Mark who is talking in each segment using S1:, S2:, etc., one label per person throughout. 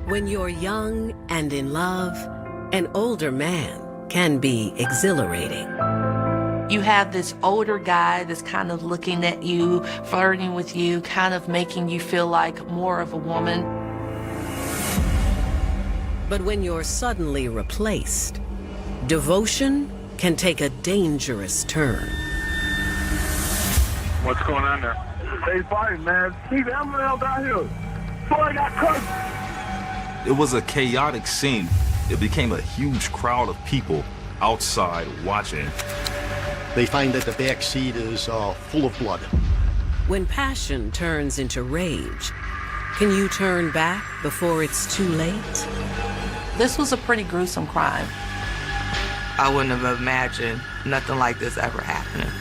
S1: When you're young and in love, an older man can be exhilarating.
S2: You have this older guy that's kind of looking at you, flirting with you, kind of making you feel like more of a woman.
S1: But when you're suddenly replaced, devotion can take a dangerous turn.
S3: What's going on there? They fighting, man. Keep Emerald out here. Boy, got cut.
S4: It was a chaotic scene. It became a huge crowd of people outside watching.
S5: They find that the back seat is full of blood.
S1: When passion turns into rage, can you turn back before it's too late?
S2: This was a pretty gruesome crime.
S6: I wouldn't have imagined nothing like this ever happening.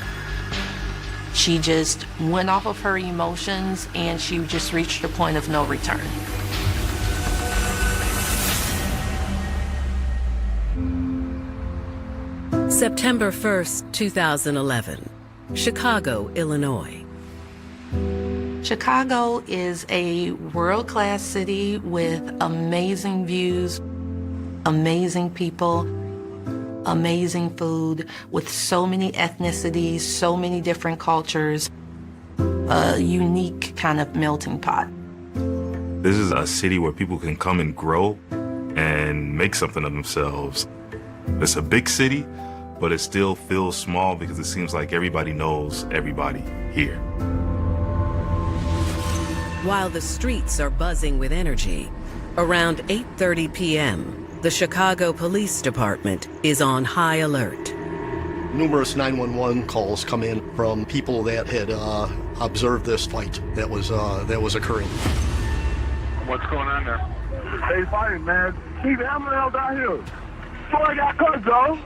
S2: She just went off of her emotions and she just reached a point of no return.
S1: September 1st, 2011, Chicago, Illinois.
S2: Chicago is a world-class city with amazing views, amazing people, amazing food, with so many ethnicities, so many different cultures, a unique kind of melting pot.
S4: This is a city where people can come and grow and make something of themselves. It's a big city, but it still feels small because it seems like everybody knows everybody here.
S1: While the streets are buzzing with energy, around 8:30 p.m., the Chicago Police Department is on high alert.
S5: Numerous 911 calls come in from people that had observed this fight that was occurring.
S3: What's going on there? They fighting, man. Keep Emerald out here. Boy, got cut, Joe.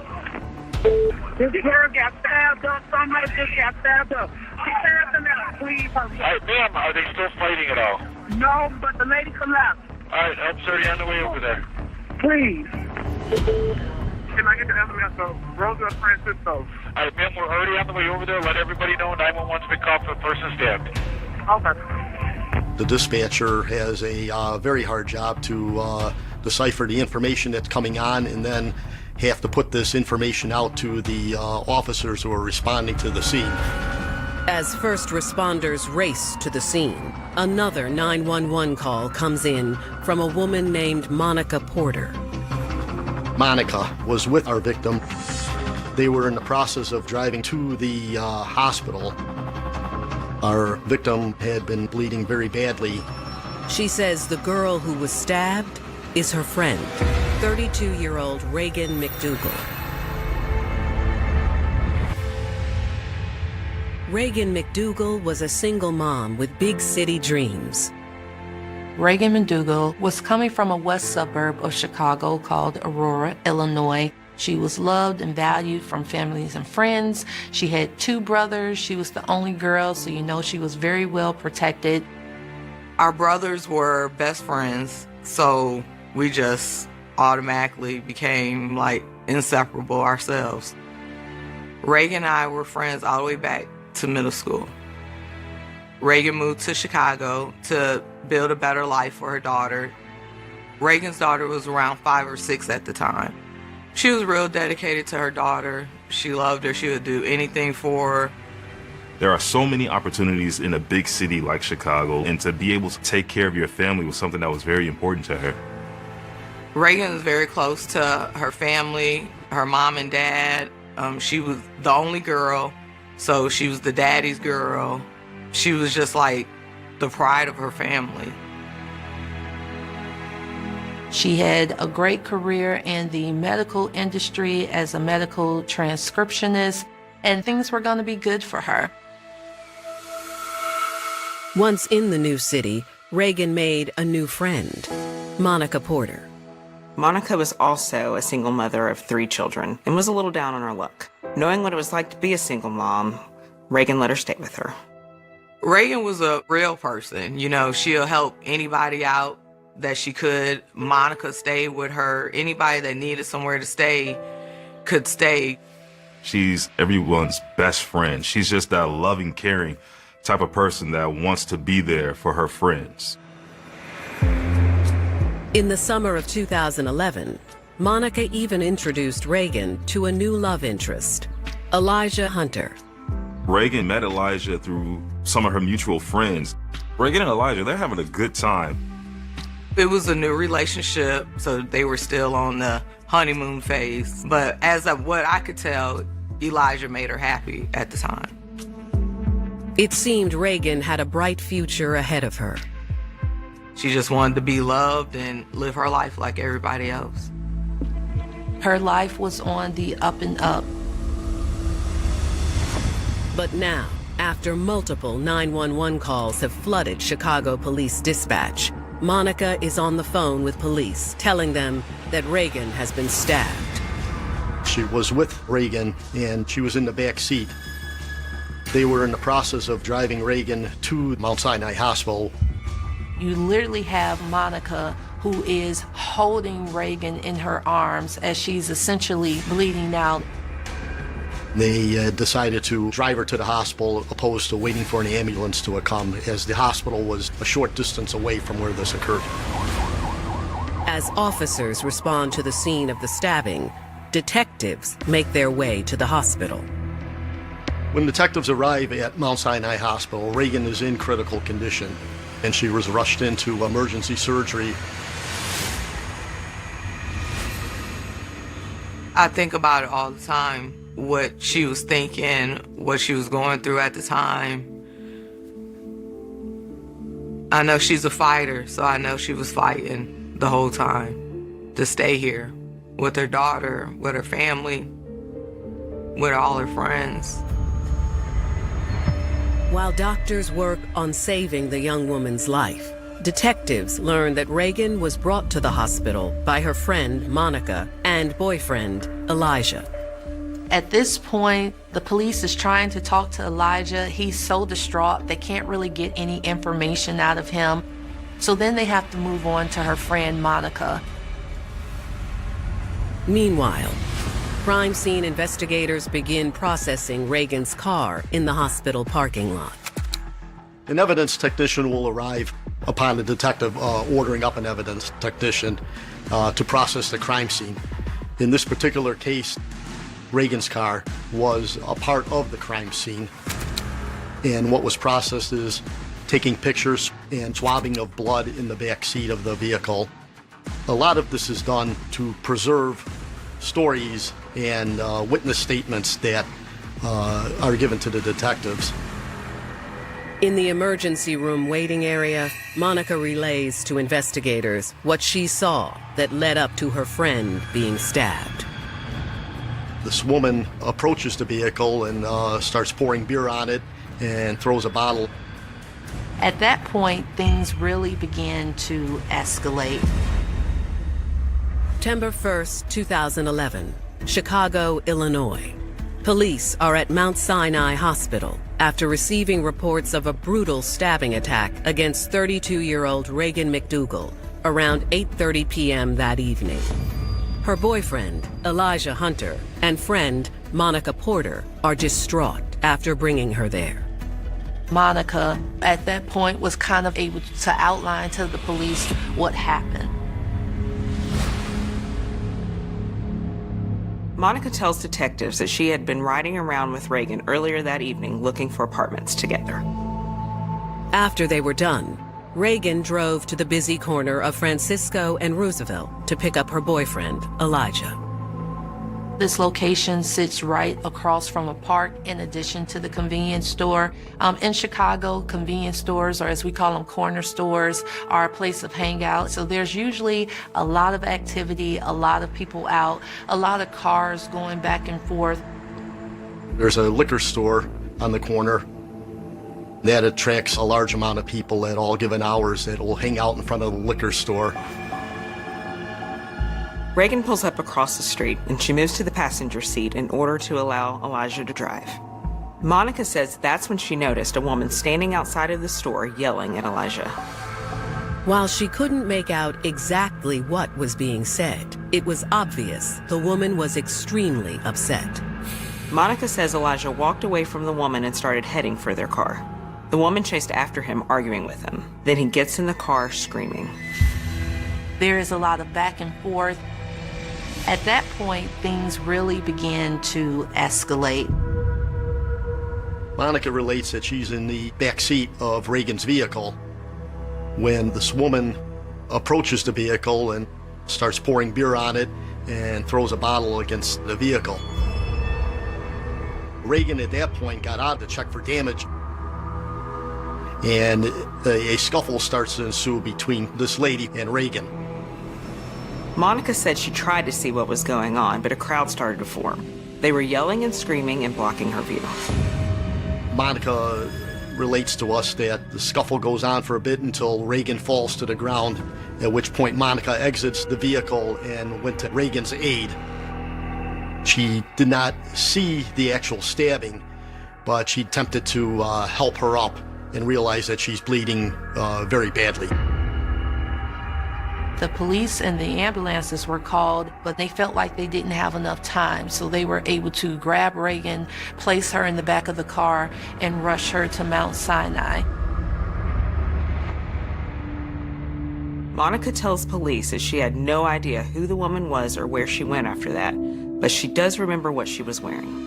S3: This girl got stabbed up. Somebody just got stabbed up. She stabbed him out. Please, hurry. Hey, ma'am, are they still fighting at all?
S5: No, but the lady collapsed.
S3: All right, I'm sorry, on the way over there.
S5: Please.
S3: Can I get the ambulance to Rosa Francisco? All right, ma'am, we're already on the way over there. Let everybody know 911's been called for a person stabbed.
S5: Okay. The dispatcher has a very hard job to decipher the information that's coming on and then have to put this information out to the officers who are responding to the scene.
S1: As first responders race to the scene, another 911 call comes in from a woman named Monica Porter.
S5: Monica was with our victim. They were in the process of driving to the hospital. Our victim had been bleeding very badly.
S1: She says the girl who was stabbed is her friend, 32-year-old Reagan McDougal. Reagan McDougal was a single mom with big city dreams.
S2: Reagan McDougal was coming from a west suburb of Chicago called Aurora, Illinois. She was loved and valued from families and friends. She had 2 brothers. She was the only girl, so you know she was very well protected.
S6: Our brothers were best friends, so we just automatically became like inseparable ourselves. Reagan and I were friends all the way back to middle school. Reagan moved to Chicago to build a better life for her daughter. Reagan's daughter was around 5 or 6 at the time. She was real dedicated to her daughter. She loved her. She would do anything for her.
S4: There are so many opportunities in a big city like Chicago, and to be able to take care of your family was something that was very important to her.
S6: Reagan was very close to her family, her mom and dad. She was the only girl, so she was the daddy's girl. She was just like the pride of her family.
S2: She had a great career in the medical industry as a medical transcriptionist, and things were going to be good for her.
S1: Once in the new city, Reagan made a new friend, Monica Porter.
S7: Monica was also a single mother of 3 children and was a little down on her luck. Knowing what it was like to be a single mom, Reagan let her stay with her.
S6: Reagan was a real person. You know, she'll help anybody out that she could. Monica stayed with her. Anybody that needed somewhere to stay could stay.
S4: She's everyone's best friend. She's just that loving, caring type of person that wants to be there for her friends.
S1: In the summer of 2011, Monica even introduced Reagan to a new love interest, Elijah Hunter.
S4: Reagan met Elijah through some of her mutual friends. Reagan and Elijah, they're having a good time.
S6: It was a new relationship, so they were still on the honeymoon phase. But as of what I could tell, Elijah made her happy at the time.
S1: It seemed Reagan had a bright future ahead of her.
S6: She just wanted to be loved and live her life like everybody else.
S2: Her life was on the up and up.
S1: But now, after multiple 911 calls have flooded Chicago police dispatch, Monica is on the phone with police, telling them that Reagan has been stabbed.
S5: She was with Reagan, and she was in the back seat. They were in the process of driving Reagan to Mount Sinai Hospital.
S2: You literally have Monica, who is holding Reagan in her arms as she's essentially bleeding out.
S5: They decided to drive her to the hospital opposed to waiting for an ambulance to come, as the hospital was a short distance away from where this occurred.
S1: As officers respond to the scene of the stabbing, detectives make their way to the hospital.
S5: When detectives arrive at Mount Sinai Hospital, Reagan is in critical condition, and she was rushed into emergency surgery.
S6: I think about it all the time, what she was thinking, what she was going through at the time. I know she's a fighter, so I know she was fighting the whole time to stay here with her daughter, with her family, with all her friends.
S1: While doctors work on saving the young woman's life, detectives learn that Reagan was brought to the hospital by her friend Monica and boyfriend Elijah.
S2: At this point, the police is trying to talk to Elijah. He's so distraught, they can't really get any information out of him. So then they have to move on to her friend Monica.
S1: Meanwhile, crime scene investigators begin processing Reagan's car in the hospital parking lot.
S5: An evidence technician will arrive upon the detective ordering up an evidence technician to process the crime scene. In this particular case, Reagan's car was a part of the crime scene, and what was processed is taking pictures and swabbing of blood in the back seat of the vehicle. A lot of this is done to preserve stories and witness statements that are given to the detectives.
S1: In the emergency room waiting area, Monica relays to investigators what she saw that led up to her friend being stabbed.
S5: This woman approaches the vehicle and starts pouring beer on it and throws a bottle.
S2: At that point, things really began to escalate.
S1: September 1st, 2011, Chicago, Illinois. Police are at Mount Sinai Hospital after receiving reports of a brutal stabbing attack against 32-year-old Reagan McDougal around 8:30 p.m. that evening. Her boyfriend, Elijah Hunter, and friend, Monica Porter, are distraught after bringing her there.
S2: Monica, at that point, was kind of able to outline to the police what happened.
S7: Monica tells detectives that she had been riding around with Reagan earlier that evening looking for apartments together.
S1: After they were done, Reagan drove to the busy corner of Francisco and Roosevelt to pick up her boyfriend, Elijah.
S2: This location sits right across from a park in addition to the convenience store. In Chicago, convenience stores, or as we call them, corner stores, are a place of hangout. So there's usually a lot of activity, a lot of people out, a lot of cars going back and forth.
S5: There's a liquor store on the corner that attracts a large amount of people at all given hours that will hang out in front of the liquor store.
S7: Reagan pulls up across the street and she moves to the passenger seat in order to allow Elijah to drive. Monica says that's when she noticed a woman standing outside of the store yelling at Elijah.
S1: While she couldn't make out exactly what was being said, it was obvious the woman was extremely upset.
S7: Monica says Elijah walked away from the woman and started heading for their car. The woman chased after him, arguing with him. Then he gets in the car screaming.
S2: There is a lot of back and forth. At that point, things really begin to escalate.
S5: Monica relates that she's in the back seat of Reagan's vehicle when this woman approaches the vehicle and starts pouring beer on it and throws a bottle against the vehicle. Reagan at that point got out to check for damage, and a scuffle starts to ensue between this lady and Reagan.
S7: Monica said she tried to see what was going on, but a crowd started to form. They were yelling and screaming and blocking her view.
S5: Monica relates to us that the scuffle goes on for a bit until Reagan falls to the ground, at which point Monica exits the vehicle and went to Reagan's aid. She did not see the actual stabbing, but she attempted to help her up and realized that she's bleeding very badly.
S2: The police and the ambulances were called, but they felt like they didn't have enough time, so they were able to grab Reagan, place her in the back of the car, and rush her to Mount Sinai.
S7: Monica tells police that she had no idea who the woman was or where she went after that, but she does remember what she was wearing.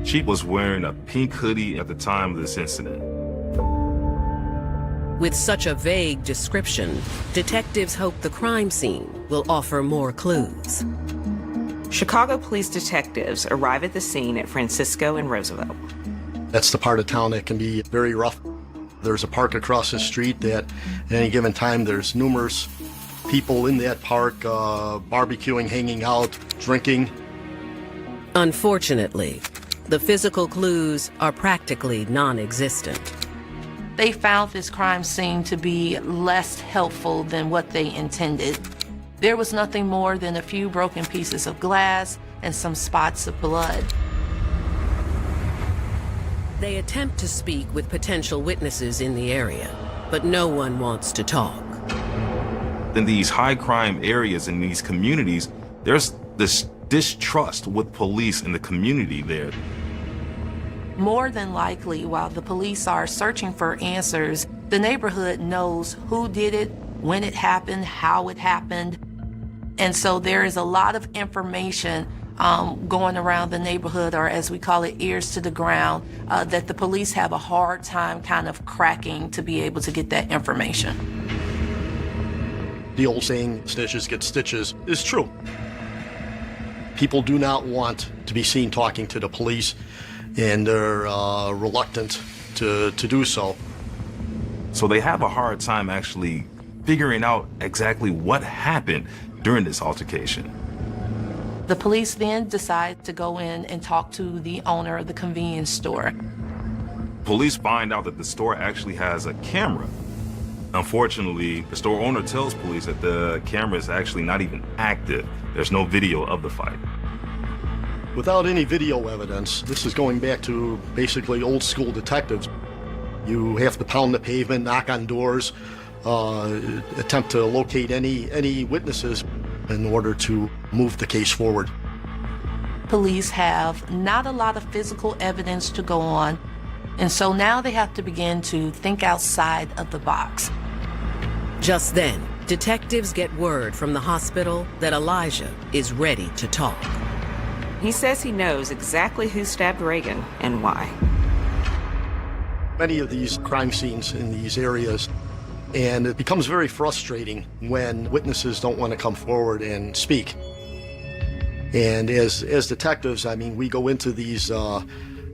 S4: She was wearing a pink hoodie at the time of this incident.
S1: With such a vague description, detectives hope the crime scene will offer more clues.
S7: Chicago police detectives arrive at the scene at Francisco and Roosevelt.
S5: That's the part of town that can be very rough. There's a park across the street that at any given time there's numerous people in that park barbecuing, hanging out, drinking.
S1: Unfortunately, the physical clues are practically non-existent.
S2: They found this crime scene to be less helpful than what they intended. There was nothing more than a few broken pieces of glass and some spots of blood.
S1: They attempt to speak with potential witnesses in the area, but no one wants to talk.
S4: In these high crime areas, in these communities, there's this distrust with police in the community there.
S2: More than likely, while the police are searching for answers, the neighborhood knows who did it, when it happened, how it happened. And so there is a lot of information going around the neighborhood, or as we call it, ears to the ground, that the police have a hard time kind of cracking to be able to get that information.
S5: The old saying, snitches get stitches, is true. People do not want to be seen talking to the police, and they're reluctant to do so.
S4: So they have a hard time actually figuring out exactly what happened during this altercation.
S2: The police then decide to go in and talk to the owner of the convenience store.
S4: Police find out that the store actually has a camera. Unfortunately, the store owner tells police that the camera is actually not even active. There's no video of the fight.
S5: Without any video evidence, this is going back to basically old school detectives. You have to pound the pavement, knock on doors, attempt to locate any witnesses in order to move the case forward.
S2: Police have not a lot of physical evidence to go on, and so now they have to begin to think outside of the box.
S1: Just then, detectives get word from the hospital that Elijah is ready to talk.
S7: He says he knows exactly who stabbed Reagan and why.
S5: Many of these crime scenes in these areas, and it becomes very frustrating when witnesses don't want to come forward and speak. And as detectives, I mean, we go into these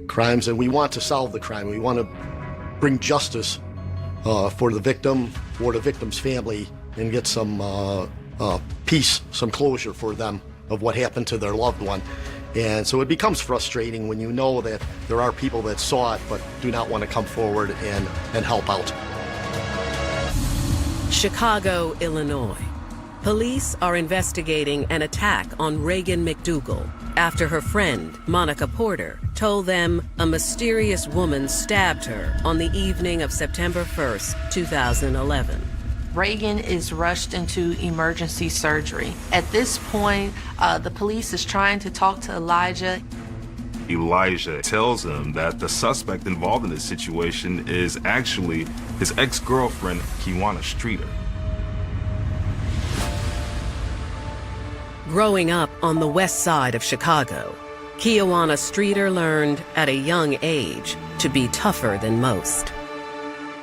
S5: crimes and we want to solve the crime. We want to bring justice for the victim, for the victim's family, and get some peace, some closure for them of what happened to their loved one. And so it becomes frustrating when you know that there are people that saw it but do not want to come forward and help out.
S1: Chicago, Illinois. Police are investigating an attack on Reagan McDougal after her friend, Monica Porter, told them a mysterious woman stabbed her on the evening of September 1st, 2011.
S2: Reagan is rushed into emergency surgery. At this point, the police is trying to talk to Elijah.
S4: Elijah tells him that the suspect involved in this situation is actually his ex-girlfriend, Kiwana Streeter.
S1: Growing up on the west side of Chicago, Kiwanis Streeter learned at a young age to be tougher than most.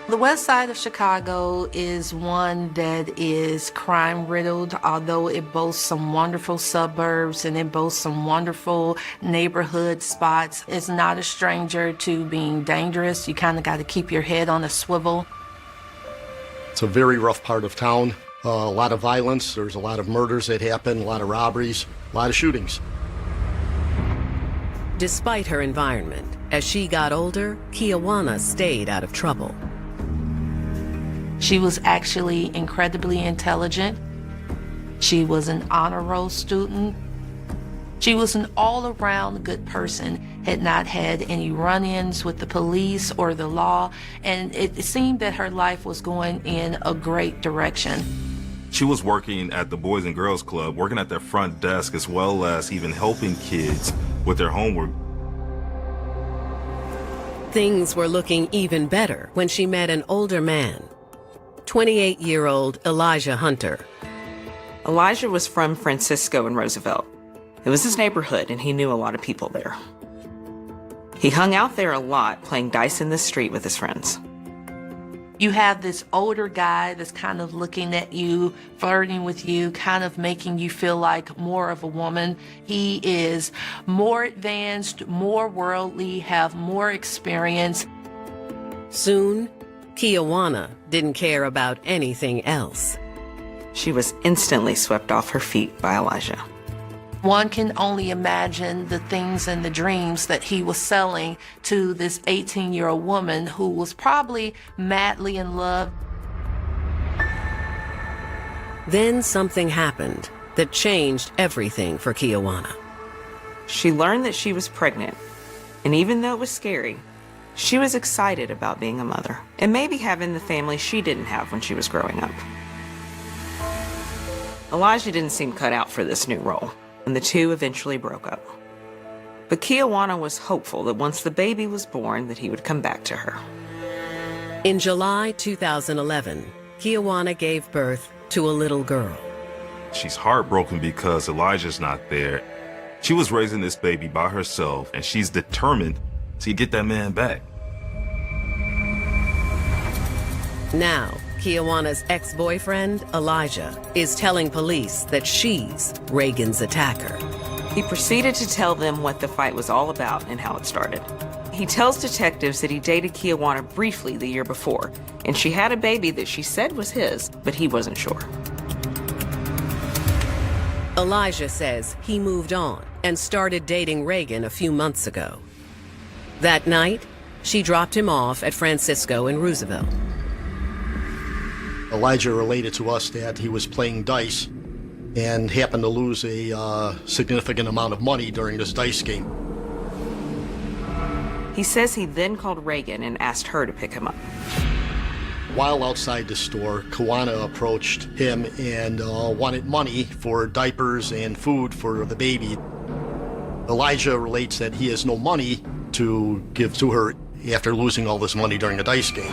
S2: The west side of Chicago is one that is crime-riddled, although it boasts some wonderful suburbs and it boasts some wonderful neighborhood spots. It's not a stranger to being dangerous. You kind of got to keep your head on a swivel.
S5: It's a very rough part of town. A lot of violence. There's a lot of murders that happen, a lot of robberies, a lot of shootings.
S1: Despite her environment, as she got older, Kiwanis stayed out of trouble.
S2: She was actually incredibly intelligent. She was an honor roll student. She was an all-around good person, had not had any run-ins with the police or the law, and it seemed that her life was going in a great direction.
S4: She was working at the Boys and Girls Club, working at their front desk, as well as even helping kids with their homework.
S1: Things were looking even better when she met an older man, 28-year-old Elijah Hunter.
S7: Elijah was from Francisco and Roosevelt. It was his neighborhood, and he knew a lot of people there. He hung out there a lot, playing dice in the street with his friends.
S2: You have this older guy that's kind of looking at you, flirting with you, kind of making you feel like more of a woman. He is more advanced, more worldly, have more experience.
S1: Soon, Kiwanis didn't care about anything else.
S7: She was instantly swept off her feet by Elijah.
S2: One can only imagine the things and the dreams that he was selling to this 18-year-old woman who was probably madly in love.
S1: Then something happened that changed everything for Kiwanis.
S7: She learned that she was pregnant, and even though it was scary, she was excited about being a mother and maybe having the family she didn't have when she was growing up. Elijah didn't seem cut out for this new role, and the two eventually broke up. But Kiwanis was hopeful that once the baby was born, that he would come back to her.
S1: In July 2011, Kiwanis gave birth to a little girl.
S4: She's heartbroken because Elijah's not there. She was raising this baby by herself, and she's determined to get that man back.
S1: Now, Kiwanis' ex-boyfriend, Elijah, is telling police that she's Reagan's attacker.
S7: He proceeded to tell them what the fight was all about and how it started. He tells detectives that he dated Kiwanis briefly the year before, and she had a baby that she said was his, but he wasn't sure.
S1: Elijah says he moved on and started dating Reagan a few months ago. That night, she dropped him off at Francisco and Roosevelt.
S5: Elijah related to us that he was playing dice and happened to lose a significant amount of money during this dice game.
S7: He says he then called Reagan and asked her to pick him up.
S5: While outside the store, Kiwanis approached him and wanted money for diapers and food for the baby. Elijah relates that he has no money to give to her after losing all this money during the dice game.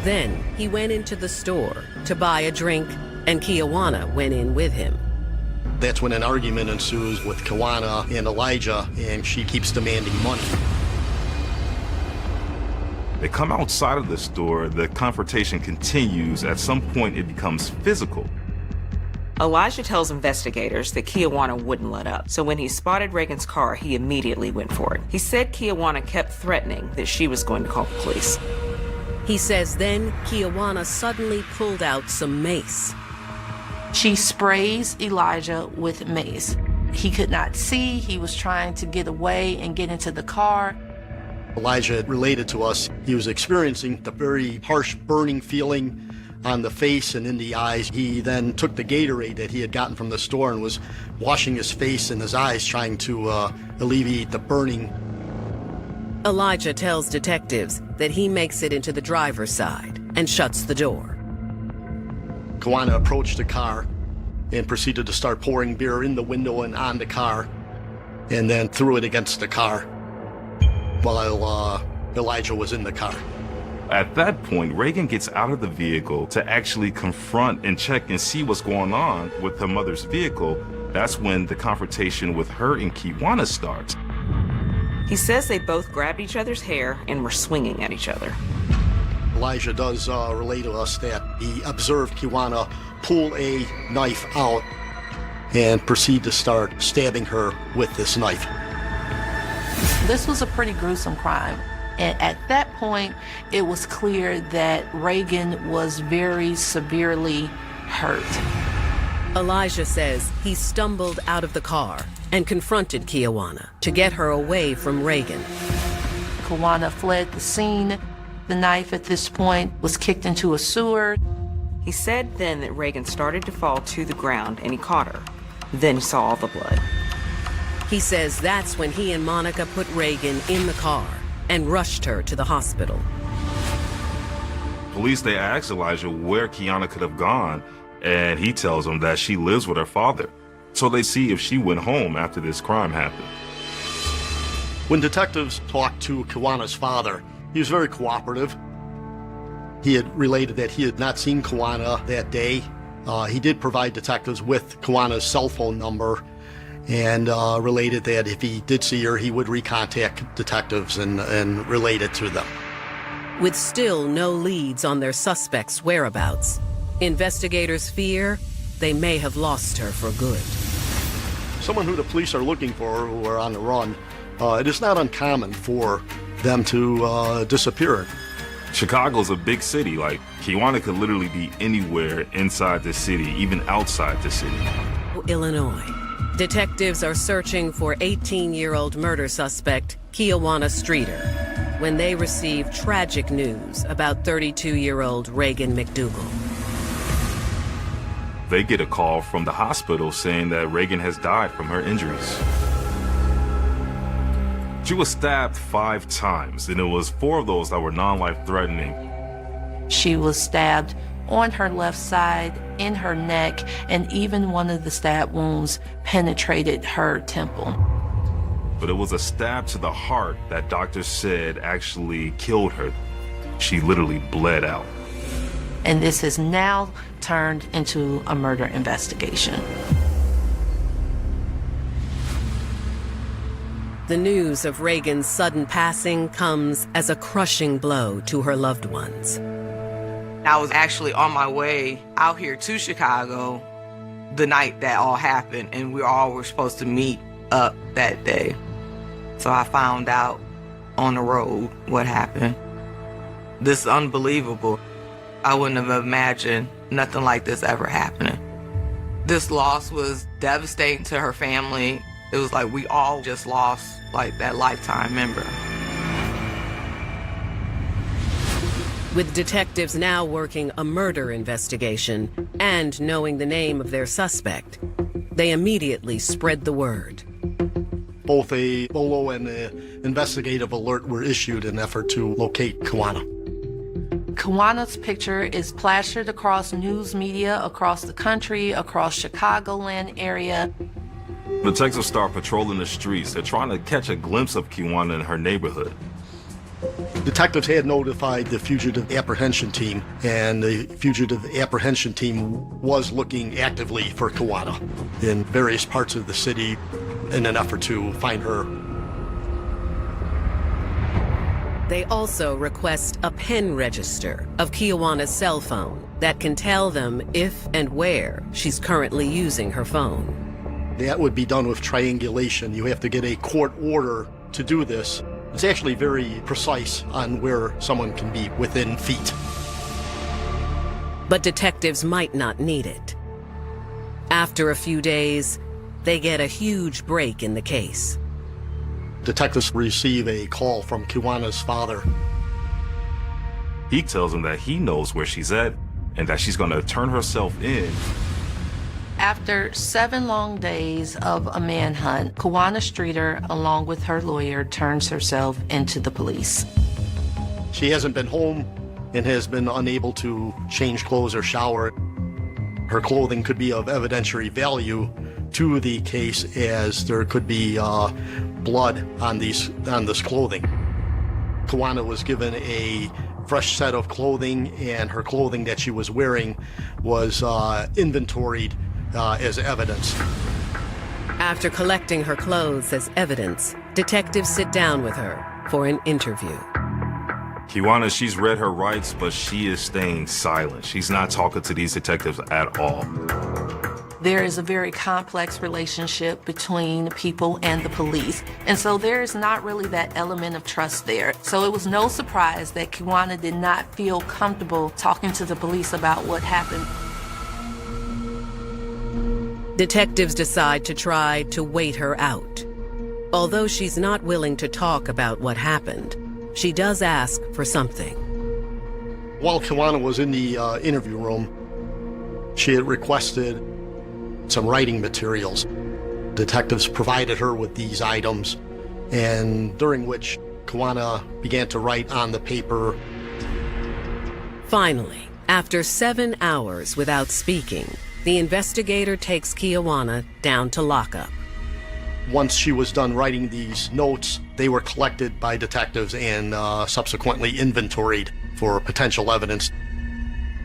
S1: Then he went into the store to buy a drink, and Kiwanis went in with him.
S5: That's when an argument ensues with Kiwanis and Elijah, and she keeps demanding money.
S4: They come outside of the store, the confrontation continues. At some point, it becomes physical.
S7: Elijah tells investigators that Kiwanis wouldn't let up, so when he spotted Reagan's car, he immediately went for it. He said Kiwanis kept threatening that she was going to call the police.
S1: He says then Kiwanis suddenly pulled out some mace.
S2: She sprays Elijah with mace. He could not see. He was trying to get away and get into the car.
S5: Elijah related to us he was experiencing the very harsh burning feeling on the face and in the eyes. He then took the Gatorade that he had gotten from the store and was washing his face and his eyes, trying to alleviate the burning.
S1: Elijah tells detectives that he makes it into the driver's side and shuts the door.
S5: Kiwanis approached the car and proceeded to start pouring beer in the window and on the car, and then threw it against the car while Elijah was in the car.
S4: At that point, Reagan gets out of the vehicle to actually confront and check and see what's going on with her mother's vehicle. That's when the confrontation with her and Kiwana starts.
S7: He says they both grabbed each other's hair and were swinging at each other.
S5: Elijah does relay to us that he observed Kiwana pull a knife out and proceed to start stabbing her with this knife.
S2: This was a pretty gruesome crime. And at that point, it was clear that Reagan was very severely hurt.
S1: Elijah says he stumbled out of the car and confronted Kiwana to get her away from Reagan.
S2: Kiwana fled the scene. The knife at this point was kicked into a sewer.
S7: He said then that Reagan started to fall to the ground and he caught her. Then he saw all the blood.
S1: He says that's when he and Monica put Reagan in the car and rushed her to the hospital.
S4: Police, they ask Elijah where Kiana could have gone, and he tells them that she lives with her father. So they see if she went home after this crime happened.
S5: When detectives talked to Kiwana's father, he was very cooperative. He had related that he had not seen Kiwana that day. He did provide detectives with Kiwana's cell phone number and related that if he did see her, he would recontact detectives and relate it to them.
S1: With still no leads on their suspect's whereabouts, investigators fear they may have lost her for good.
S5: Someone who the police are looking for, who are on the run, it is not uncommon for them to disappear.
S4: Chicago's a big city. Like, Kiwana could literally be anywhere inside the city, even outside the city.
S1: Illinois. Detectives are searching for 18-year-old murder suspect Kiwana Streeter when they receive tragic news about 32-year-old Reagan McDougal.
S4: They get a call from the hospital saying that Reagan has died from her injuries. She was stabbed 5 times, and it was 4 of those that were non-life-threatening.
S2: She was stabbed on her left side, in her neck, and even one of the stab wounds penetrated her temple.
S4: But it was a stab to the heart that doctors said actually killed her. She literally bled out.
S2: And this has now turned into a murder investigation.
S1: The news of Reagan's sudden passing comes as a crushing blow to her loved ones.
S6: I was actually on my way out here to Chicago the night that all happened, and we all were supposed to meet up that day. So I found out on the road what happened. This is unbelievable. I wouldn't have imagined nothing like this ever happening. This loss was devastating to her family. It was like we all just lost like that lifetime member.
S1: With detectives now working a murder investigation and knowing the name of their suspect, they immediately spread the word.
S5: Both a BOLO and an investigative alert were issued in an effort to locate Kiwana.
S2: Kiwana's picture is plastered across news media across the country, across Chicagoland area.
S4: Detectives start patrolling the streets. They're trying to catch a glimpse of Kiwana in her neighborhood.
S5: Detectives had notified the fugitive apprehension team, and the fugitive apprehension team was looking actively for Kiwana in various parts of the city in an effort to find her.
S1: They also request a pen register of Kiwana's cell phone that can tell them if and where she's currently using her phone.
S5: That would be done with triangulation. You have to get a court order to do this. It's actually very precise on where someone can be within feet.
S1: But detectives might not need it. After a few days, they get a huge break in the case.
S5: Detectives receive a call from Kiwana's father.
S4: He tells them that he knows where she's at and that she's going to turn herself in.
S2: After 7 long days of a manhunt, Kiwana Streeter, along with her lawyer, turns herself into the police.
S5: She hasn't been home and has been unable to change clothes or shower. Her clothing could be of evidentiary value to the case, as there could be blood on this clothing. Kiwana was given a fresh set of clothing, and her clothing that she was wearing was inventoried as evidence.
S1: After collecting her clothes as evidence, detectives sit down with her for an interview.
S4: Kiwana, she's read her rights, but she is staying silent. She's not talking to these detectives at all.
S2: There is a very complex relationship between people and the police. And so there is not really that element of trust there. So it was no surprise that Kiwana did not feel comfortable talking to the police about what happened.
S1: Detectives decide to try to wait her out. Although she's not willing to talk about what happened, she does ask for something.
S5: While Kiwana was in the interview room, she had requested some writing materials. Detectives provided her with these items, and during which Kiwana began to write on the paper.
S1: Finally, after 7 hours without speaking, the investigator takes Kiwana down to lockup.
S5: Once she was done writing these notes, they were collected by detectives and subsequently inventoried for potential evidence.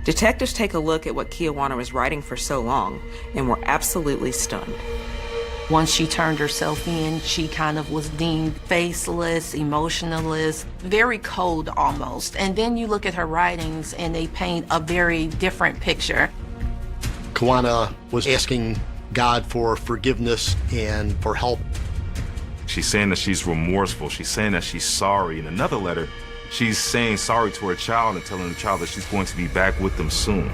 S7: Detectives take a look at what Kiwana was writing for so long and were absolutely stunned.
S2: Once she turned herself in, she kind of was deemed faceless, emotionless, very cold almost. And then you look at her writings and they paint a very different picture.
S5: Kiwana was asking God for forgiveness and for help.
S4: She's saying that she's remorseful. She's saying that she's sorry. In another letter, she's saying sorry to her child and telling the child that she's going to be back with them soon.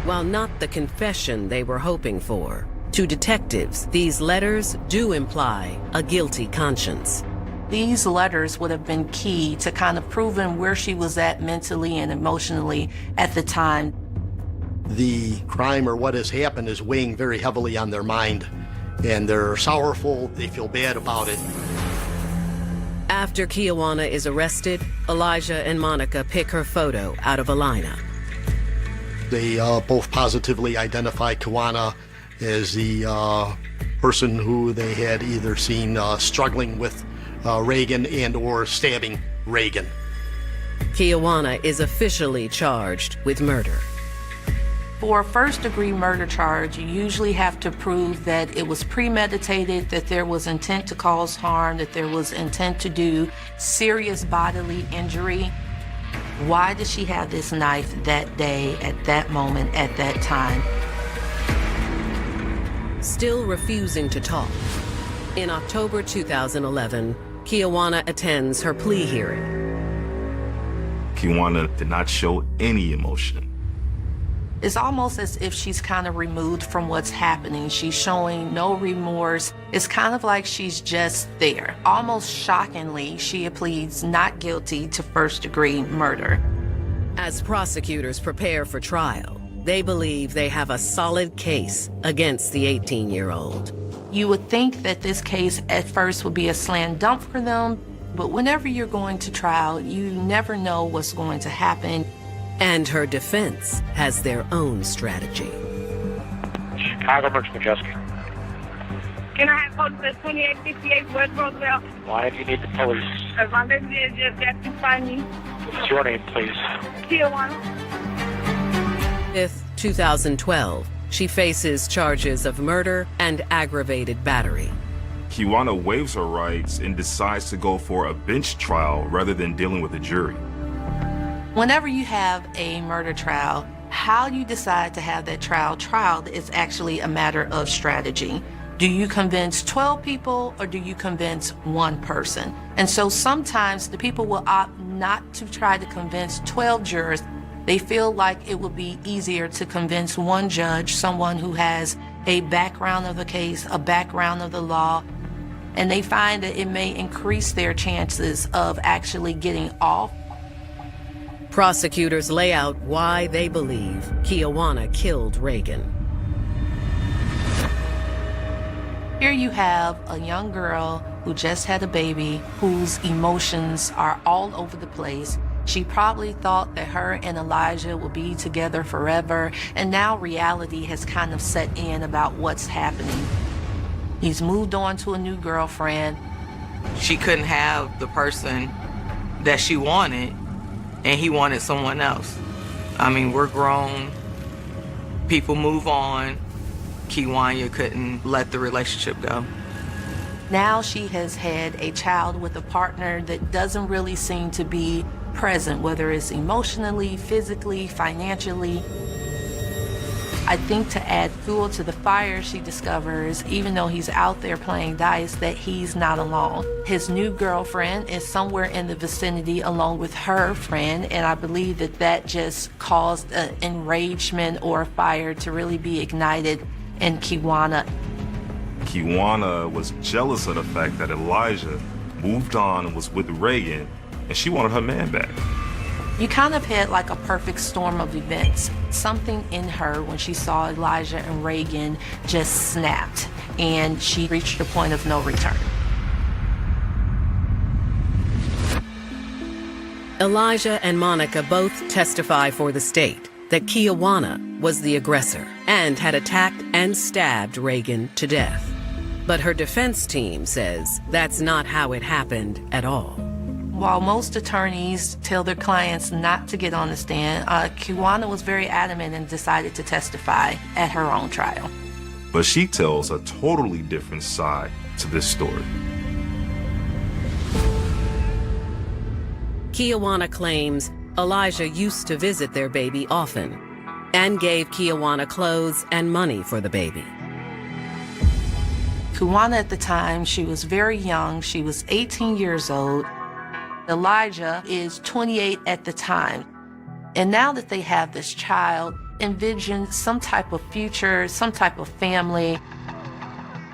S1: While not the confession they were hoping for, to detectives, these letters do imply a guilty conscience.
S2: These letters would have been key to kind of proving where she was at mentally and emotionally at the time.
S5: The crime or what has happened is weighing very heavily on their mind, and they're sorrowful, they feel bad about it.
S1: After Kiwana is arrested, Elijah and Monica pick her photo out of a lineup.
S5: They both positively identify Kiwana as the person who they had either seen struggling with Reagan and or stabbing Reagan.
S1: Kiwana is officially charged with murder.
S2: For a first-degree murder charge, you usually have to prove that it was premeditated, that there was intent to cause harm, that there was intent to do serious bodily injury. Why did she have this knife that day, at that moment, at that time?
S1: Still refusing to talk, in October 2011, Kiwana attends her plea hearing.
S4: Kiwana did not show any emotion.
S2: It's almost as if she's kind of removed from what's happening. She's showing no remorse. It's kind of like she's just there. Almost shockingly, she pleads not guilty to first-degree murder.
S1: As prosecutors prepare for trial, they believe they have a solid case against the 18-year-old.
S2: You would think that this case at first would be a slam dunk for them, but whenever you're going to trial, you never know what's going to happen.
S1: And her defense has their own strategy.
S8: Chicago Merchant Majeski.
S3: Can I have police at 2858 West Roosevelt?
S8: Why do you need the police?
S3: Because my baby is just got to find me.
S8: What's your name, please?
S3: Kiwana.
S1: 5th, 2012, she faces charges of murder and aggravated battery.
S4: Kiwana waives her rights and decides to go for a bench trial rather than dealing with a jury.
S2: Whenever you have a murder trial, how you decide to have that trial is actually a matter of strategy. Do you convince 12 people or do you convince one person? And so sometimes the people will opt not to try to convince 12 jurors. They feel like it would be easier to convince one judge, someone who has a background of the case, a background of the law, and they find that it may increase their chances of actually getting off.
S1: Prosecutors lay out why they believe Kiwana killed Reagan.
S2: Here you have a young girl who just had a baby, whose emotions are all over the place. She probably thought that her and Elijah would be together forever, and now reality has kind of set in about what's happening. He's moved on to a new girlfriend.
S6: She couldn't have the person that she wanted, and he wanted someone else. I mean, we're grown. People move on. Kiwanya couldn't let the relationship go.
S2: Now she has had a child with a partner that doesn't really seem to be present, whether it's emotionally, physically, financially. I think to add fuel to the fire, she discovers, even though he's out there playing dice, that he's not alone. His new girlfriend is somewhere in the vicinity along with her friend, and I believe that just caused an enragement or a fire to really be ignited in Kiwanya.
S4: Kiwanya was jealous of the fact that Elijah moved on and was with Reagan, and she wanted her man back.
S2: You kind of had like a perfect storm of events. Something in her when she saw Elijah and Reagan just snapped, and she reached a point of no return.
S1: Elijah and Monica both testify for the state that Kiwanya was the aggressor and had attacked and stabbed Reagan to death. But her defense team says that's not how it happened at all.
S2: While most attorneys tell their clients not to get on the stand, Kiwanya was very adamant and decided to testify at her own trial.
S4: But she tells a totally different side to this story.
S1: Kiwanya claims Elijah used to visit their baby often and gave Kiwanya clothes and money for the baby.
S2: Kiwanya at the time, she was very young. She was 18 years old. Elijah is 28 at the time. And now that they have this child, envision some type of future, some type of family.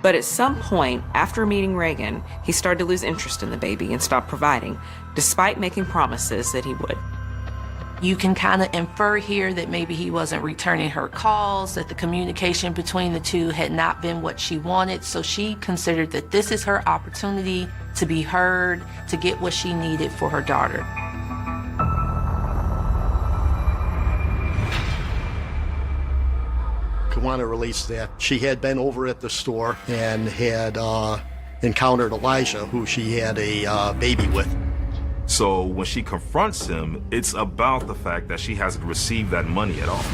S7: But at some point, after meeting Reagan, he started to lose interest in the baby and stopped providing, despite making promises that he would.
S2: You can kind of infer here that maybe he wasn't returning her calls, that the communication between the two had not been what she wanted, so she considered that this is her opportunity to be heard, to get what she needed for her daughter.
S5: Kiwanya released that she had been over at the store and had encountered Elijah, who she had a baby with.
S4: So when she confronts him, it's about the fact that she hasn't received that money at all.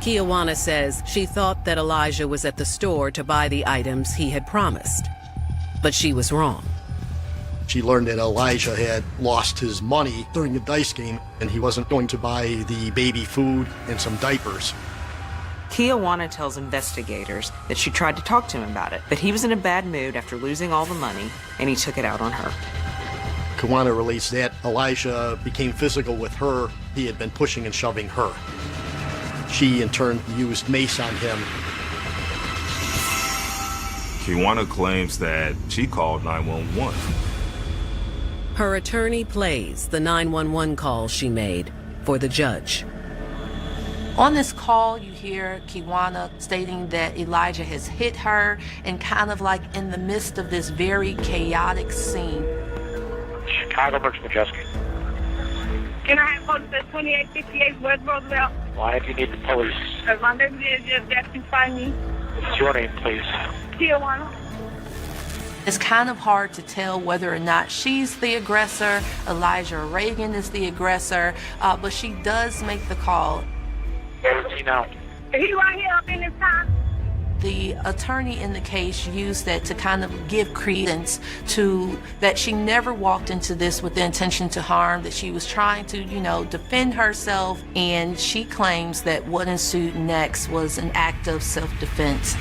S1: Kiwanya says she thought that Elijah was at the store to buy the items he had promised. But she was wrong.
S5: She learned that Elijah had lost his money during the dice game, and he wasn't going to buy the baby food and some diapers.
S7: Kiwanya tells investigators that she tried to talk to him about it, but he was in a bad mood after losing all the money, and he took it out on her.
S5: Kiwanya released that Elijah became physical with her. He had been pushing and shoving her. She, in turn, used mace on him.
S4: Kiwanya claims that she called 911.
S1: Her attorney plays the 911 call she made for the judge.
S2: On this call, you hear Kiwanya stating that Elijah has hit her, and kind of like in the midst of this very chaotic scene.
S8: Chicago Merchant Majestic.
S3: Can I have police at 2858 West Roosevelt?
S8: Why do you need the police?
S3: Because my neighbor just got to find me.
S8: What's your name, please?
S3: Tijuana.
S2: It's kind of hard to tell whether or not she's the aggressor, Elijah or Reagan is the aggressor, but she does make the call.
S8: Where is he now?
S3: He right here up in this time.
S2: The attorney in the case used that to kind of give credence to that she never walked into this with the intention to harm, that she was trying to, defend herself, and she claims that what ensued next was an act of self-defense.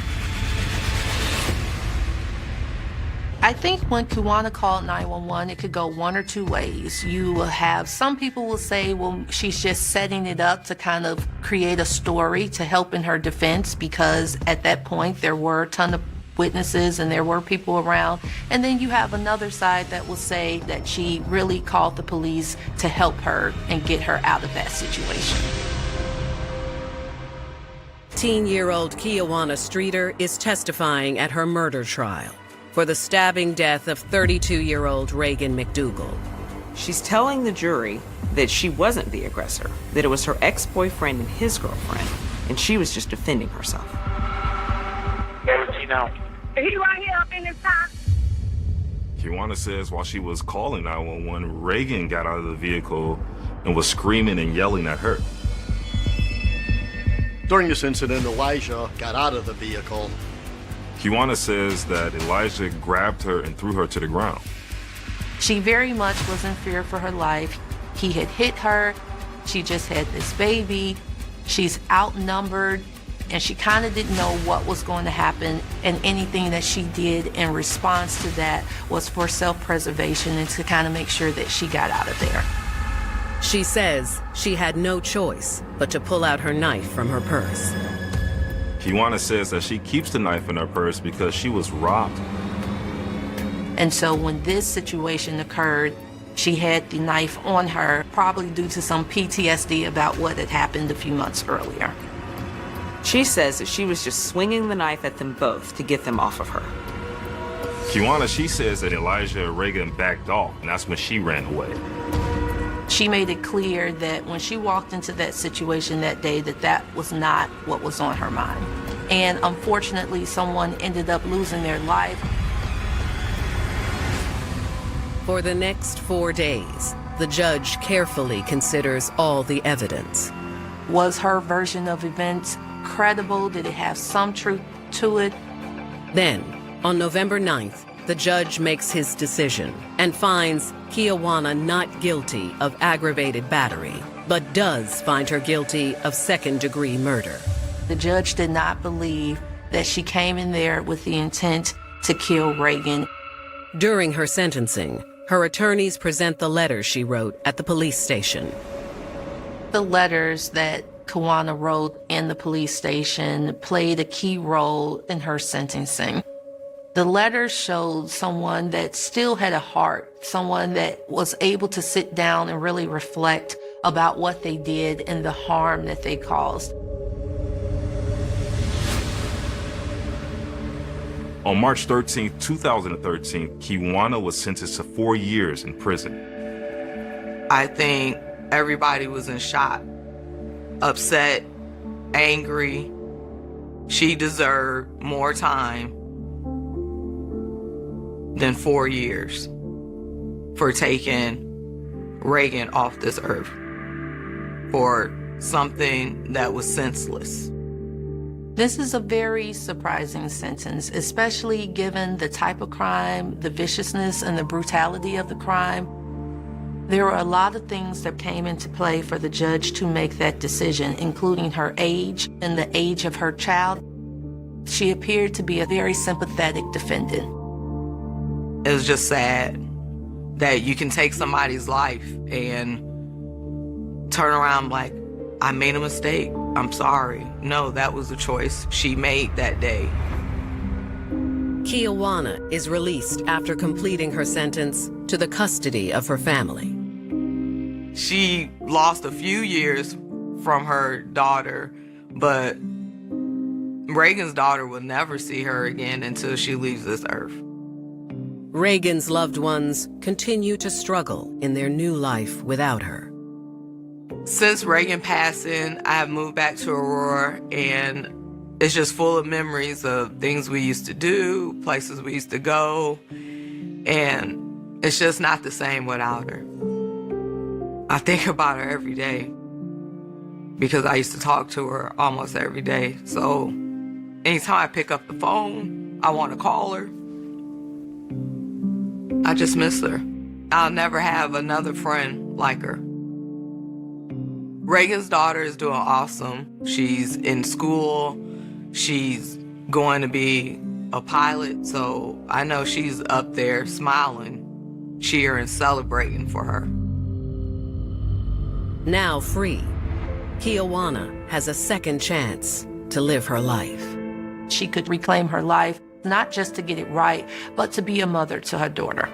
S2: I think when Kiwanya called 911, it could go one or two ways. You will have some people will say, well, she's just setting it up to kind of create a story to help in her defense, because at that point there were a ton of witnesses and there were people around. And then you have another side that will say that she really called the police to help her and get her out of that situation.
S1: 18-year-old Kiwanya Streeter is testifying at her murder trial for the stabbing death of 32-year-old Reagan McDougal.
S7: She's telling the jury that she wasn't the aggressor, that it was her ex-boyfriend and his girlfriend, and she was just defending herself.
S8: Where is he now?
S3: He right here up in this time.
S4: Kiwanya says while she was calling 911, Reagan got out of the vehicle and was screaming and yelling at her.
S5: During this incident, Elijah got out of the vehicle.
S4: Kiwana says that Elijah grabbed her and threw her to the ground.
S2: She very much was in fear for her life. He had hit her. She just had this baby. She's outnumbered, and she kind of didn't know what was going to happen, and anything that she did in response to that was for self-preservation and to kind of make sure that she got out of there.
S1: She says she had no choice but to pull out her knife from her purse.
S4: Kiwana says that she keeps the knife in her purse because she was robbed.
S2: And so when this situation occurred, she had the knife on her, probably due to some PTSD about what had happened a few months earlier.
S7: She says that she was just swinging the knife at them both to get them off of her.
S4: Kiwana, she says that Elijah and Reagan backed off, and that's when she ran away.
S2: She made it clear that when she walked into that situation that day, that was not what was on her mind. And unfortunately, someone ended up losing their life.
S1: For the next 4 days, the judge carefully considers all the evidence.
S2: Was her version of events credible? Did it have some truth to it?
S1: Then, on November 9th, the judge makes his decision and finds Kiwana not guilty of aggravated battery, but does find her guilty of second-degree murder.
S2: The judge did not believe that she came in there with the intent to kill Reagan.
S1: During her sentencing, her attorneys present the letters she wrote at the police station.
S2: The letters that Kiwana wrote in the police station played a key role in her sentencing. The letters showed someone that still had a heart, someone that was able to sit down and really reflect about what they did and the harm that they caused.
S4: On March 13, 2013, Kiwana was sentenced to 4 years in prison.
S6: I think everybody was in shock, upset, angry. She deserved more time than 4 years for taking Reagan off this earth for something that was senseless.
S2: This is a very surprising sentence, especially given the type of crime, the viciousness and the brutality of the crime. There were a lot of things that came into play for the judge to make that decision, including her age and the age of her child. She appeared to be a very sympathetic defendant.
S6: It was just sad that you can take somebody's life and turn around like, I made a mistake. I'm sorry. No, that was a choice she made that day.
S1: Kiwana is released after completing her sentence to the custody of her family.
S6: She lost a few years from her daughter, but Reagan's daughter will never see her again until she leaves this earth.
S1: Reagan's loved ones continue to struggle in their new life without her.
S6: Since Reagan passing, I have moved back to Aurora, and it's just full of memories of things we used to do, places we used to go, and it's just not the same without her. I think about her every day because I used to talk to her almost every day. So anytime I pick up the phone, I want to call her. I just miss her. I'll never have another friend like her. Reagan's daughter is doing awesome. She's in school. She's going to be a pilot, so I know she's up there smiling, cheering, celebrating for her.
S1: Now free, Kiwana has a second chance to live her life.
S2: She could reclaim her life, not just to get it right, but to be a mother to her daughter.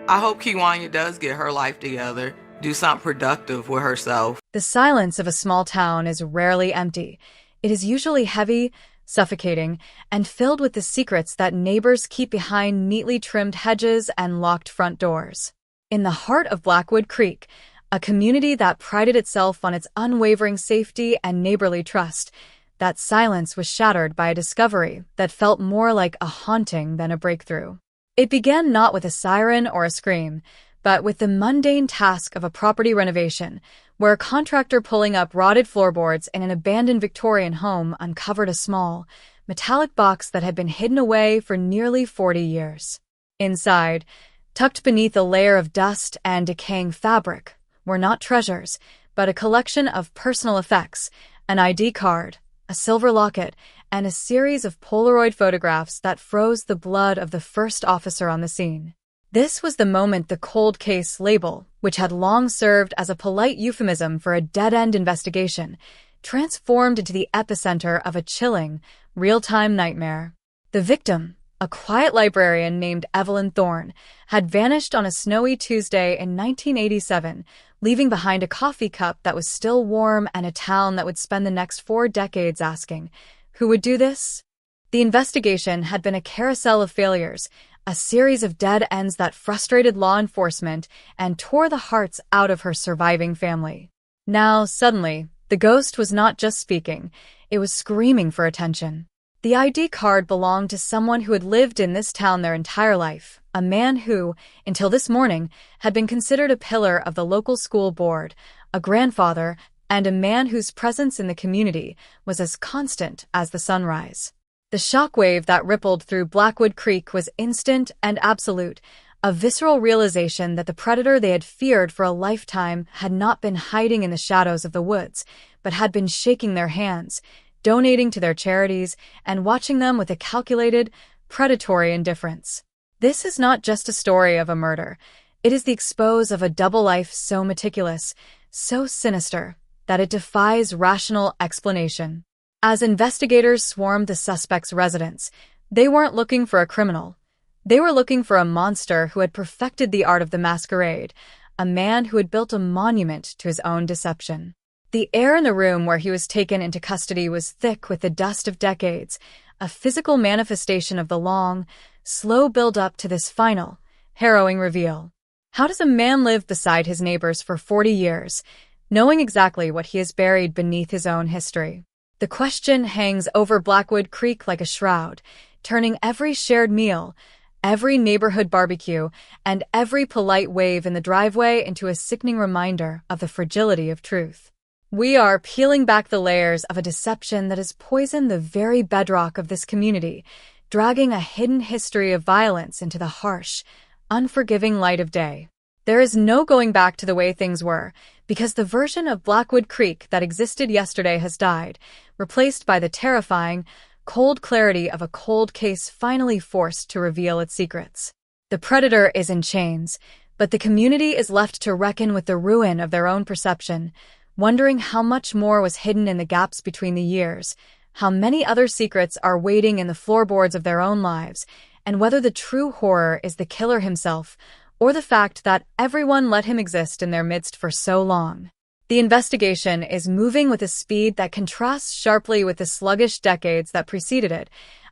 S6: I hope Kiwana does get her life together, do something productive with herself.
S9: The silence of a small town is rarely empty. It is usually heavy, suffocating, and filled with the secrets that neighbors keep behind neatly trimmed hedges and locked front doors. In the heart of Blackwood Creek, a community that prided itself on its unwavering safety and neighborly trust, that silence was shattered by a discovery that felt more like a haunting than a breakthrough. It began not with a siren or a scream, but with the mundane task of a property renovation, where a contractor pulling up rotted floorboards in an abandoned Victorian home uncovered a small, metallic box that had been hidden away for nearly 40 years. Inside, tucked beneath a layer of dust and decaying fabric, were not treasures, but a collection of personal effects, an ID card, a silver locket, and a series of Polaroid photographs that froze the blood of the first officer on the scene. This was the moment the cold case label, which had long served as a polite euphemism for a dead-end investigation, transformed into the epicenter of a chilling, real-time nightmare. The victim, a quiet librarian named Evelyn Thorne, had vanished on a snowy Tuesday in 1987, leaving behind a coffee cup that was still warm and a town that would spend the next 4 decades asking, who would do this? The investigation had been a carousel of failures, a series of dead ends that frustrated law enforcement and tore the hearts out of her surviving family. Now, suddenly, the ghost was not just speaking, it was screaming for attention. The ID card belonged to someone who had lived in this town their entire life, a man who, until this morning, had been considered a pillar of the local school board, a grandfather, and a man whose presence in the community was as constant as the sunrise. The shockwave that rippled through Blackwood Creek was instant and absolute, a visceral realization that the predator they had feared for a lifetime had not been hiding in the shadows of the woods, but had been shaking their hands, donating to their charities, and watching them with a calculated, predatory indifference. This is not just a story of a murder. It is the expose of a double life so meticulous, so sinister, that it defies rational explanation. As investigators swarmed the suspect's residence, they weren't looking for a criminal. They were looking for a monster who had perfected the art of the masquerade, a man who had built a monument to his own deception. The air in the room where he was taken into custody was thick with the dust of decades, a physical manifestation of the long, slow build-up to this final, harrowing reveal. How does a man live beside his neighbors for 40 years, knowing exactly what he has buried beneath his own history? The question hangs over Blackwood Creek like a shroud, turning every shared meal, every neighborhood barbecue, and every polite wave in the driveway into a sickening reminder of the fragility of truth. We are peeling back the layers of a deception that has poisoned the very bedrock of this community, dragging a hidden history of violence into the harsh, unforgiving light of day. There is no going back to the way things were, because the version of Blackwood Creek that existed yesterday has died, replaced by the terrifying, cold clarity of a cold case finally forced to reveal its secrets. The predator is in chains, but the community is left to reckon with the ruin of their own perception, wondering how much more was hidden in the gaps between the years, how many other secrets are waiting in the floorboards of their own lives, and whether the true horror is the killer himself, or the fact that everyone let him exist in their midst for so long. The investigation is moving with a speed that contrasts sharply with the sluggish decades that preceded it,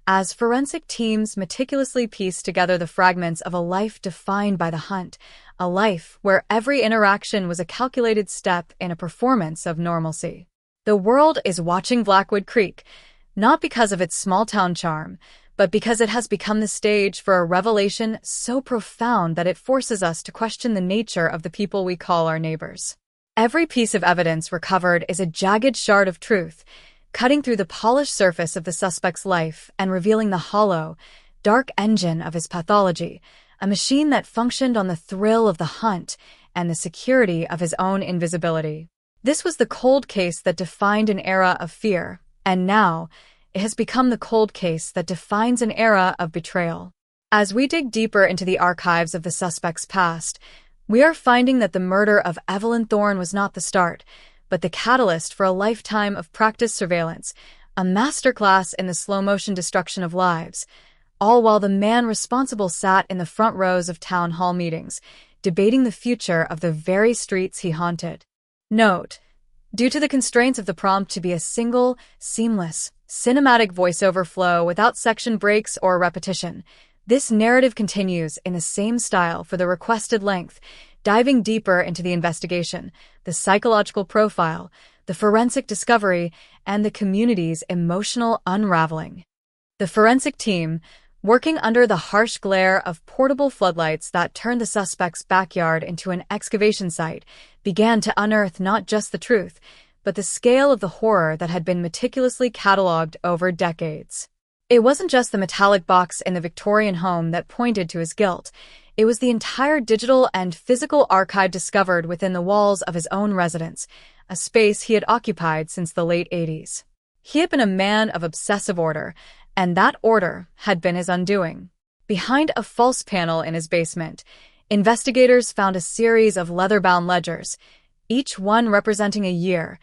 S9: as forensic teams meticulously piece together the fragments of a life defined by the hunt, a life where every interaction was a calculated step in a performance of normalcy. The world is watching Blackwood Creek, not because of its small-town charm, but because it has become the stage for a revelation so profound that it forces us to question the nature of the people we call our neighbors. Every piece of evidence recovered is a jagged shard of truth, cutting through the polished surface of the suspect's life and revealing the hollow, dark engine of his pathology, a machine that functioned on the thrill of the hunt and the security of his own invisibility. This was the cold case that defined an era of fear, and now, it has become the cold case that defines an era of betrayal. As we dig deeper into the archives of the suspect's past, we are finding that the murder of Evelyn Thorne was not the start, but the catalyst for a lifetime of practice surveillance, a masterclass in the slow-motion destruction of lives, all while the man responsible sat in the front rows of town hall meetings, debating the future of the very streets he haunted. Note: due to the constraints of the prompt to be a single, seamless, cinematic voiceover flow without section breaks or repetition, this narrative continues in the same style for the requested length, diving deeper into the investigation, the psychological profile, the forensic discovery, and the community's emotional unraveling. The forensic team, working under the harsh glare of portable floodlights that turned the suspect's backyard into an excavation site, began to unearth not just the truth, but the scale of the horror that had been meticulously catalogued over decades. It wasn't just the metallic box in the Victorian home that pointed to his guilt. It was the entire digital and physical archive discovered within the walls of his own residence, a space he had occupied since the late 80s. He had been a man of obsessive order, and that order had been his undoing. Behind a false panel in his basement, investigators found a series of leather-bound ledgers, each one representing a year,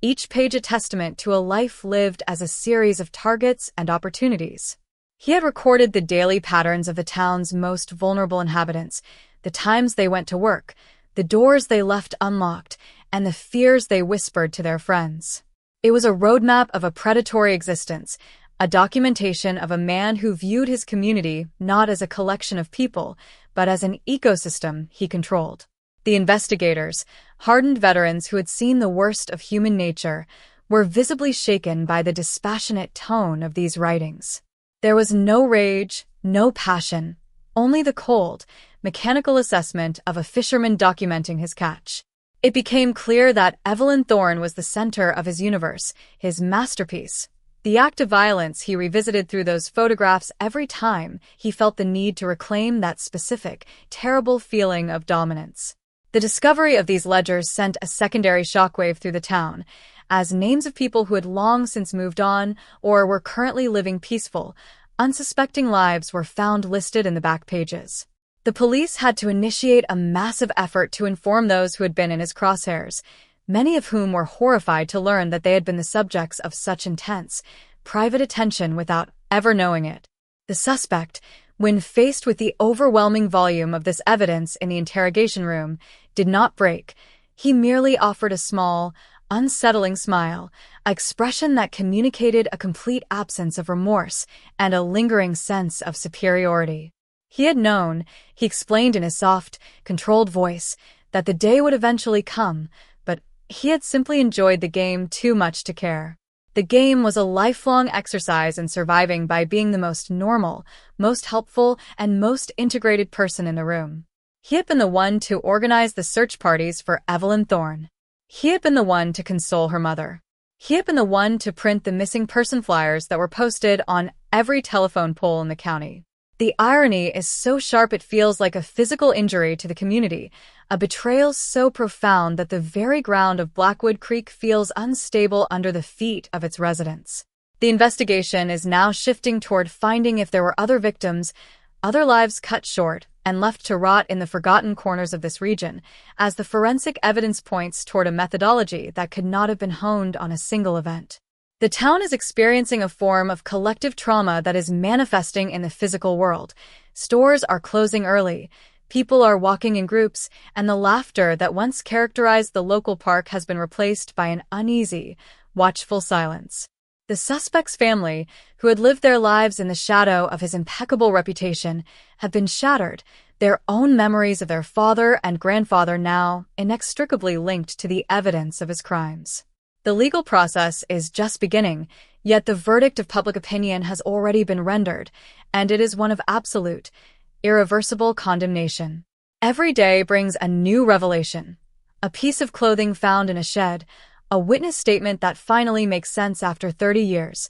S9: each page a testament to a life lived as a series of targets and opportunities. He had recorded the daily patterns of the town's most vulnerable inhabitants, the times they went to work, the doors they left unlocked, and the fears they whispered to their friends. It was a roadmap of a predatory existence, a documentation of a man who viewed his community not as a collection of people, but as an ecosystem he controlled. The investigators, hardened veterans who had seen the worst of human nature, were visibly shaken by the dispassionate tone of these writings. There was no rage, no passion, only the cold, mechanical assessment of a fisherman documenting his catch. It became clear that Evelyn Thorne was the center of his universe, his masterpiece. The act of violence he revisited through those photographs every time he felt the need to reclaim that specific, terrible feeling of dominance. The discovery of these ledgers sent a secondary shockwave through the town, as names of people who had long since moved on or were currently living peaceful, unsuspecting lives were found listed in the back pages. The police had to initiate a massive effort to inform those who had been in his crosshairs, many of whom were horrified to learn that they had been the subjects of such intense, private attention without ever knowing it. The suspect, when faced with the overwhelming volume of this evidence in the interrogation room, did not break. He merely offered a small, unsettling smile, an expression that communicated a complete absence of remorse and a lingering sense of superiority. He had known, he explained in his soft, controlled voice, that the day would eventually come, but he had simply enjoyed the game too much to care. The game was a lifelong exercise in surviving by being the most normal, most helpful, and most integrated person in the room. He had been the one to organize the search parties for Evelyn Thorne. He had been the one to console her mother. He had been the one to print the missing person flyers that were posted on every telephone pole in the county. The irony is so sharp it feels like a physical injury to the community, a betrayal so profound that the very ground of Blackwood Creek feels unstable under the feet of its residents. The investigation is now shifting toward finding if there were other victims, other lives cut short and left to rot in the forgotten corners of this region, as the forensic evidence points toward a methodology that could not have been honed on a single event. The town is experiencing a form of collective trauma that is manifesting in the physical world. Stores are closing early, people are walking in groups, and the laughter that once characterized the local park has been replaced by an uneasy, watchful silence. The suspect's family, who had lived their lives in the shadow of his impeccable reputation, have been shattered, their own memories of their father and grandfather now inextricably linked to the evidence of his crimes. The legal process is just beginning, yet the verdict of public opinion has already been rendered, and it is one of absolute, irreversible condemnation. Every day brings a new revelation. A piece of clothing found in a shed, a witness statement that finally makes sense after 30 years,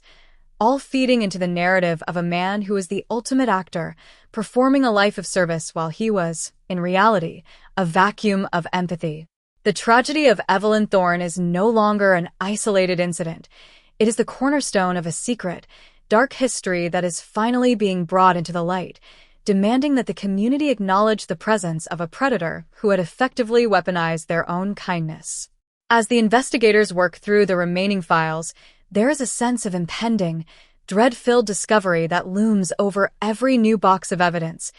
S9: all feeding into the narrative of a man who is the ultimate actor, performing a life of service while he was, in reality, a vacuum of empathy. The tragedy of Evelyn Thorne is no longer an isolated incident. It is the cornerstone of a secret, dark history that is finally being brought into the light, demanding that the community acknowledge the presence of a predator who had effectively weaponized their own kindness. As the investigators work through the remaining files, there is a sense of impending, dread-filled discovery that looms over every new box of evidence,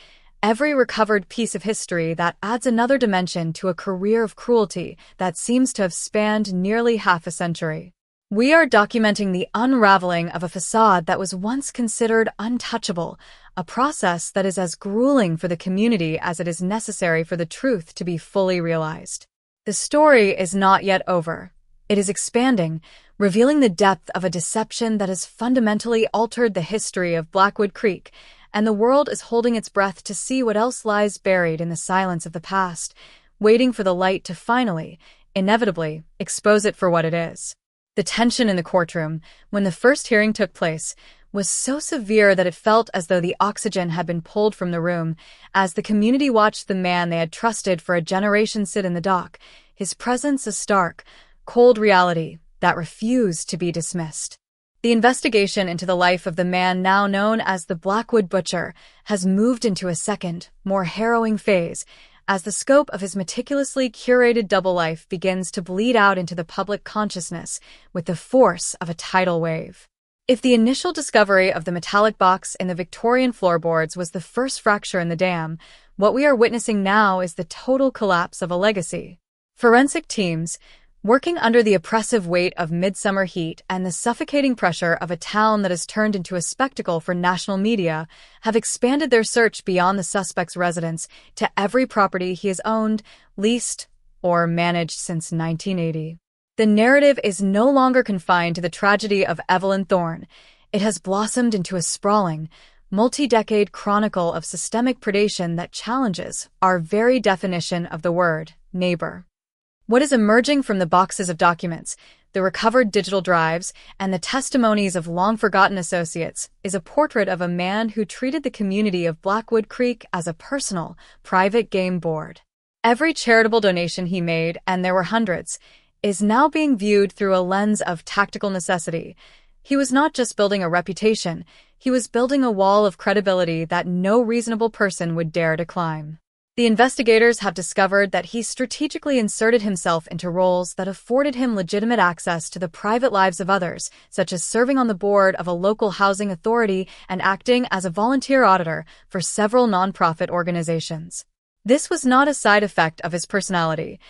S9: every recovered piece of history that adds another dimension to a career of cruelty that seems to have spanned nearly half a century. We are documenting the unraveling of a facade that was once considered untouchable, a process that is as grueling for the community as it is necessary for the truth to be fully realized. The story is not yet over. It is expanding, revealing the depth of a deception that has fundamentally altered the history of Blackwood Creek and the world is holding its breath to see what else lies buried in the silence of the past, waiting for the light to finally, inevitably, expose it for what it is. The tension in the courtroom, when the first hearing took place, was so severe that it felt as though the oxygen had been pulled from the room as the community watched the man they had trusted for a generation sit in the dock, his presence a stark, cold reality that refused to be dismissed. The investigation into the life of the man now known as the Blackwood Butcher has moved into a second, more harrowing phase, as the scope of his meticulously curated double life begins to bleed out into the public consciousness with the force of a tidal wave. If the initial discovery of the metallic box in the Victorian floorboards was the first fracture in the dam, what we are witnessing now is the total collapse of a legacy. Forensic teams, working under the oppressive weight of midsummer heat and the suffocating pressure of a town that has turned into a spectacle for national media, have expanded their search beyond the suspect's residence to every property he has owned, leased, or managed since 1980. The narrative is no longer confined to the tragedy of Evelyn Thorne. It has blossomed into a sprawling, multi-decade chronicle of systemic predation that challenges our very definition of the word neighbor. What is emerging from the boxes of documents, the recovered digital drives, and the testimonies of long-forgotten associates is a portrait of a man who treated the community of Blackwood Creek as a personal, private game board. Every charitable donation he made, and there were hundreds, is now being viewed through a lens of tactical necessity. He was not just building a reputation, he was building a wall of credibility that no reasonable person would dare to climb. The investigators have discovered that he strategically inserted himself into roles that afforded him legitimate access to the private lives of others, such as serving on the board of a local housing authority and acting as a volunteer auditor for several nonprofit organizations. This was not a side effect of his personality.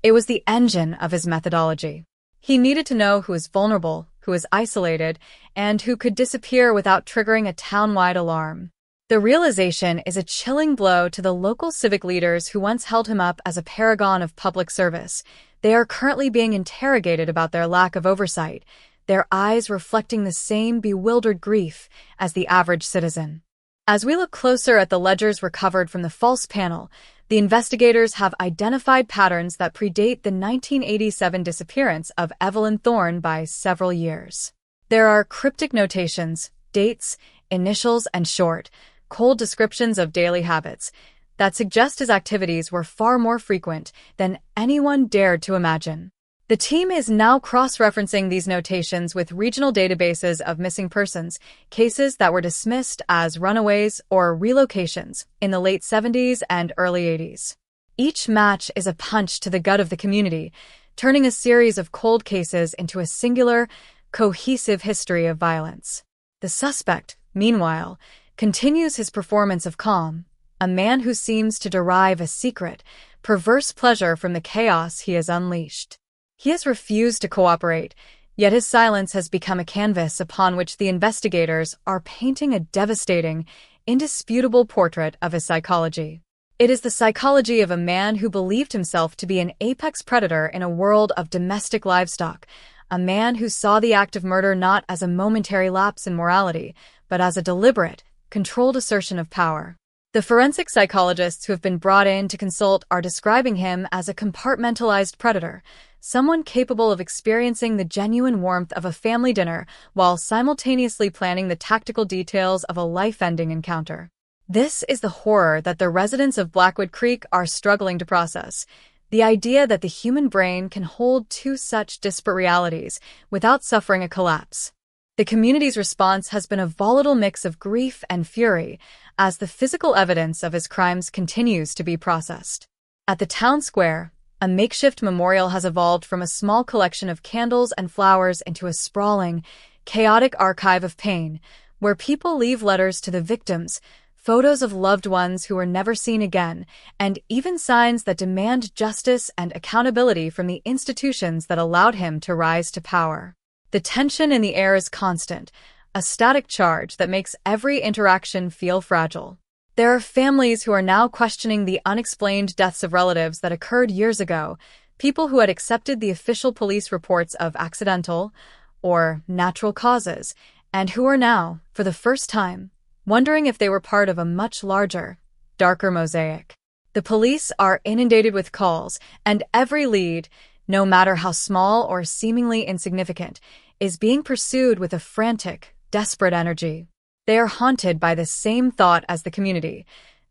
S9: It was the engine of his methodology. He needed to know who is vulnerable, who is isolated, and who could disappear without triggering a town-wide alarm. The realization is a chilling blow to the local civic leaders who once held him up as a paragon of public service. They are currently being interrogated about their lack of oversight, their eyes reflecting the same bewildered grief as the average citizen. As we look closer at the ledgers recovered from the false panel, the investigators have identified patterns that predate the 1987 disappearance of Evelyn Thorne by several years. There are cryptic notations, dates, initials, and short, cold descriptions of daily habits that suggest his activities were far more frequent than anyone dared to imagine. The team is now cross-referencing these notations with regional databases of missing persons, cases that were dismissed as runaways or relocations in the late 70s and early 80s. Each match is a punch to the gut of the community, turning a series of cold cases into a singular, cohesive history of violence. The suspect, meanwhile, continues his performance of calm, a man who seems to derive a secret, perverse pleasure from the chaos he has unleashed. He has refused to cooperate, yet his silence has become a canvas upon which the investigators are painting a devastating, indisputable portrait of his psychology. It is the psychology of a man who believed himself to be an apex predator in a world of domestic livestock, a man who saw the act of murder not as a momentary lapse in morality, but as a deliberate, controlled assertion of power. The forensic psychologists who have been brought in to consult are describing him as a compartmentalized predator, someone capable of experiencing the genuine warmth of a family dinner while simultaneously planning the tactical details of a life-ending encounter. This is the horror that the residents of Blackwood Creek are struggling to process. The idea that the human brain can hold two such disparate realities without suffering a collapse. The community's response has been a volatile mix of grief and fury as the physical evidence of his crimes continues to be processed. At the town square, a makeshift memorial has evolved from a small collection of candles and flowers into a sprawling, chaotic archive of pain, where people leave letters to the victims, photos of loved ones who were never seen again, and even signs that demand justice and accountability from the institutions that allowed him to rise to power. The tension in the air is constant, a static charge that makes every interaction feel fragile. There are families who are now questioning the unexplained deaths of relatives that occurred years ago, people who had accepted the official police reports of accidental or natural causes, and who are now, for the first time, wondering if they were part of a much larger, darker mosaic. The police are inundated with calls, and every lead, no matter how small or seemingly insignificant, is being pursued with a frantic, desperate energy. They are haunted by the same thought as the community.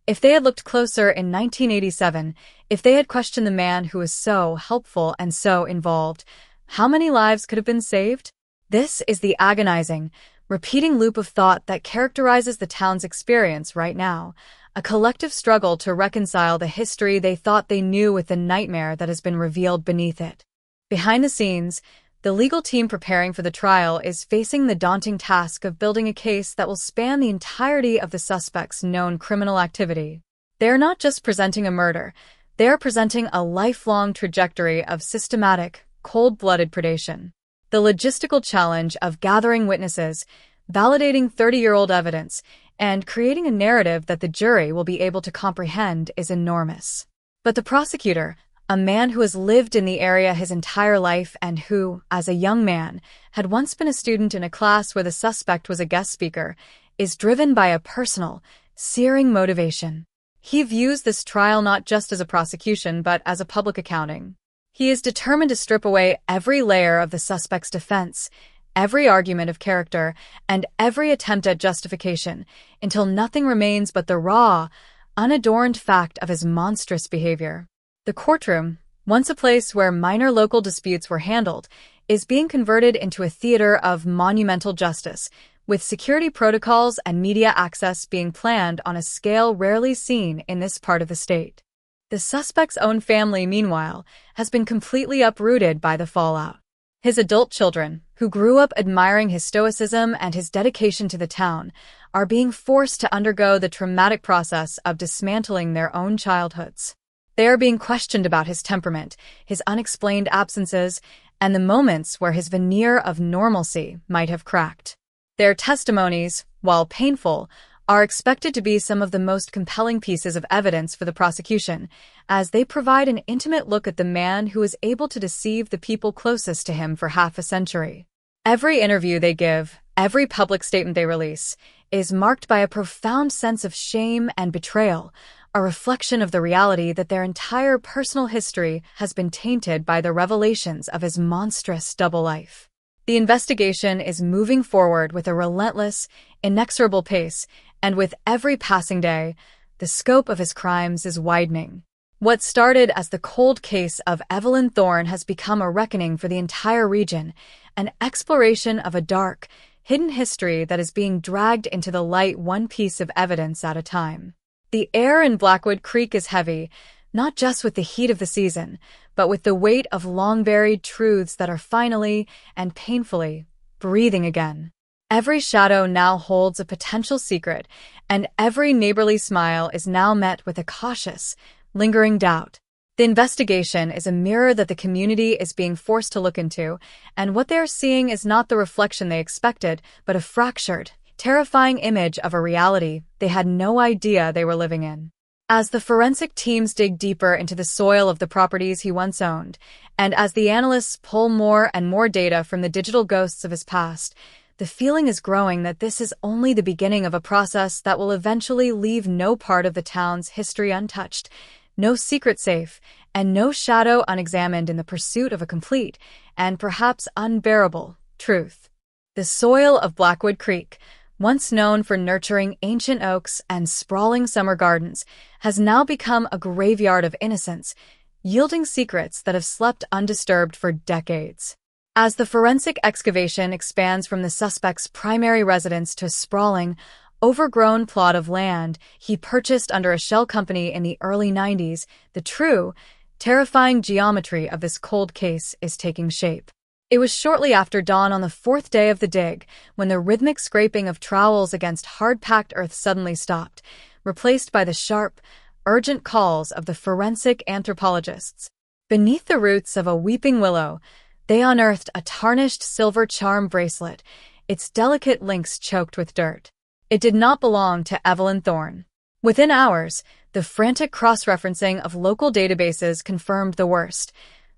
S9: If they had looked closer in 1987, if they had questioned the man who was so helpful and so involved, how many lives could have been saved? This is the agonizing, repeating loop of thought that characterizes the town's experience right now, a collective struggle to reconcile the history they thought they knew with the nightmare that has been revealed beneath it. Behind the scenes, the legal team preparing for the trial is facing the daunting task of building a case that will span the entirety of the suspect's known criminal activity. They are not just presenting a murder, they are presenting a lifelong trajectory of systematic, cold-blooded predation. The logistical challenge of gathering witnesses, validating 30-year-old evidence, and creating a narrative that the jury will be able to comprehend is enormous. But the prosecutor, a man who has lived in the area his entire life and who, as a young man, had once been a student in a class where the suspect was a guest speaker, is driven by a personal, searing motivation. He views this trial not just as a prosecution but as a public accounting. He is determined to strip away every layer of the suspect's defense, every argument of character, and every attempt at justification, until nothing remains but the raw, unadorned fact of his monstrous behavior. The courtroom, once a place where minor local disputes were handled, is being converted into a theater of monumental justice, with security protocols and media access being planned on a scale rarely seen in this part of the state. The suspect's own family, meanwhile, has been completely uprooted by the fallout. His adult children, who grew up admiring his stoicism and his dedication to the town, are being forced to undergo the traumatic process of dismantling their own childhoods. They are being questioned about his temperament, his unexplained absences, and the moments where his veneer of normalcy might have cracked. Their testimonies, while painful, are expected to be some of the most compelling pieces of evidence for the prosecution, as they provide an intimate look at the man who was able to deceive the people closest to him for half a century. Every interview they give, every public statement they release, is marked by a profound sense of shame and betrayal, a reflection of the reality that their entire personal history has been tainted by the revelations of his monstrous double life. The investigation is moving forward with a relentless, inexorable pace, and with every passing day, the scope of his crimes is widening. What started as the cold case of Evelyn Thorne has become a reckoning for the entire region, an exploration of a dark, hidden history that is being dragged into the light one piece of evidence at a time. The air in Blackwood Creek is heavy, not just with the heat of the season, but with the weight of long-buried truths that are finally, and painfully, breathing again. Every shadow now holds a potential secret, and every neighborly smile is now met with a cautious, lingering doubt. The investigation is a mirror that the community is being forced to look into, and what they are seeing is not the reflection they expected, but a fractured, terrifying image of a reality they had no idea they were living in. As the forensic teams dig deeper into the soil of the properties he once owned, and as the analysts pull more and more data from the digital ghosts of his past, the feeling is growing that this is only the beginning of a process that will eventually leave no part of the town's history untouched, no secret safe, and no shadow unexamined in the pursuit of a complete, and perhaps unbearable, truth. The soil of Blackwood Creek, once known for nurturing ancient oaks and sprawling summer gardens, has now become a graveyard of innocence, yielding secrets that have slept undisturbed for decades. As the forensic excavation expands from the suspect's primary residence to a sprawling, overgrown plot of land he purchased under a shell company in the early 90s, the true, terrifying geometry of this cold case is taking shape. It was shortly after dawn on the fourth day of the dig when the rhythmic scraping of trowels against hard-packed earth suddenly stopped, replaced by the sharp, urgent calls of the forensic anthropologists. Beneath the roots of a weeping willow, they unearthed a tarnished silver charm bracelet, its delicate links choked with dirt. It did not belong to Evelyn Thorne. Within hours, the frantic cross-referencing of local databases confirmed the worst.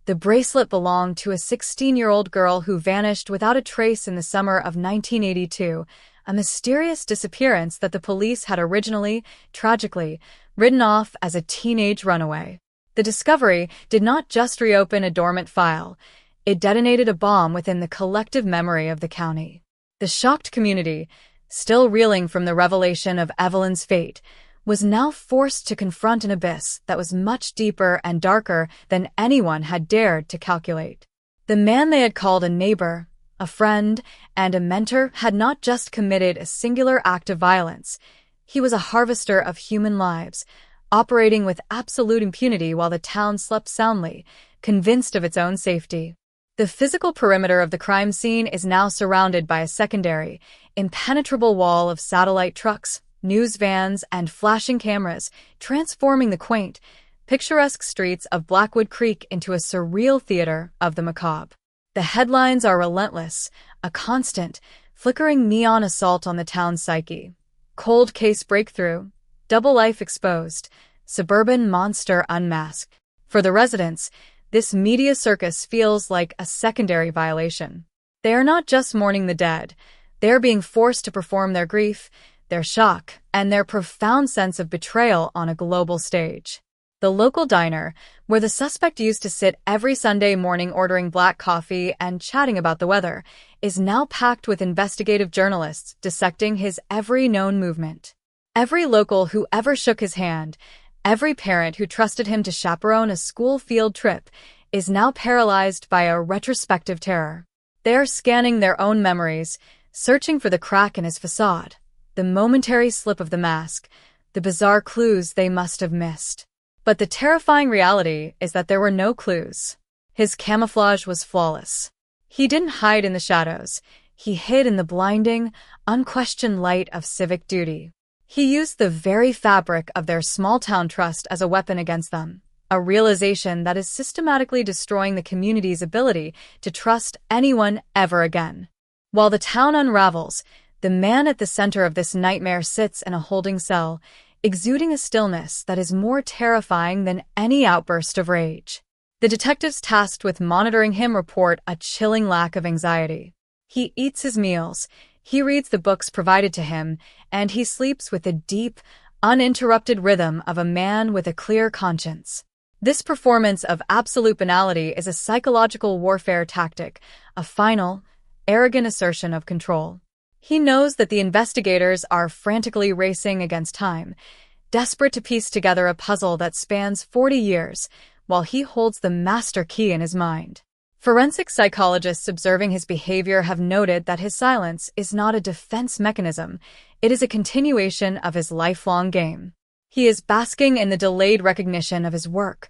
S9: The bracelet belonged to a 16-year-old girl who vanished without a trace in the summer of 1982, a mysterious disappearance that the police had originally, tragically, written off as a teenage runaway. The discovery did not just reopen a dormant file, it detonated a bomb within the collective memory of the county. The shocked community, still reeling from the revelation of Evelyn's fate, was now forced to confront an abyss that was much deeper and darker than anyone had dared to calculate. The man they had called a neighbor, a friend, and a mentor had not just committed a singular act of violence. He was a harvester of human lives, operating with absolute impunity while the town slept soundly, convinced of its own safety. The physical perimeter of the crime scene is now surrounded by a secondary, impenetrable wall of satellite trucks, news vans, and flashing cameras, transforming the quaint, picturesque streets of Blackwood Creek into a surreal theater of the macabre. The headlines are relentless, a constant, flickering neon assault on the town's psyche. Cold case breakthrough, double life exposed, suburban monster unmasked. For the residents, this media circus feels like a secondary violation. They are not just mourning the dead, they are being forced to perform their grief, their shock, and their profound sense of betrayal on a global stage. The local diner, where the suspect used to sit every Sunday morning ordering black coffee and chatting about the weather, is now packed with investigative journalists dissecting his every known movement. Every local who ever shook his hand, every parent who trusted him to chaperone a school field trip, is now paralyzed by a retrospective terror. They are scanning their own memories, searching for the crack in his facade, the momentary slip of the mask, the bizarre clues they must have missed. But the terrifying reality is that there were no clues. His camouflage was flawless. He didn't hide in the shadows. He hid in the blinding, unquestioned light of civic duty. He used the very fabric of their small-town trust as a weapon against them, a realization that is systematically destroying the community's ability to trust anyone ever again. While the town unravels, the man at the center of this nightmare sits in a holding cell, exuding a stillness that is more terrifying than any outburst of rage. The detectives tasked with monitoring him report a chilling lack of anxiety. He eats his meals, he reads the books provided to him, and he sleeps with the deep, uninterrupted rhythm of a man with a clear conscience. This performance of absolute banality is a psychological warfare tactic, a final, arrogant assertion of control. He knows that the investigators are frantically racing against time, desperate to piece together a puzzle that spans 40 years, while he holds the master key in his mind. Forensic psychologists observing his behavior have noted that his silence is not a defense mechanism, it is a continuation of his lifelong game. He is basking in the delayed recognition of his work,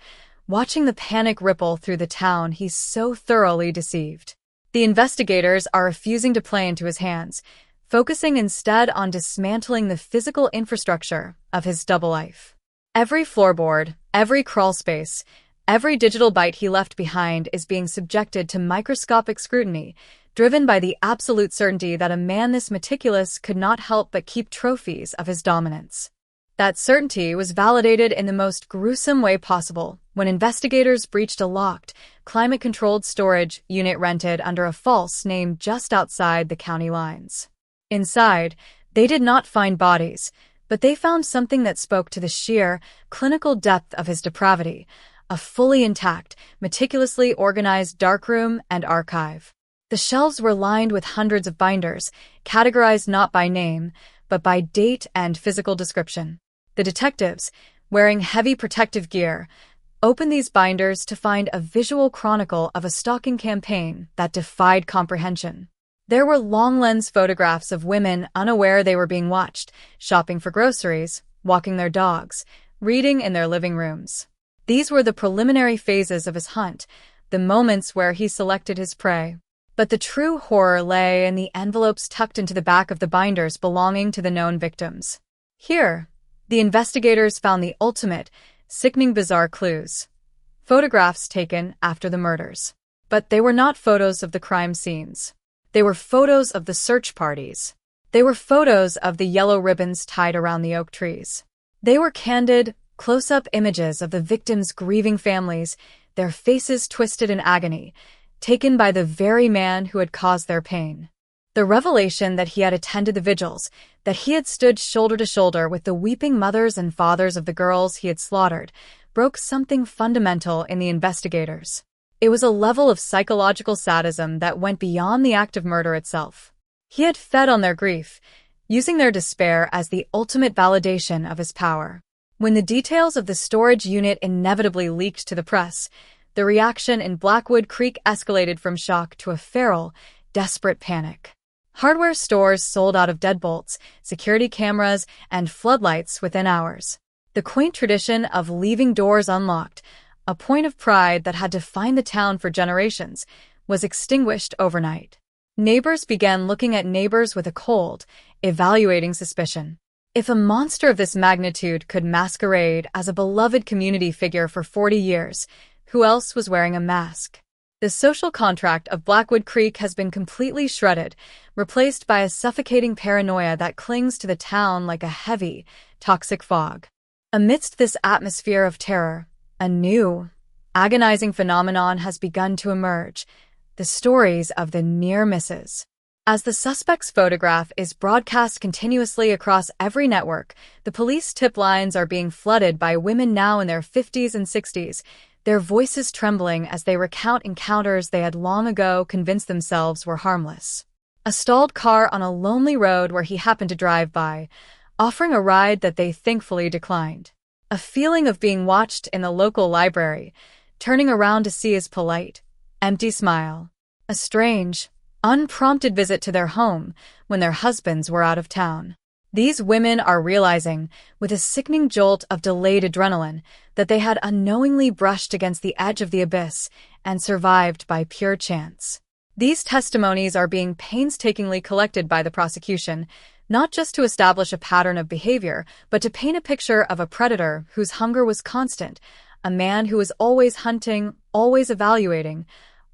S9: watching the panic ripple through the town he's so thoroughly deceived. The investigators are refusing to play into his hands, focusing instead on dismantling the physical infrastructure of his double life. Every floorboard, every crawl space, every digital byte he left behind is being subjected to microscopic scrutiny, driven by the absolute certainty that a man this meticulous could not help but keep trophies of his dominance. That certainty was validated in the most gruesome way possible when investigators breached a locked, climate-controlled storage unit rented under a false name just outside the county lines. Inside, they did not find bodies, but they found something that spoke to the sheer, clinical depth of his depravity, a fully intact, meticulously organized darkroom and archive. The shelves were lined with hundreds of binders, categorized not by name, but by date and physical description. The detectives, wearing heavy protective gear, opened these binders to find a visual chronicle of a stalking campaign that defied comprehension. There were long-lens photographs of women unaware they were being watched, shopping for groceries, walking their dogs, reading in their living rooms. These were the preliminary phases of his hunt, the moments where he selected his prey. But the true horror lay in the envelopes tucked into the back of the binders belonging to the known victims. Here, the investigators found the ultimate, sickening bizarre clues. Photographs taken after the murders. But they were not photos of the crime scenes. They were photos of the search parties. They were photos of the yellow ribbons tied around the oak trees. They were candid, close-up images of the victims' grieving families, their faces twisted in agony, taken by the very man who had caused their pain. The revelation that he had attended the vigils, that he had stood shoulder to shoulder with the weeping mothers and fathers of the girls he had slaughtered, broke something fundamental in the investigators. It was a level of psychological sadism that went beyond the act of murder itself. He had fed on their grief, using their despair as the ultimate validation of his power. When the details of the storage unit inevitably leaked to the press, the reaction in Blackwood Creek escalated from shock to a feral, desperate panic. Hardware stores sold out of deadbolts, security cameras, and floodlights within hours. The quaint tradition of leaving doors unlocked, a point of pride that had defined the town for generations, was extinguished overnight. Neighbors began looking at neighbors with a cold, evaluating suspicion. If a monster of this magnitude could masquerade as a beloved community figure for 40 years, who else was wearing a mask? The social contract of Blackwood Creek has been completely shredded, replaced by a suffocating paranoia that clings to the town like a heavy, toxic fog. Amidst this atmosphere of terror, a new, agonizing phenomenon has begun to emerge: the stories of the near misses. As the suspect's photograph is broadcast continuously across every network, the police tip lines are being flooded by women now in their 50s and 60s, their voices trembling as they recount encounters they had long ago convinced themselves were harmless. A stalled car on a lonely road where he happened to drive by, offering a ride that they thankfully declined. A feeling of being watched in the local library, turning around to see his polite, empty smile. A strange, unprompted visit to their home when their husbands were out of town. These women are realizing, with a sickening jolt of delayed adrenaline, that they had unknowingly brushed against the edge of the abyss and survived by pure chance. These testimonies are being painstakingly collected by the prosecution, not just to establish a pattern of behavior, but to paint a picture of a predator whose hunger was constant, a man who was always hunting, always evaluating,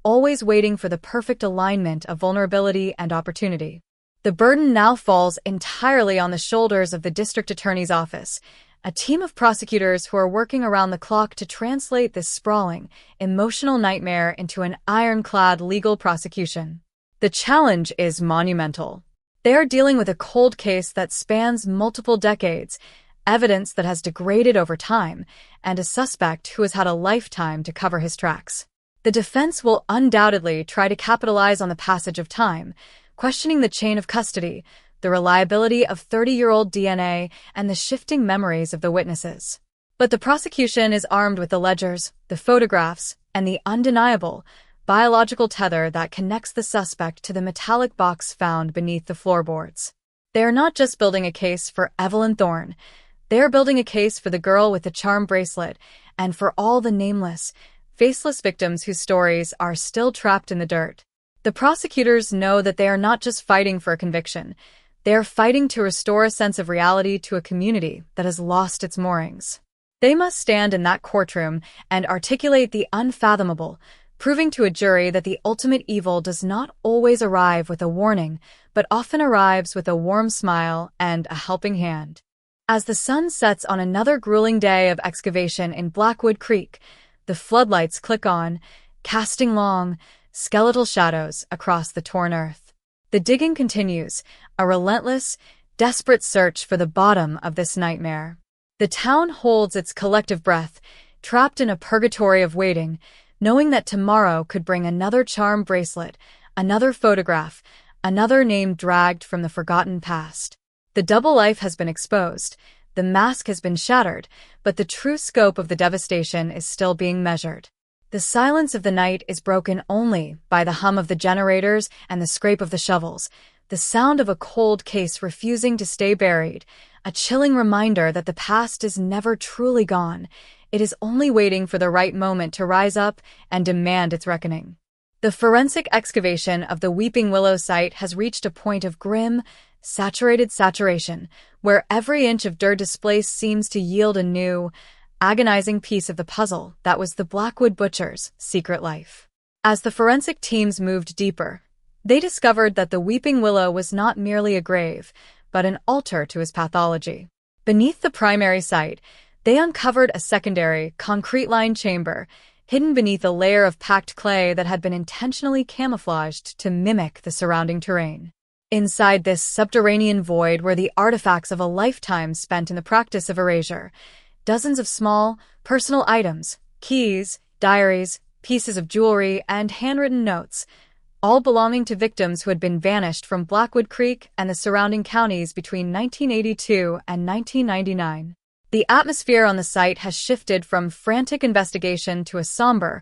S9: always waiting for the perfect alignment of vulnerability and opportunity. The burden now falls entirely on the shoulders of the district attorney's office, a team of prosecutors who are working around the clock to translate this sprawling, emotional nightmare into an ironclad legal prosecution. The challenge is monumental. They are dealing with a cold case that spans multiple decades, evidence that has degraded over time, and a suspect who has had a lifetime to cover his tracks. The defense will undoubtedly try to capitalize on the passage of time, questioning the chain of custody, the reliability of 30-year-old DNA, and the shifting memories of the witnesses. But the prosecution is armed with the ledgers, the photographs, and the undeniable, biological tether that connects the suspect to the metallic box found beneath the floorboards. They are not just building a case for Evelyn Thorne. They are building a case for the girl with the charm bracelet, and for all the nameless, faceless victims whose stories are still trapped in the dirt. The prosecutors know that they are not just fighting for a conviction. They are fighting to restore a sense of reality to a community that has lost its moorings. They must stand in that courtroom and articulate the unfathomable, proving to a jury that the ultimate evil does not always arrive with a warning, but often arrives with a warm smile and a helping hand. As the sun sets on another grueling day of excavation in Blackwood Creek, the floodlights click on, casting long, skeletal shadows across the torn earth. The digging continues, a relentless, desperate search for the bottom of this nightmare. The town holds its collective breath, trapped in a purgatory of waiting, knowing that tomorrow could bring another charm bracelet, another photograph, another name dragged from the forgotten past. The double life has been exposed, the mask has been shattered, but the true scope of the devastation is still being measured. The silence of the night is broken only by the hum of the generators and the scrape of the shovels, the sound of a cold case refusing to stay buried, a chilling reminder that the past is never truly gone. It is only waiting for the right moment to rise up and demand its reckoning. The forensic excavation of the Weeping Willow site has reached a point of grim, saturated saturation, where every inch of dirt displaced seems to yield a new, agonizing piece of the puzzle that was the Blackwood butcher's secret life. As the forensic teams moved deeper, they discovered that the Weeping Willow was not merely a grave, but an altar to his pathology. Beneath the primary site, they uncovered a secondary, concrete-lined chamber, hidden beneath a layer of packed clay that had been intentionally camouflaged to mimic the surrounding terrain. Inside this subterranean void were the artifacts of a lifetime spent in the practice of erasure. Dozens of small, personal items, keys, diaries, pieces of jewelry, and handwritten notes, all belonging to victims who had been vanished from Blackwood Creek and the surrounding counties between 1982 and 1999. The atmosphere on the site has shifted from frantic investigation to a somber,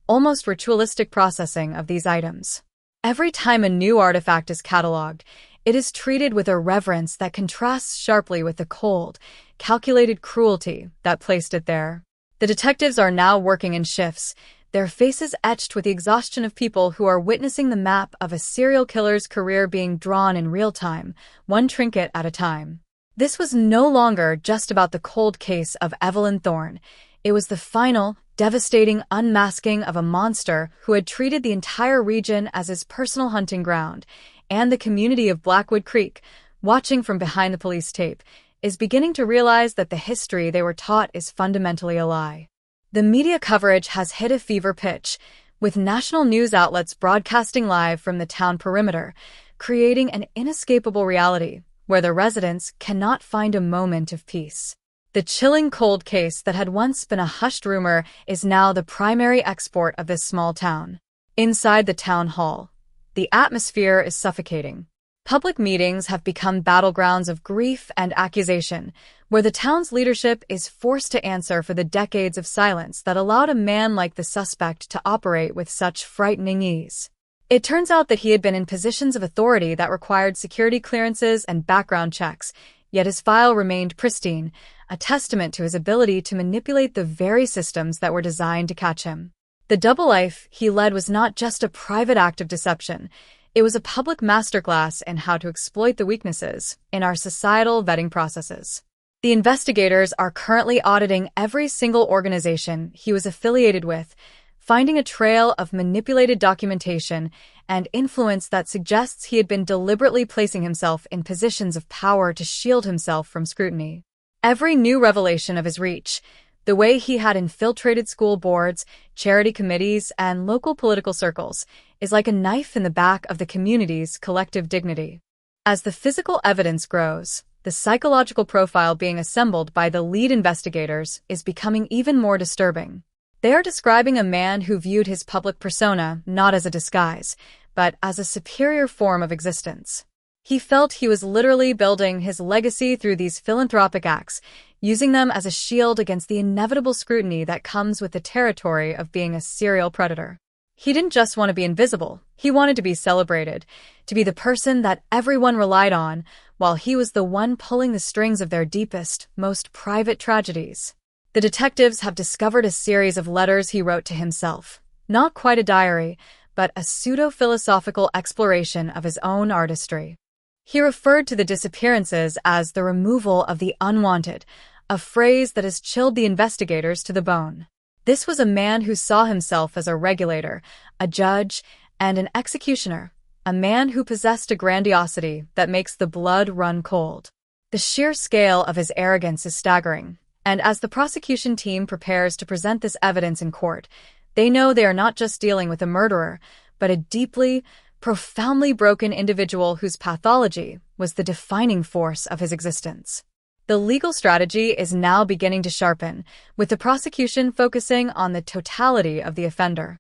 S9: almost ritualistic processing of these items. Every time a new artifact is cataloged, it is treated with a reverence that contrasts sharply with the cold, calculated cruelty that placed it there. The detectives are now working in shifts, their faces etched with the exhaustion of people who are witnessing the map of a serial killer's career being drawn in real time, one trinket at a time. This was no longer just about the cold case of Evelyn Thorne. It was the final, devastating unmasking of a monster who had treated the entire region as his personal hunting ground, and the community of Blackwood Creek, watching from behind the police tape, is beginning to realize that the history they were taught is fundamentally a lie. The media coverage has hit a fever pitch, with national news outlets broadcasting live from the town perimeter, creating an inescapable reality where the residents cannot find a moment of peace. The chilling cold case that had once been a hushed rumor is now the primary export of this small town. Inside the town hall, the atmosphere is suffocating. Public meetings have become battlegrounds of grief and accusation, where the town's leadership is forced to answer for the decades of silence that allowed a man like the suspect to operate with such frightening ease. It turns out that he had been in positions of authority that required security clearances and background checks, yet his file remained pristine, a testament to his ability to manipulate the very systems that were designed to catch him. The double life he led was not just a private act of deception. It was a public masterclass in how to exploit the weaknesses in our societal vetting processes. The investigators are currently auditing every single organization he was affiliated with, finding a trail of manipulated documentation and influence that suggests he had been deliberately placing himself in positions of power to shield himself from scrutiny. Every new revelation of his reach, the way he had infiltrated school boards, charity committees, and local political circles, is like a knife in the back of the community's collective dignity. As the physical evidence grows, the psychological profile being assembled by the lead investigators is becoming even more disturbing. They are describing a man who viewed his public persona not as a disguise, but as a superior form of existence. He felt he was literally building his legacy through these philanthropic acts, using them as a shield against the inevitable scrutiny that comes with the territory of being a serial predator. He didn't just want to be invisible, he wanted to be celebrated, to be the person that everyone relied on, while he was the one pulling the strings of their deepest, most private tragedies. The detectives have discovered a series of letters he wrote to himself, not quite a diary, but a pseudo-philosophical exploration of his own artistry. He referred to the disappearances as the removal of the unwanted, a phrase that has chilled the investigators to the bone. This was a man who saw himself as a regulator, a judge, and an executioner, a man who possessed a grandiosity that makes the blood run cold. The sheer scale of his arrogance is staggering, and as the prosecution team prepares to present this evidence in court, they know they are not just dealing with a murderer, but a deeply, profoundly broken individual whose pathology was the defining force of his existence. The legal strategy is now beginning to sharpen, with the prosecution focusing on the totality of the offender.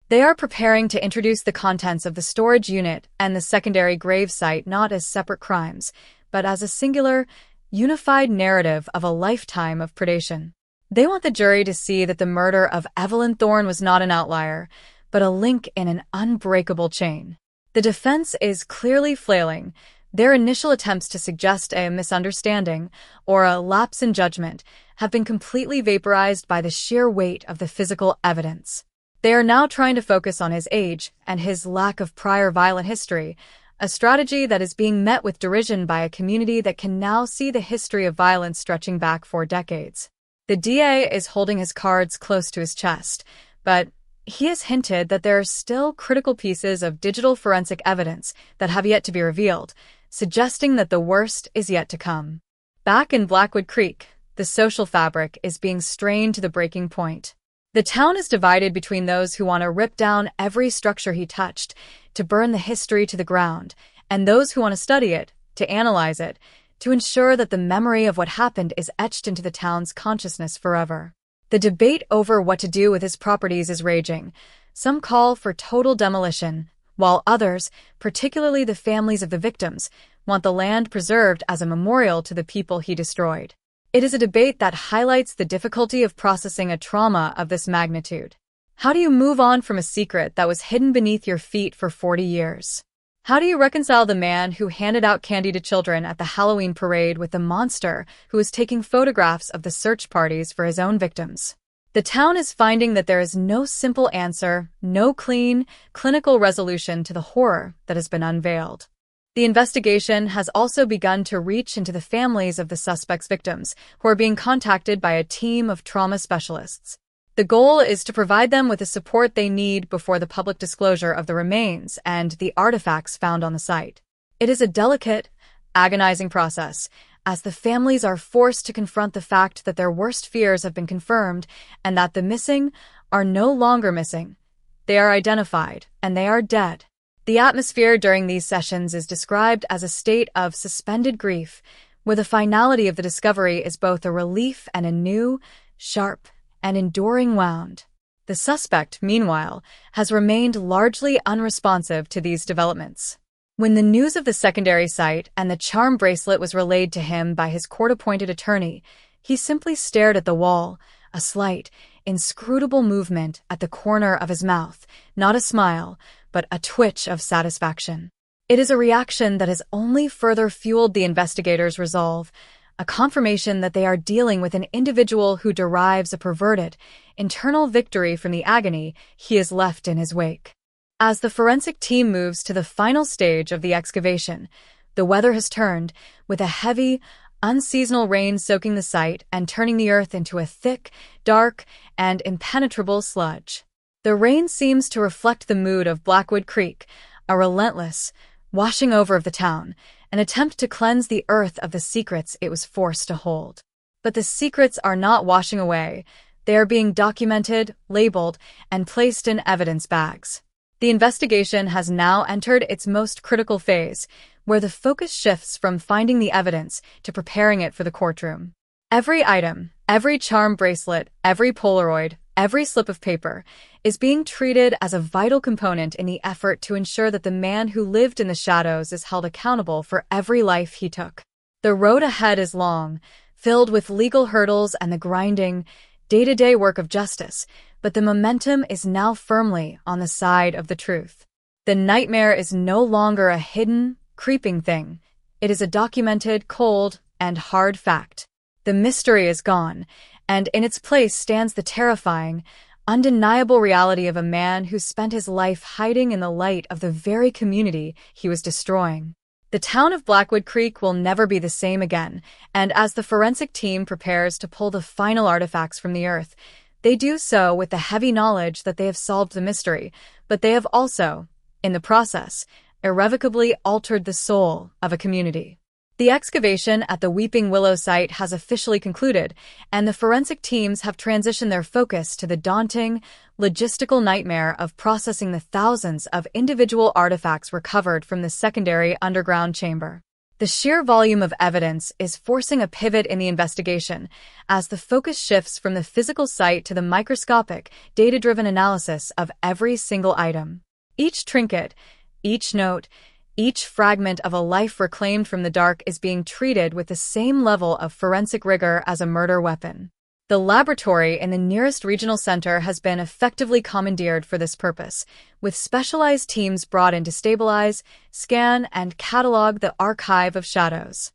S9: They are preparing to introduce the contents of the storage unit and the secondary grave site not as separate crimes, but as a singular, unified narrative of a lifetime of predation. They want the jury to see that the murder of Evelyn Thorne was not an outlier, but a link in an unbreakable chain. The defense is clearly flailing. Their initial attempts to suggest a misunderstanding or a lapse in judgment have been completely vaporized by the sheer weight of the physical evidence. They are now trying to focus on his age and his lack of prior violent history, a strategy that is being met with derision by a community that can now see the history of violence stretching back for decades. The DA is holding his cards close to his chest, but he has hinted that there are still critical pieces of digital forensic evidence that have yet to be revealed, suggesting that the worst is yet to come. Back in Blackwood Creek, the social fabric is being strained to the breaking point. The town is divided between those who want to rip down every structure he touched, to burn the history to the ground, and those who want to study it, to analyze it, to ensure that the memory of what happened is etched into the town's consciousness forever. The debate over what to do with his properties is raging. Some call for total demolition, while others, particularly the families of the victims, want the land preserved as a memorial to the people he destroyed. It is a debate that highlights the difficulty of processing a trauma of this magnitude. How do you move on from a secret that was hidden beneath your feet for 40 years? How do you reconcile the man who handed out candy to children at the Halloween parade with the monster who was taking photographs of the search parties for his own victims? The town is finding that there is no simple answer, no clean, clinical resolution to the horror that has been unveiled. The investigation has also begun to reach into the families of the suspects' victims, who are being contacted by a team of trauma specialists. The goal is to provide them with the support they need before the public disclosure of the remains and the artifacts found on the site. It is a delicate, agonizing process, as the families are forced to confront the fact that their worst fears have been confirmed and that the missing are no longer missing. They are identified, and they are dead. The atmosphere during these sessions is described as a state of suspended grief, where the finality of the discovery is both a relief and a new, sharp, and enduring wound. The suspect, meanwhile, has remained largely unresponsive to these developments. When the news of the secondary site and the charm bracelet was relayed to him by his court-appointed attorney, he simply stared at the wall, a slight, inscrutable movement at the corner of his mouth, not a smile, but a twitch of satisfaction. It is a reaction that has only further fueled the investigators' resolve, a confirmation that they are dealing with an individual who derives a perverted, internal victory from the agony he has left in his wake. As the forensic team moves to the final stage of the excavation, the weather has turned, with a heavy, unseasonal rain soaking the site and turning the earth into a thick, dark, and impenetrable sludge. The rain seems to reflect the mood of Blackwood Creek, a relentless washing over of the town, an attempt to cleanse the earth of the secrets it was forced to hold. But the secrets are not washing away. They are being documented, labeled, and placed in evidence bags. The investigation has now entered its most critical phase, where the focus shifts from finding the evidence to preparing it for the courtroom. Every item, every charm bracelet, every Polaroid, every slip of paper is being treated as a vital component in the effort to ensure that the man who lived in the shadows is held accountable for every life he took. The road ahead is long, filled with legal hurdles and the grinding, day-to-day work of justice, but the momentum is now firmly on the side of the truth. The nightmare is no longer a hidden, creeping thing. It is a documented, cold, and hard fact. The mystery is gone, and in its place stands the terrifying, undeniable reality of a man who spent his life hiding in the light of the very community he was destroying. The town of Blackwood Creek will never be the same again, and as the forensic team prepares to pull the final artifacts from the earth, they do so with the heavy knowledge that they have solved the mystery, but they have also, in the process, irrevocably altered the soul of a community. The excavation at the Weeping Willow site has officially concluded, and the forensic teams have transitioned their focus to the daunting, logistical nightmare of processing the thousands of individual artifacts recovered from the secondary underground chamber. The sheer volume of evidence is forcing a pivot in the investigation, as the focus shifts from the physical site to the microscopic, data-driven analysis of every single item. Each trinket, each note, each fragment of a life reclaimed from the dark is being treated with the same level of forensic rigor as a murder weapon. The laboratory in the nearest regional center has been effectively commandeered for this purpose, with specialized teams brought in to stabilize, scan, and catalog the archive of shadows.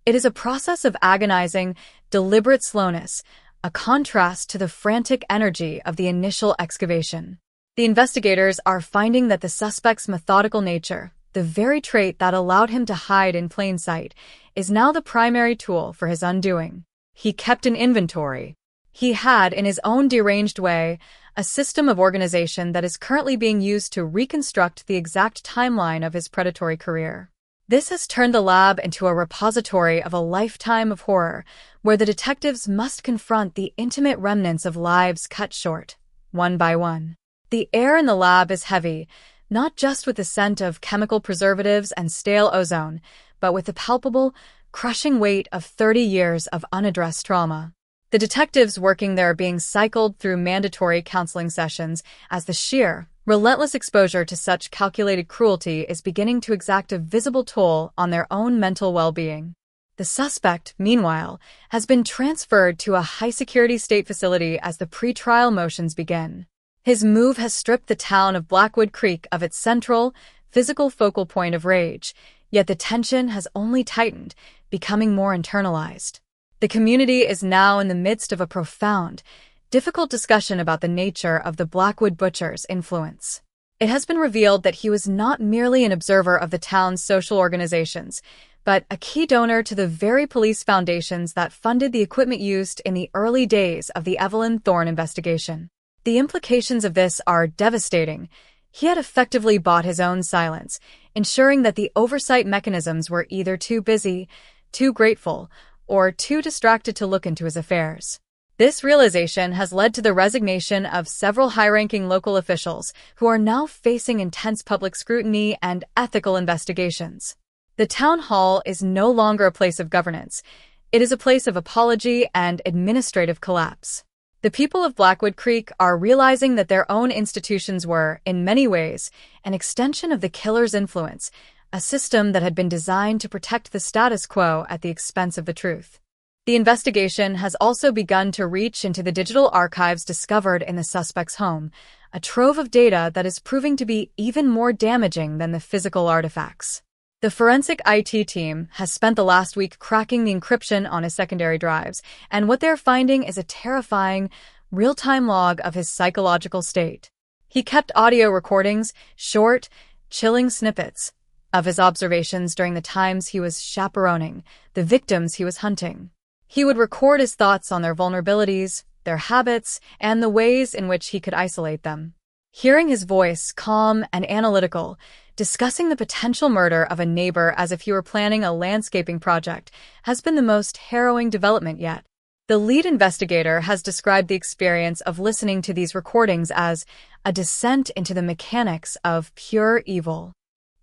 S9: It is a process of agonizing, deliberate slowness, a contrast to the frantic energy of the initial excavation. The investigators are finding that the suspect's methodical nature, the very trait that allowed him to hide in plain sight, is now the primary tool for his undoing. He kept an inventory. He had, in his own deranged way, a system of organization that is currently being used to reconstruct the exact timeline of his predatory career. This has turned the lab into a repository of a lifetime of horror, where the detectives must confront the intimate remnants of lives cut short, one by one. The air in the lab is heavy, not just with the scent of chemical preservatives and stale ozone, but with the palpable, crushing weight of 30 years of unaddressed trauma. The detectives working there are being cycled through mandatory counseling sessions as the sheer, relentless exposure to such calculated cruelty is beginning to exact a visible toll on their own mental well-being. The suspect, meanwhile, has been transferred to a high-security state facility as the pre-trial motions begin. His move has stripped the town of Blackwood Creek of its central, physical focal point of rage, yet the tension has only tightened, becoming more internalized. The community is now in the midst of a profound, difficult discussion about the nature of the Blackwood Butcher's influence. It has been revealed that he was not merely an observer of the town's social organizations, but a key donor to the very police foundations that funded the equipment used in the early days of the Evelyn Thorne investigation. The implications of this are devastating. He had effectively bought his own silence, ensuring that the oversight mechanisms were either too busy, too grateful, or too distracted to look into his affairs. This realization has led to the resignation of several high-ranking local officials who are now facing intense public scrutiny and ethical investigations. The town hall is no longer a place of governance. It is a place of apology and administrative collapse. The people of Blackwood Creek are realizing that their own institutions were, in many ways, an extension of the killer's influence, a system that had been designed to protect the status quo at the expense of the truth. The investigation has also begun to reach into the digital archives discovered in the suspect's home, a trove of data that is proving to be even more damaging than the physical artifacts. The forensic IT team has spent the last week cracking the encryption on his secondary drives, and what they're finding is a terrifying, real-time log of his psychological state. He kept audio recordings, short, chilling snippets, of his observations during the times he was chaperoning the victims he was hunting. He would record his thoughts on their vulnerabilities, their habits, and the ways in which he could isolate them. Hearing his voice, calm and analytical, discussing the potential murder of a neighbor as if he were planning a landscaping project, has been the most harrowing development yet. The lead investigator has described the experience of listening to these recordings as a descent into the mechanics of pure evil.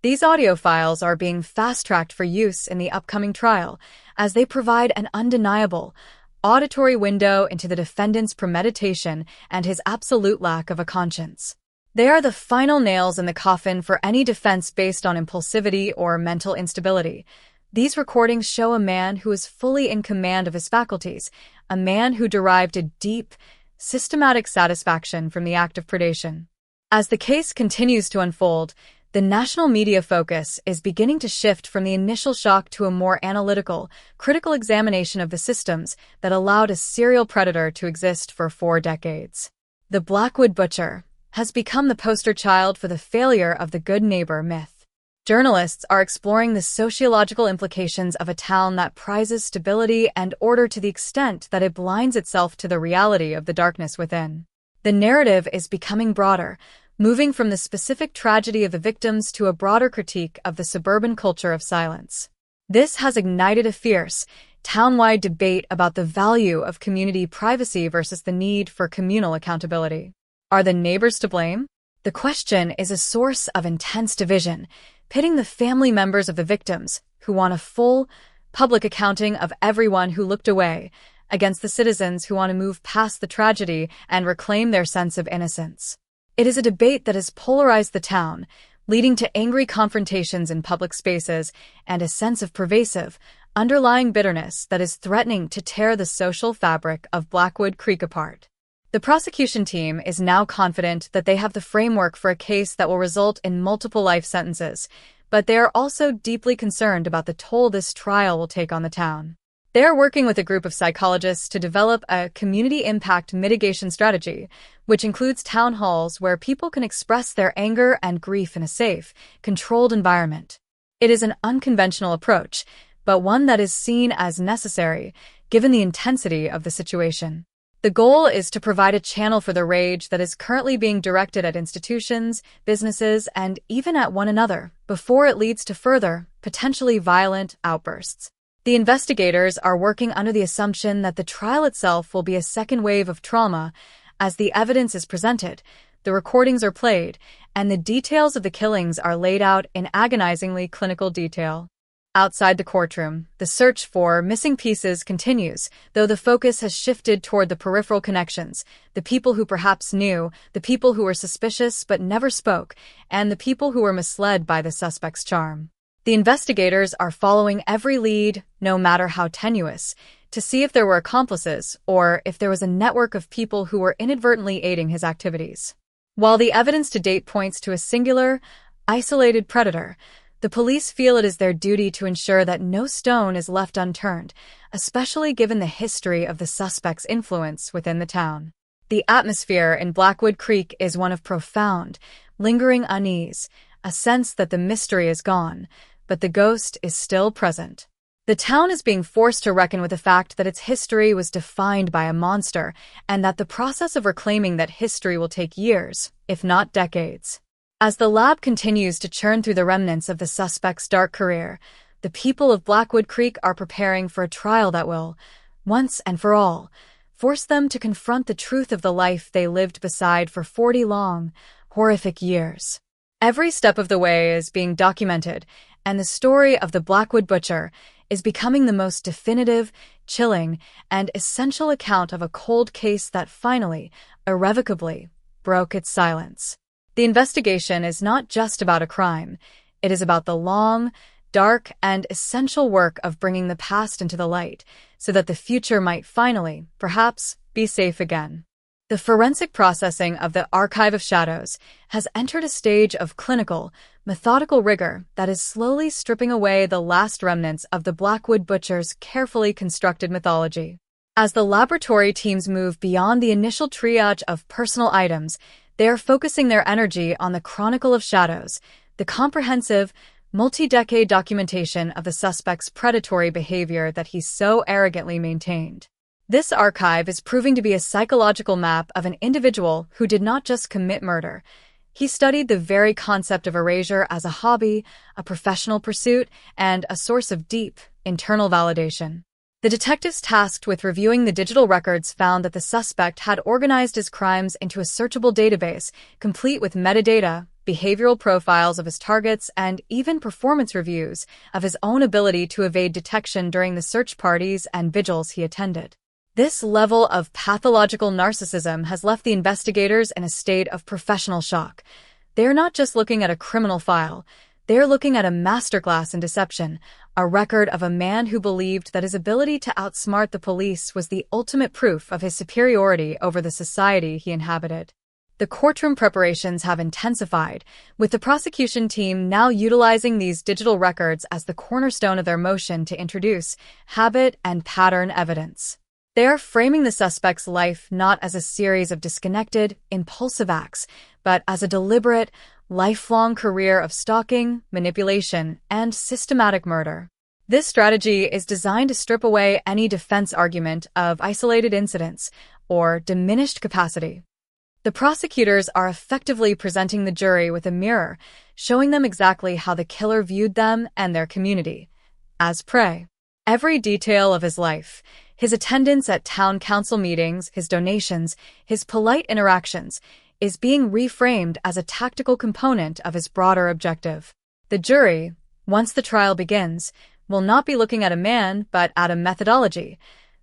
S9: These audio files are being fast-tracked for use in the upcoming trial, as they provide an undeniable, auditory window into the defendant's premeditation and his absolute lack of a conscience. They are the final nails in the coffin for any defense based on impulsivity or mental instability. These recordings show a man who is fully in command of his faculties, a man who derived a deep, systematic satisfaction from the act of predation. As the case continues to unfold, the national media focus is beginning to shift from the initial shock to a more analytical, critical examination of the systems that allowed a serial predator to exist for 4 decades. The Blackwood Butcher has become the poster child for the failure of the good neighbor myth. Journalists are exploring the sociological implications of a town that prizes stability and order to the extent that it blinds itself to the reality of the darkness within. The narrative is becoming broader, moving from the specific tragedy of the victims to a broader critique of the suburban culture of silence. This has ignited a fierce, town-wide debate about the value of community privacy versus the need for communal accountability. Are the neighbors to blame? The question is a source of intense division, pitting the family members of the victims, who want a full, public accounting of everyone who looked away, against the citizens who want to move past the tragedy and reclaim their sense of innocence. It is a debate that has polarized the town, leading to angry confrontations in public spaces and a sense of pervasive, underlying bitterness that is threatening to tear the social fabric of Blackwood Creek apart. The prosecution team is now confident that they have the framework for a case that will result in multiple life sentences, but they are also deeply concerned about the toll this trial will take on the town. They are working with a group of psychologists to develop a community impact mitigation strategy, which includes town halls where people can express their anger and grief in a safe, controlled environment. It is an unconventional approach, but one that is seen as necessary, given the intensity of the situation. The goal is to provide a channel for the rage that is currently being directed at institutions, businesses, and even at one another, before it leads to further, potentially violent outbursts. The investigators are working under the assumption that the trial itself will be a second wave of trauma as the evidence is presented, the recordings are played, and the details of the killings are laid out in agonizingly clinical detail. Outside the courtroom, the search for missing pieces continues, though the focus has shifted toward the peripheral connections, the people who perhaps knew, the people who were suspicious but never spoke, and the people who were misled by the suspect's charm. The investigators are following every lead, no matter how tenuous, to see if there were accomplices or if there was a network of people who were inadvertently aiding his activities. While the evidence to date points to a singular, isolated predator, the police feel it is their duty to ensure that no stone is left unturned, especially given the history of the suspect's influence within the town. The atmosphere in Blackwood Creek is one of profound, lingering unease, a sense that the mystery is gone, but the ghost is still present. The town is being forced to reckon with the fact that its history was defined by a monster, and that the process of reclaiming that history will take years, if not decades. As the lab continues to churn through the remnants of the suspect's dark career, the people of Blackwood Creek are preparing for a trial that will, once and for all, force them to confront the truth of the life they lived beside for 40 long, horrific years. Every step of the way is being documented, and the story of the Blackwood Butcher is becoming the most definitive, chilling, and essential account of a cold case that finally, irrevocably, broke its silence. The investigation is not just about a crime. It is about the long, dark, and essential work of bringing the past into the light, so that the future might finally, perhaps, be safe again. The forensic processing of the Archive of Shadows has entered a stage of clinical, methodical rigor that is slowly stripping away the last remnants of the Blackwood Butcher's carefully constructed mythology. As the laboratory teams move beyond the initial triage of personal items, they are focusing their energy on the Chronicle of Shadows, the comprehensive, multi-decade documentation of the suspect's predatory behavior that he so arrogantly maintained. This archive is proving to be a psychological map of an individual who did not just commit murder. He studied the very concept of erasure as a hobby, a professional pursuit, and a source of deep, internal validation. The detectives tasked with reviewing the digital records found that the suspect had organized his crimes into a searchable database, complete with metadata, behavioral profiles of his targets, and even performance reviews of his own ability to evade detection during the search parties and vigils he attended. This level of pathological narcissism has left the investigators in a state of professional shock. They are not just looking at a criminal file. They are looking at a masterclass in deception, a record of a man who believed that his ability to outsmart the police was the ultimate proof of his superiority over the society he inhabited. The courtroom preparations have intensified, with the prosecution team now utilizing these digital records as the cornerstone of their motion to introduce habit and pattern evidence. They are framing the suspect's life not as a series of disconnected, impulsive acts, but as a deliberate, lifelong career of stalking, manipulation, and systematic murder. This strategy is designed to strip away any defense argument of isolated incidents or diminished capacity. The prosecutors are effectively presenting the jury with a mirror, showing them exactly how the killer viewed them and their community, as prey. Every detail of his life, his attendance at town council meetings, his donations, his polite interactions, is being reframed as a tactical component of his broader objective. The jury, once the trial begins, will not be looking at a man, but at a methodology.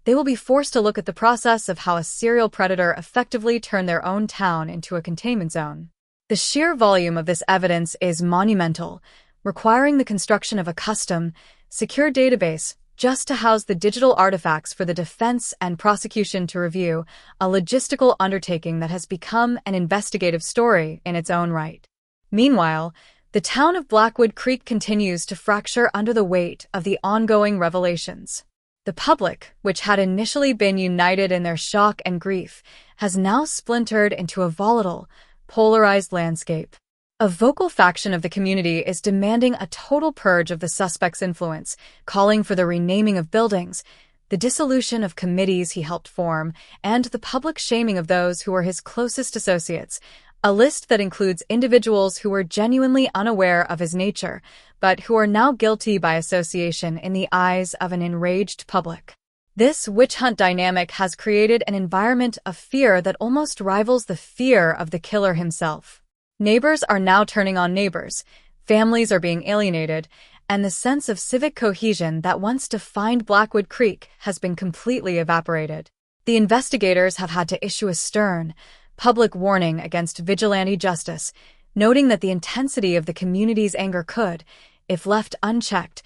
S9: They will be forced to look at the process of how a serial predator effectively turned their own town into a containment zone. The sheer volume of this evidence is monumental, requiring the construction of a custom, secure database just to house the digital artifacts for the defense and prosecution to review, a logistical undertaking that has become an investigative story in its own right. Meanwhile, the town of Blackwood Creek continues to fracture under the weight of the ongoing revelations. The public, which had initially been united in their shock and grief, has now splintered into a volatile, polarized landscape. A vocal faction of the community is demanding a total purge of the suspect's influence, calling for the renaming of buildings, the dissolution of committees he helped form, and the public shaming of those who were his closest associates, a list that includes individuals who were genuinely unaware of his nature, but who are now guilty by association in the eyes of an enraged public. This witch hunt dynamic has created an environment of fear that almost rivals the fear of the killer himself. Neighbors are now turning on neighbors, families are being alienated, and the sense of civic cohesion that once defined Blackwood Creek has been completely evaporated. The investigators have had to issue a stern, public warning against vigilante justice, noting that the intensity of the community's anger could, if left unchecked,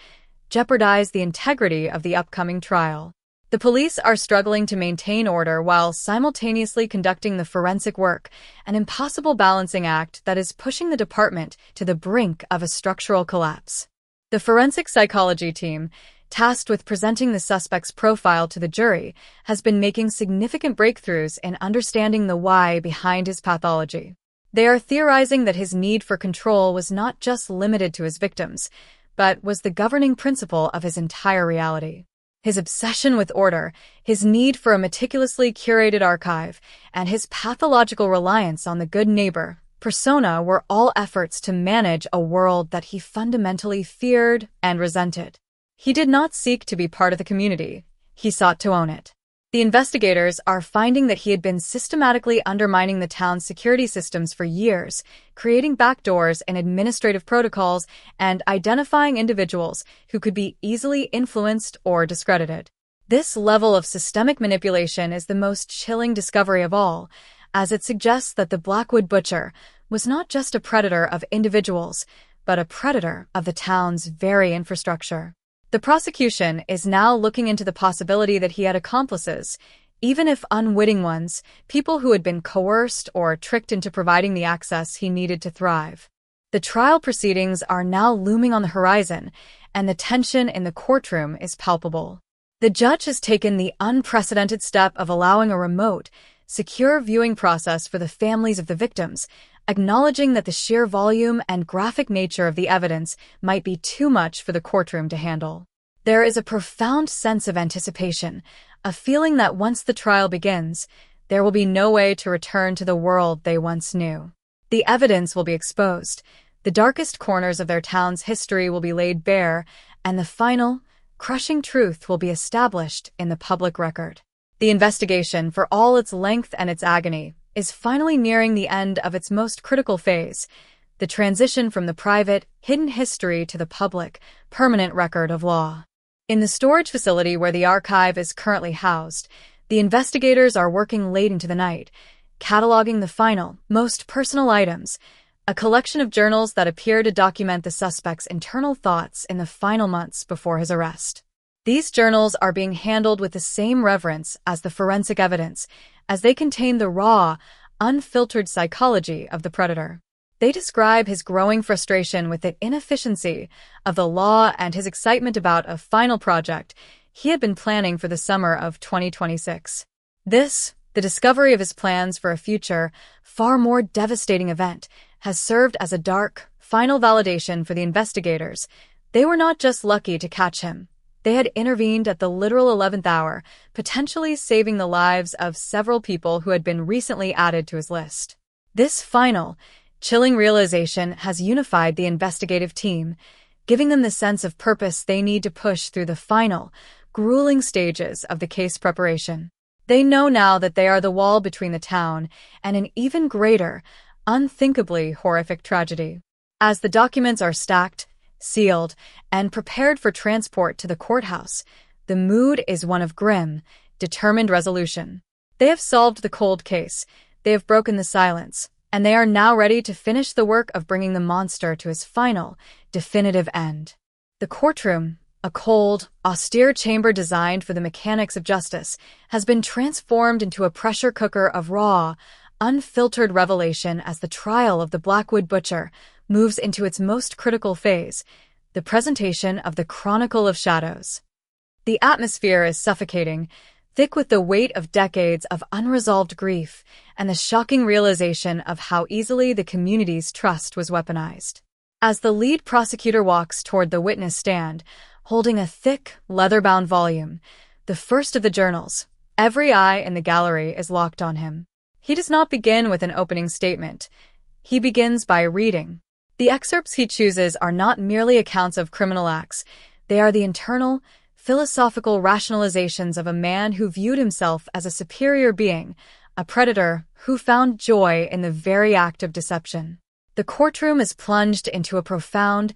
S9: jeopardize the integrity of the upcoming trial. The police are struggling to maintain order while simultaneously conducting the forensic work, an impossible balancing act that is pushing the department to the brink of a structural collapse. The forensic psychology team, tasked with presenting the suspect's profile to the jury, has been making significant breakthroughs in understanding the why behind his pathology. They are theorizing that his need for control was not just limited to his victims, but was the governing principle of his entire reality. His obsession with order, his need for a meticulously curated archive, and his pathological reliance on the good neighbor persona were all efforts to manage a world that he fundamentally feared and resented. He did not seek to be part of the community. He sought to own it. The investigators are finding that he had been systematically undermining the town's security systems for years, creating backdoors in administrative protocols and identifying individuals who could be easily influenced or discredited. This level of systemic manipulation is the most chilling discovery of all, as it suggests that the Blackwood Butcher was not just a predator of individuals, but a predator of the town's very infrastructure. The prosecution is now looking into the possibility that he had accomplices, even if unwitting ones, people who had been coerced or tricked into providing the access he needed to thrive. The trial proceedings are now looming on the horizon, and the tension in the courtroom is palpable. The judge has taken the unprecedented step of allowing a remote, secure viewing process for the families of the victims, acknowledging that the sheer volume and graphic nature of the evidence might be too much for the courtroom to handle. There is a profound sense of anticipation, a feeling that once the trial begins, there will be no way to return to the world they once knew. The evidence will be exposed, the darkest corners of their town's history will be laid bare, and the final, crushing truth will be established in the public record. The investigation, for all its length and its agony, is finally nearing the end of its most critical phase, the transition from the private, hidden history to the public, permanent record of law. In the storage facility where the archive is currently housed, the investigators are working late into the night, cataloging the final, most personal items, a collection of journals that appear to document the suspect's internal thoughts in the final months before his arrest. These journals are being handled with the same reverence as the forensic evidence, as they contain the raw, unfiltered psychology of the predator. They describe his growing frustration with the inefficiency of the law and his excitement about a final project he had been planning for the summer of 2026. This, the discovery of his plans for a future, far more devastating event, has served as a dark, final validation for the investigators. They were not just lucky to catch him. They had intervened at the literal 11th hour, potentially saving the lives of several people who had been recently added to his list. This final, chilling realization has unified the investigative team, giving them the sense of purpose they need to push through the final, grueling stages of the case preparation. They know now that they are the wall between the town and an even greater, unthinkably horrific tragedy. As the documents are stacked, sealed, and prepared for transport to the courthouse, the mood is one of grim, determined resolution. They have solved the cold case, they have broken the silence, and they are now ready to finish the work of bringing the monster to his final, definitive end. The courtroom, a cold, austere chamber designed for the mechanics of justice, has been transformed into a pressure cooker of raw, unfiltered revelation as the trial of the Blackwood Butcher moves into its most critical phase, the presentation of the Chronicle of Shadows. The atmosphere is suffocating, thick with the weight of decades of unresolved grief and the shocking realization of how easily the community's trust was weaponized. As the lead prosecutor walks toward the witness stand, holding a thick, leather-bound volume, the first of the journals, every eye in the gallery is locked on him. He does not begin with an opening statement. He begins by reading. The excerpts he chooses are not merely accounts of criminal acts. They are the internal, philosophical rationalizations of a man who viewed himself as a superior being, a predator who found joy in the very act of deception. The courtroom is plunged into a profound,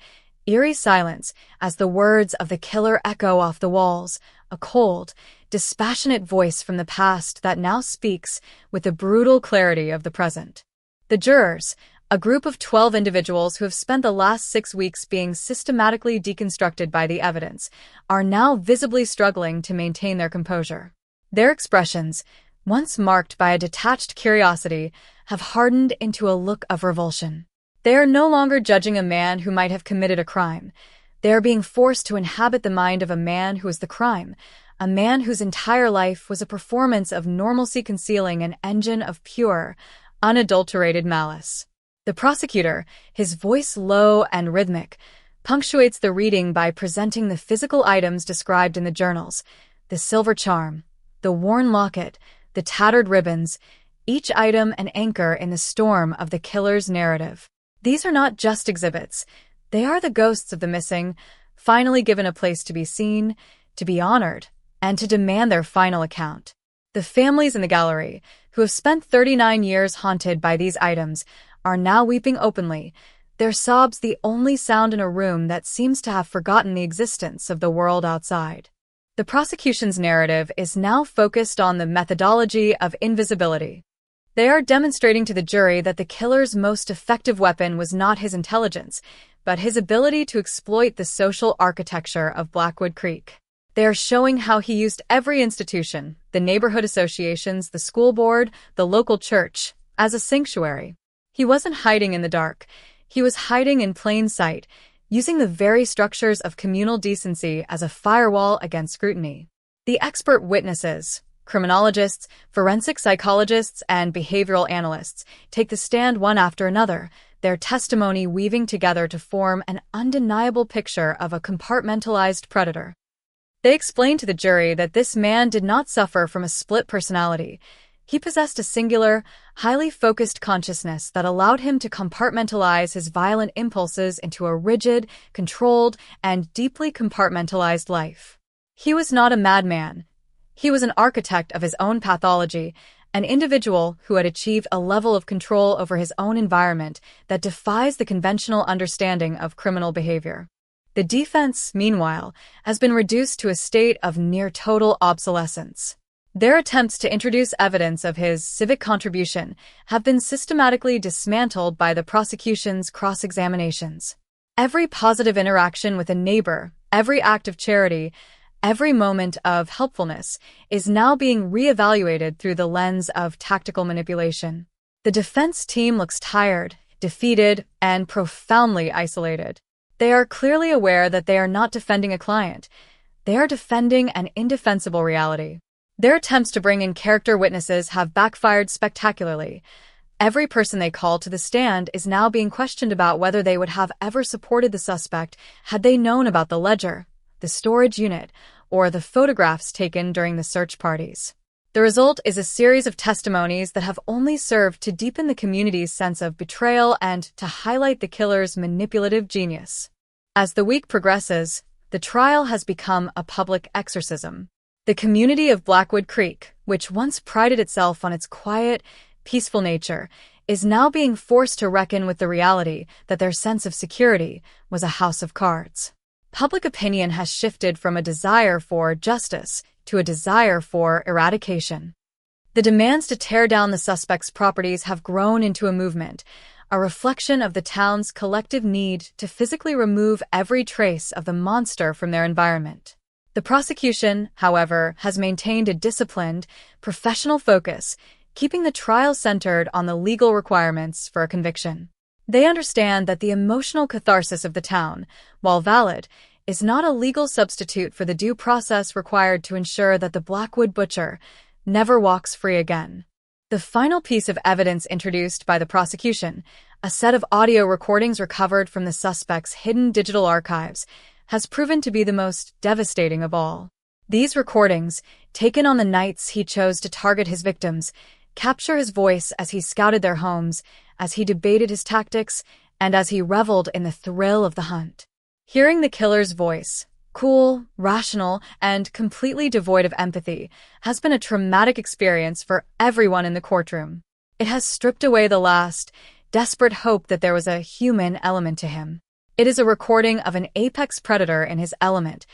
S9: eerie silence as the words of the killer echo off the walls, a cold, dispassionate voice from the past that now speaks with the brutal clarity of the present. The jurors, a group of 12 individuals who have spent the last 6 weeks being systematically deconstructed by the evidence, are now visibly struggling to maintain their composure. Their expressions, once marked by a detached curiosity, have hardened into a look of revulsion. They are no longer judging a man who might have committed a crime. They are being forced to inhabit the mind of a man who is the crime, a man whose entire life was a performance of normalcy concealing an engine of pure, unadulterated malice. The prosecutor, his voice low and rhythmic, punctuates the reading by presenting the physical items described in the journals: the silver charm, the worn locket, the tattered ribbons, each item an anchor in the storm of the killer's narrative. These are not just exhibits. They are the ghosts of the missing, finally given a place to be seen, to be honored, and to demand their final account. The families in the gallery, who have spent 39 years haunted by these items, are now weeping openly, their sobs the only sound in a room that seems to have forgotten the existence of the world outside. The prosecution's narrative is now focused on the methodology of invisibility. They are demonstrating to the jury that the killer's most effective weapon was not his intelligence, but his ability to exploit the social architecture of Blackwood Creek. They are showing how he used every institution, the neighborhood associations, the school board, the local church, as a sanctuary. He wasn't hiding in the dark. He was hiding in plain sight, using the very structures of communal decency as a firewall against scrutiny. The expert witnesses, criminologists, forensic psychologists, and behavioral analysts take the stand one after another, their testimony weaving together to form an undeniable picture of a compartmentalized predator. They explain to the jury that this man did not suffer from a split personality. He possessed a singular, highly focused consciousness that allowed him to compartmentalize his violent impulses into a rigid, controlled, and deeply compartmentalized life. He was not a madman. He was an architect of his own pathology, an individual who had achieved a level of control over his own environment that defies the conventional understanding of criminal behavior. The defense, meanwhile, has been reduced to a state of near total obsolescence. Their attempts to introduce evidence of his civic contribution have been systematically dismantled by the prosecution's cross-examinations. Every positive interaction with a neighbor, every act of charity, every moment of helpfulness is now being re-evaluated through the lens of tactical manipulation. The defense team looks tired, defeated, and profoundly isolated. They are clearly aware that they are not defending a client. They are defending an indefensible reality. Their attempts to bring in character witnesses have backfired spectacularly. Every person they call to the stand is now being questioned about whether they would have ever supported the suspect had they known about the ledger, the storage unit, or the photographs taken during the search parties. The result is a series of testimonies that have only served to deepen the community's sense of betrayal and to highlight the killer's manipulative genius. As the week progresses, the trial has become a public exorcism. The community of Blackwood Creek, which once prided itself on its quiet, peaceful nature, is now being forced to reckon with the reality that their sense of security was a house of cards. Public opinion has shifted from a desire for justice to a desire for eradication. The demands to tear down the suspect's properties have grown into a movement, a reflection of the town's collective need to physically remove every trace of the monster from their environment. The prosecution, however, has maintained a disciplined, professional focus, keeping the trial centered on the legal requirements for a conviction. They understand that the emotional catharsis of the town, while valid, is not a legal substitute for the due process required to ensure that the Blackwood butcher never walks free again. The final piece of evidence introduced by the prosecution, a set of audio recordings recovered from the suspect's hidden digital archives, has proven to be the most devastating of all. These recordings, taken on the nights he chose to target his victims, capture his voice as he scouted their homes, as he debated his tactics, and as he reveled in the thrill of the hunt. Hearing the killer's voice, cool, rational, and completely devoid of empathy, has been a traumatic experience for everyone in the courtroom. It has stripped away the last, desperate hope that there was a human element to him. It is a recording of an apex predator in his element,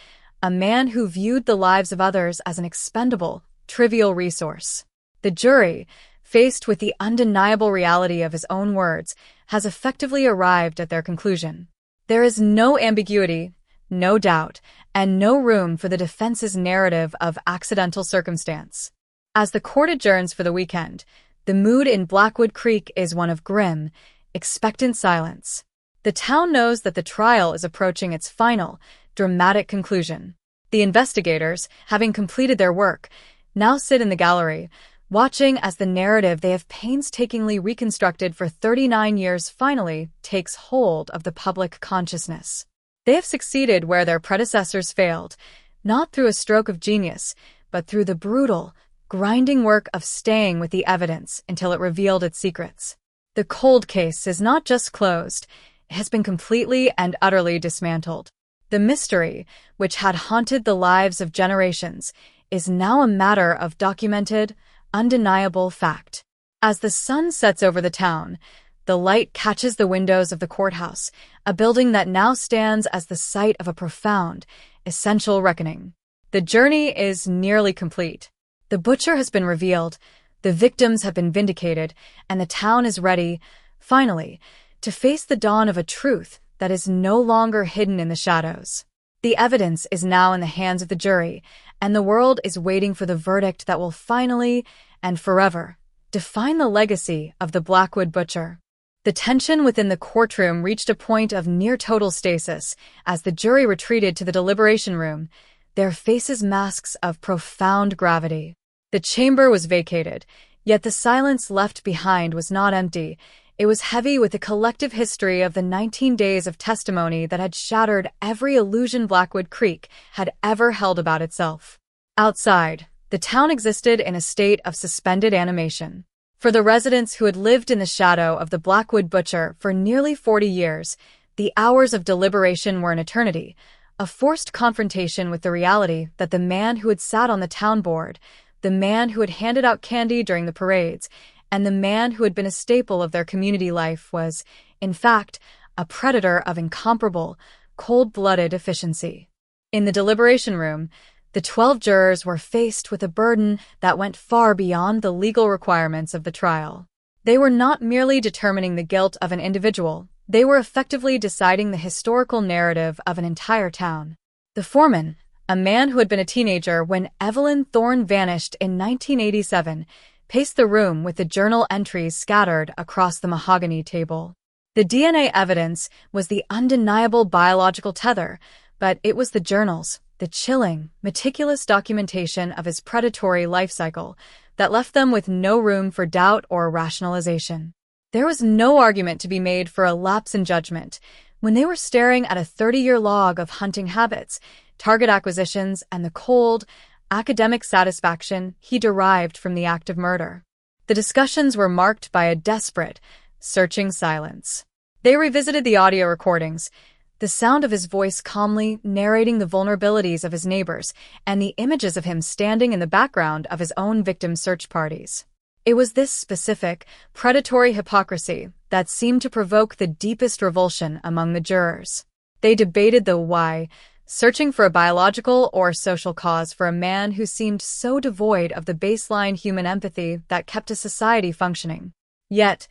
S9: a man who viewed the lives of others as an expendable, trivial resource. The jury, faced with the undeniable reality of his own words, has effectively arrived at their conclusion. There is no ambiguity, no doubt, and no room for the defense's narrative of accidental circumstance. As the court adjourns for the weekend, the mood in Blackwood Creek is one of grim, expectant silence. The town knows that the trial is approaching its final, dramatic conclusion. The investigators, having completed their work, now sit in the gallery, watching as the narrative they have painstakingly reconstructed for 39 years finally takes hold of the public consciousness. They have succeeded where their predecessors failed, not through a stroke of genius, but through the brutal, grinding work of staying with the evidence until it revealed its secrets. The cold case is not just closed, it has been completely and utterly dismantled. The mystery, which had haunted the lives of generations, is now a matter of documented, undeniable fact. As the sun sets over the town, the light catches the windows of the courthouse, a building that now stands as the site of a profound, essential reckoning. The journey is nearly complete. The butcher has been revealed, the victims have been vindicated, and the town is ready, finally, to face the dawn of a truth that is no longer hidden in the shadows. The evidence is now in the hands of the jury, and the world is waiting for the verdict that will finally, and forever, define the legacy of the Blackwood butcher. The tension within the courtroom reached a point of near-total stasis as the jury retreated to the deliberation room, their faces masks of profound gravity. The chamber was vacated, yet the silence left behind was not empty. It was heavy with the collective history of the 19 days of testimony that had shattered every illusion Blackwood Creek had ever held about itself. Outside, the town existed in a state of suspended animation. For the residents who had lived in the shadow of the Blackwood butcher for nearly 40 years, the hours of deliberation were an eternity, a forced confrontation with the reality that the man who had sat on the town board, the man who had handed out candy during the parades, and the man who had been a staple of their community life was, in fact, a predator of incomparable, cold-blooded efficiency. In the deliberation room, the 12 jurors were faced with a burden that went far beyond the legal requirements of the trial. They were not merely determining the guilt of an individual, they were effectively deciding the historical narrative of an entire town. The foreman, a man who had been a teenager when Evelyn Thorne vanished in 1987, paced the room with the journal entries scattered across the mahogany table. The DNA evidence was the undeniable biological tether, but it was the journals, the chilling, meticulous documentation of his predatory life cycle, that left them with no room for doubt or rationalization. There was no argument to be made for a lapse in judgment when they were staring at a 30-year log of hunting habits, target acquisitions, and the cold, academic satisfaction he derived from the act of murder. The discussions were marked by a desperate, searching silence. They revisited the audio recordings, the sound of his voice calmly narrating the vulnerabilities of his neighbors and the images of him standing in the background of his own victim search parties. It was this specific, predatory hypocrisy that seemed to provoke the deepest revulsion among the jurors. They debated the why, searching for a biological or social cause for a man who seemed so devoid of the baseline human empathy that kept a society functioning. Yet,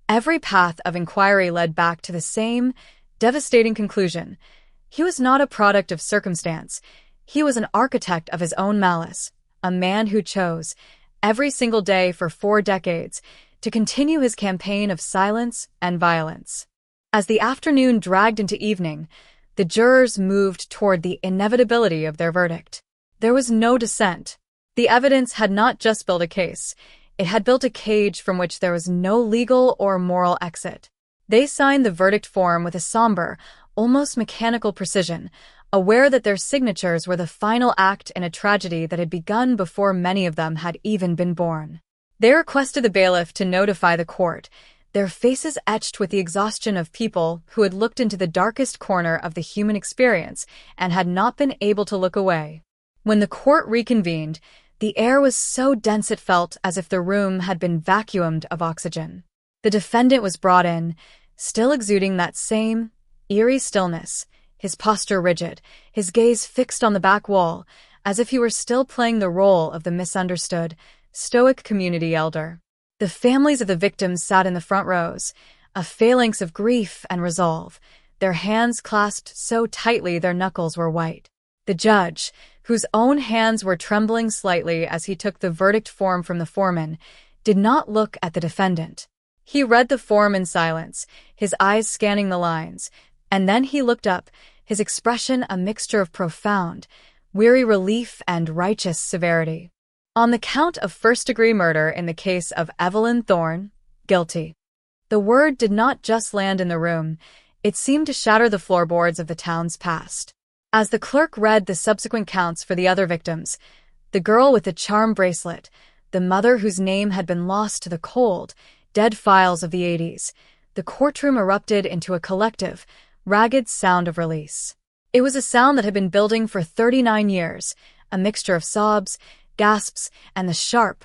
S9: every path of inquiry led back to the same devastating conclusion. He was not a product of circumstance. He was an architect of his own malice, a man who chose, every single day for 4 decades, to continue his campaign of silence and violence. As the afternoon dragged into evening, the jurors moved toward the inevitability of their verdict. There was no dissent. The evidence had not just built a case, it had built a cage from which there was no legal or moral exit. They signed the verdict form with a somber, almost mechanical precision, aware that their signatures were the final act in a tragedy that had begun before many of them had even been born. They requested the bailiff to notify the court, their faces etched with the exhaustion of people who had looked into the darkest corner of the human experience and had not been able to look away. When the court reconvened, the air was so dense it felt as if the room had been vacuumed of oxygen. The defendant was brought in, still exuding that same eerie stillness, his posture rigid, his gaze fixed on the back wall, as if he were still playing the role of the misunderstood, stoic community elder. The families of the victims sat in the front rows, a phalanx of grief and resolve, their hands clasped so tightly their knuckles were white. The judge, whose own hands were trembling slightly as he took the verdict form from the foreman, did not look at the defendant. He read the form in silence, his eyes scanning the lines, and then he looked up, his expression a mixture of profound, weary relief and righteous severity. On the count of first-degree murder in the case of Evelyn Thorne, guilty. The word did not just land in the room, it seemed to shatter the floorboards of the town's past. As the clerk read the subsequent counts for the other victims, the girl with the charm bracelet, the mother whose name had been lost to the cold, dead files of the 80s, the courtroom erupted into a collective, ragged sound of release. It was a sound that had been building for 39 years, a mixture of sobs, gasps, and the sharp,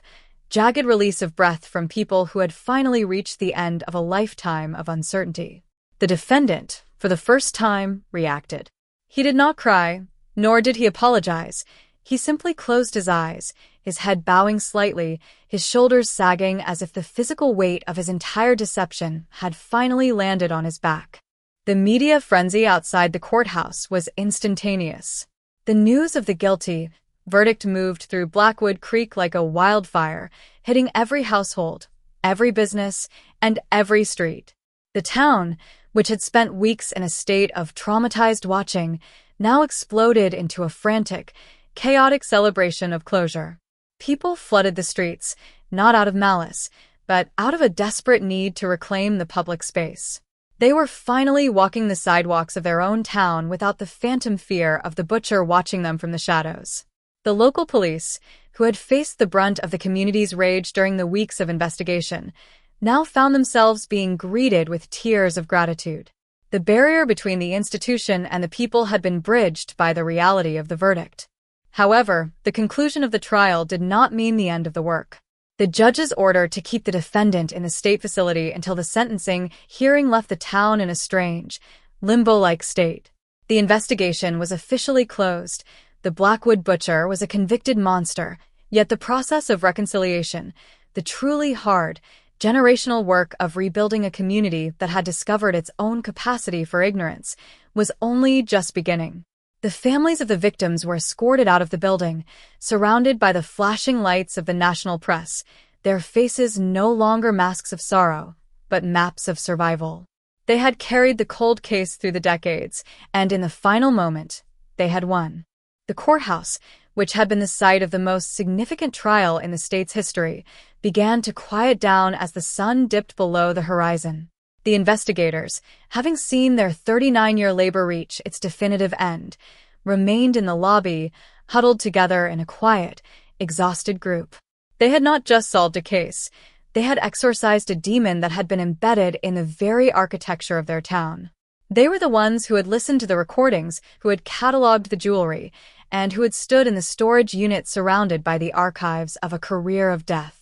S9: jagged release of breath from people who had finally reached the end of a lifetime of uncertainty. The defendant, for the first time, reacted. He did not cry, nor did he apologize. He simply closed his eyes, his head bowing slightly, his shoulders sagging as if the physical weight of his entire deception had finally landed on his back. The media frenzy outside the courthouse was instantaneous. The news of the guilty verdict moved through Blackwood Creek like a wildfire, hitting every household, every business, and every street. The town, which had spent weeks in a state of traumatized watching, now exploded into a frantic, chaotic celebration of closure. People flooded the streets, not out of malice, but out of a desperate need to reclaim the public space. They were finally walking the sidewalks of their own town without the phantom fear of the butcher watching them from the shadows. The local police, who had faced the brunt of the community's rage during the weeks of investigation, now found themselves being greeted with tears of gratitude. The barrier between the institution and the people had been bridged by the reality of the verdict. However, the conclusion of the trial did not mean the end of the work. The judge's order to keep the defendant in the state facility until the sentencing hearing left the town in a strange, limbo-like state. The investigation was officially closed. The Blackwood butcher was a convicted monster, yet the process of reconciliation, the truly hard, generational work of rebuilding a community that had discovered its own capacity for ignorance, was only just beginning. The families of the victims were escorted out of the building, surrounded by the flashing lights of the national press, their faces no longer masks of sorrow, but maps of survival. They had carried the cold case through the decades, and in the final moment, they had won. The courthouse, which had been the site of the most significant trial in the state's history, began to quiet down as the sun dipped below the horizon. The investigators, having seen their 39-year labor reach its definitive end, remained in the lobby, huddled together in a quiet, exhausted group. They had not just solved a case, they had exorcised a demon that had been embedded in the very architecture of their town. They were the ones who had listened to the recordings, who had cataloged the jewelry, and who had stood in the storage unit surrounded by the archives of a career of death.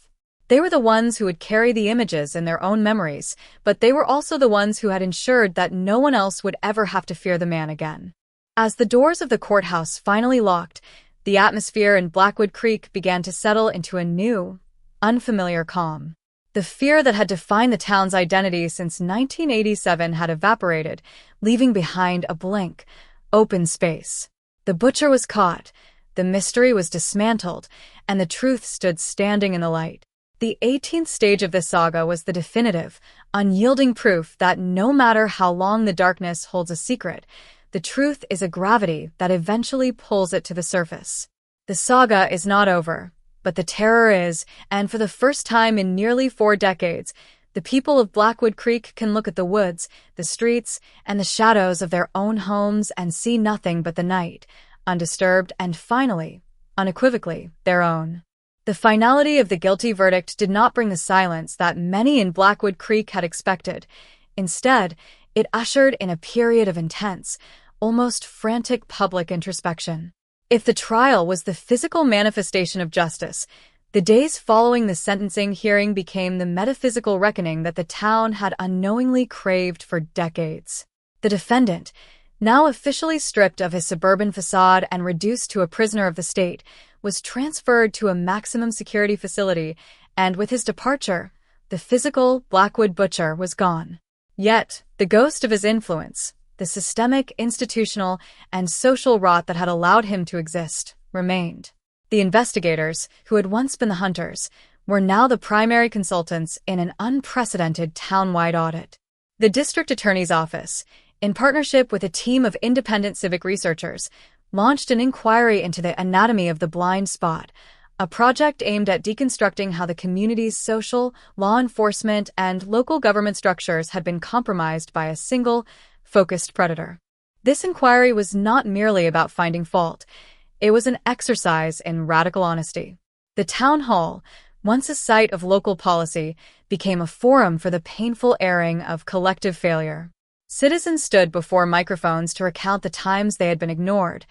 S9: They were the ones who would carry the images in their own memories, but they were also the ones who had ensured that no one else would ever have to fear the man again. As the doors of the courthouse finally locked, the atmosphere in Blackwood Creek began to settle into a new, unfamiliar calm. The fear that had defined the town's identity since 1987 had evaporated, leaving behind a blank, open space. The butcher was caught, the mystery was dismantled, and the truth stood standing in the light. The 18th stage of this saga was the definitive, unyielding proof that no matter how long the darkness holds a secret, the truth is a gravity that eventually pulls it to the surface. The saga is not over, but the terror is, and for the first time in nearly 4 decades, the people of Blackwood Creek can look at the woods, the streets, and the shadows of their own homes and see nothing but the night, undisturbed and finally, unequivocally, their own. The finality of the guilty verdict did not bring the silence that many in Blackwood Creek had expected. Instead, it ushered in a period of intense, almost frantic public introspection. If the trial was the physical manifestation of justice, The days following the sentencing hearing became the metaphysical reckoning that the town had unknowingly craved for decades. The defendant, now officially stripped of his suburban facade and reduced to a prisoner of the state, was transferred to a maximum security facility, and with his departure, the physical Blackwood Butcher was gone. Yet, the ghost of his influence, the systemic, institutional, and social rot that had allowed him to exist, remained. The investigators, who had once been the hunters, were now the primary consultants in an unprecedented town-wide audit. The district attorney's office, in partnership with a team of independent civic researchers, launched an inquiry into the anatomy of the blind spot, a project aimed at deconstructing how the community's social, law enforcement, and local government structures had been compromised by a single, focused predator. This inquiry was not merely about finding fault. It was an exercise in radical honesty. The town hall, once a site of local policy, became a forum for the painful airing of collective failure. Citizens stood before microphones to recount the times they had been ignored,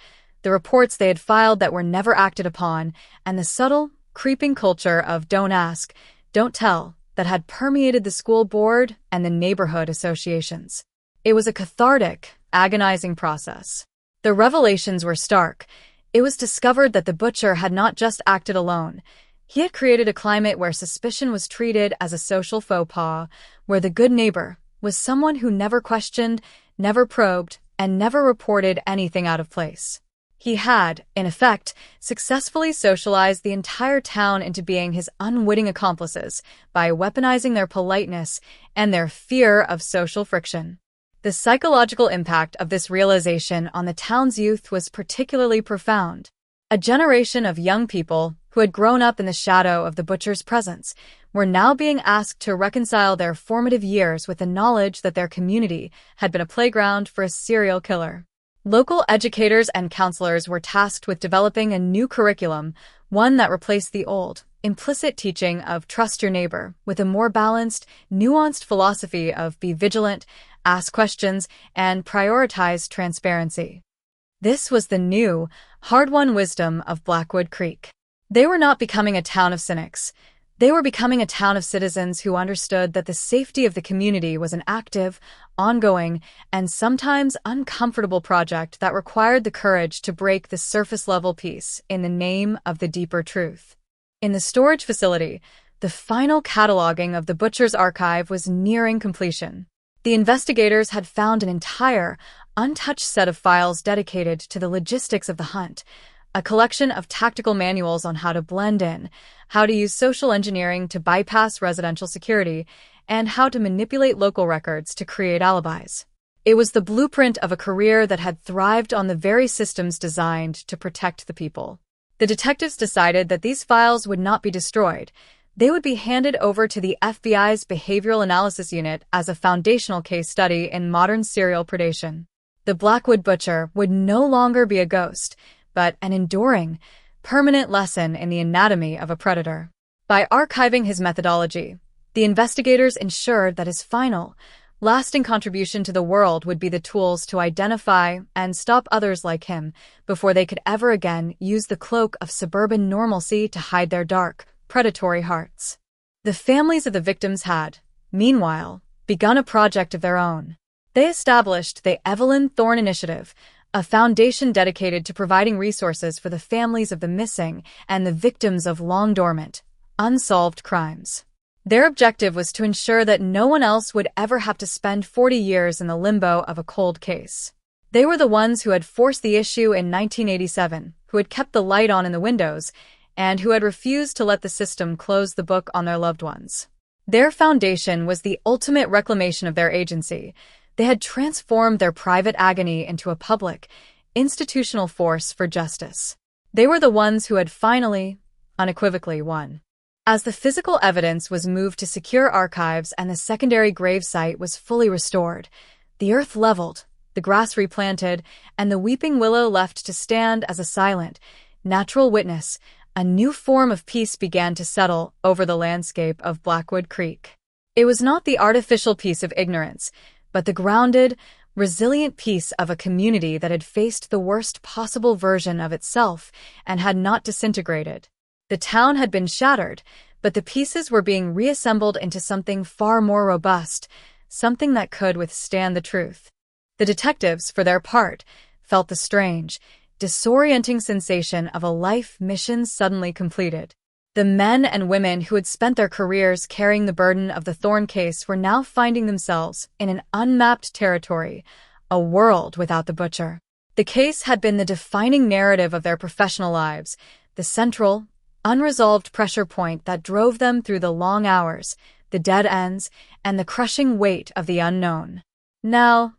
S9: the reports they had filed that were never acted upon, and the subtle, creeping culture of don't ask, don't tell that had permeated the school board and the neighborhood associations. It was a cathartic, agonizing process. The revelations were stark. It was discovered that the butcher had not just acted alone. He had created a climate where suspicion was treated as a social faux pas, where the good neighbor was someone who never questioned, never probed, and never reported anything out of place. He had, in effect, successfully socialized the entire town into being his unwitting accomplices by weaponizing their politeness and their fear of social friction. The psychological impact of this realization on the town's youth was particularly profound. A generation of young people who had grown up in the shadow of the butcher's presence were now being asked to reconcile their formative years with the knowledge that their community had been a playground for a serial killer. Local educators and counselors were tasked with developing a new curriculum, one that replaced the old, implicit teaching of trust your neighbor with a more balanced, nuanced philosophy of be vigilant, ask questions, and prioritize transparency. This was the new, hard-won wisdom of Blackwood Creek. They were not becoming a town of cynics. They were becoming a town of citizens who understood that the safety of the community was an active, ongoing, and sometimes uncomfortable project that required the courage to break the surface-level peace in the name of the deeper truth. In the storage facility, the final cataloging of the butcher's archive was nearing completion. The investigators had found an entire, untouched set of files dedicated to the logistics of the hunt, a collection of tactical manuals on how to blend in, how to use social engineering to bypass residential security, and how to manipulate local records to create alibis. It was the blueprint of a career that had thrived on the very systems designed to protect the people. The detectives decided that these files would not be destroyed. They would be handed over to the FBI's Behavioral Analysis Unit as a foundational case study in modern serial predation. The Blackwood Butcher would no longer be a ghost, but an enduring, permanent lesson in the anatomy of a predator. By archiving his methodology, the investigators ensured that his final, lasting contribution to the world would be the tools to identify and stop others like him before they could ever again use the cloak of suburban normalcy to hide their dark, predatory hearts. The families of the victims had, meanwhile, begun a project of their own. They established the Evelyn Thorne Initiative, a foundation dedicated to providing resources for the families of the missing and the victims of long-dormant, unsolved crimes. Their objective was to ensure that no one else would ever have to spend 40 years in the limbo of a cold case. They were the ones who had forced the issue in 1987, who had kept the light on in the windows, and who had refused to let the system close the book on their loved ones. Their foundation was the ultimate reclamation of their agency. They had transformed their private agony into a public, institutional force for justice. They were the ones who had finally, unequivocally won. As the physical evidence was moved to secure archives and the secondary grave site was fully restored, the earth leveled, the grass replanted, and the weeping willow left to stand as a silent, natural witness, a new form of peace began to settle over the landscape of Blackwood Creek. It was not the artificial peace of ignorance, but the grounded, resilient peace of a community that had faced the worst possible version of itself and had not disintegrated. The town had been shattered, but the pieces were being reassembled into something far more robust, something that could withstand the truth. The detectives, for their part, felt the strange, disorienting sensation of a life mission suddenly completed. The men and women who had spent their careers carrying the burden of the Thorn case were now finding themselves in an unmapped territory, a world without the butcher. The case had been the defining narrative of their professional lives, the central, unresolved pressure point that drove them through the long hours, the dead ends, and the crushing weight of the unknown. Now,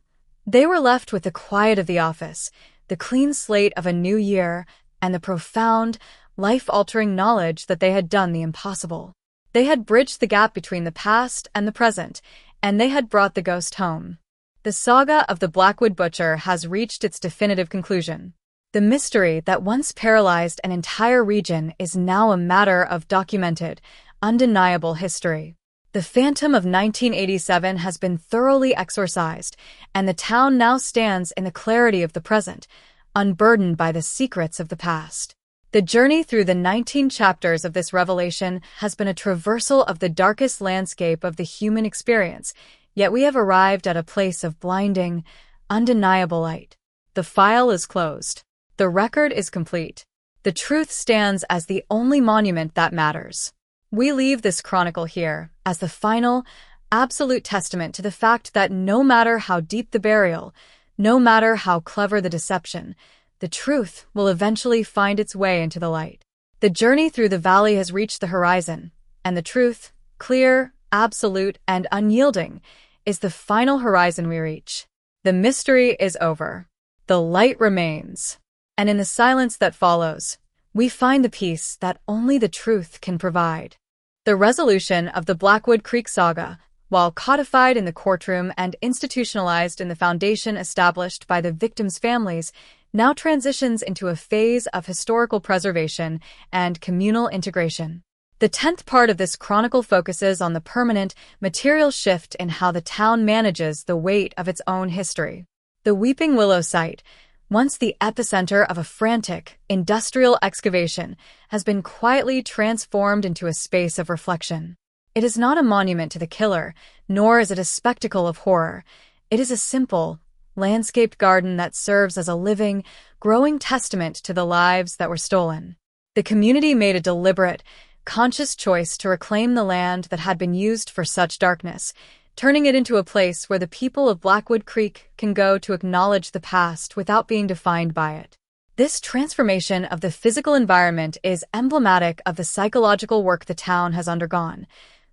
S9: they were left with the quiet of the office, the clean slate of a new year, and the profound, life-altering knowledge that they had done the impossible. They had bridged the gap between the past and the present, and they had brought the ghost home. The saga of the Blackwood Butcher has reached its definitive conclusion. The mystery that once paralyzed an entire region is now a matter of documented, undeniable history. The phantom of 1987 has been thoroughly exorcised, and the town now stands in the clarity of the present, unburdened by the secrets of the past. The journey through the 19 chapters of this revelation has been a traversal of the darkest landscape of the human experience, yet we have arrived at a place of blinding, undeniable light. The file is closed. The record is complete. The truth stands as the only monument that matters. We leave this chronicle here as the final, absolute testament to the fact that no matter how deep the burial, no matter how clever the deception, the truth will eventually find its way into the light. The journey through the valley has reached the horizon, and the truth, clear, absolute, and unyielding, is the final horizon we reach. The mystery is over. The light remains. And in the silence that follows, we find the peace that only the truth can provide. The resolution of the Blackwood Creek saga, while codified in the courtroom and institutionalized in the foundation established by the victims' families, now transitions into a phase of historical preservation and communal integration. The 10th part of this chronicle focuses on the permanent, material shift in how the town manages the weight of its own history. The Weeping Willow site, once the epicenter of a frantic, industrial excavation, has been quietly transformed into a space of reflection. It is not a monument to the killer, nor is it a spectacle of horror. It is a simple, landscaped garden that serves as a living, growing testament to the lives that were stolen. The community made a deliberate, conscious choice to reclaim the land that had been used for such darkness, turning it into a place where the people of Blackwood Creek can go to acknowledge the past without being defined by it. This transformation of the physical environment is emblematic of the psychological work the town has undergone.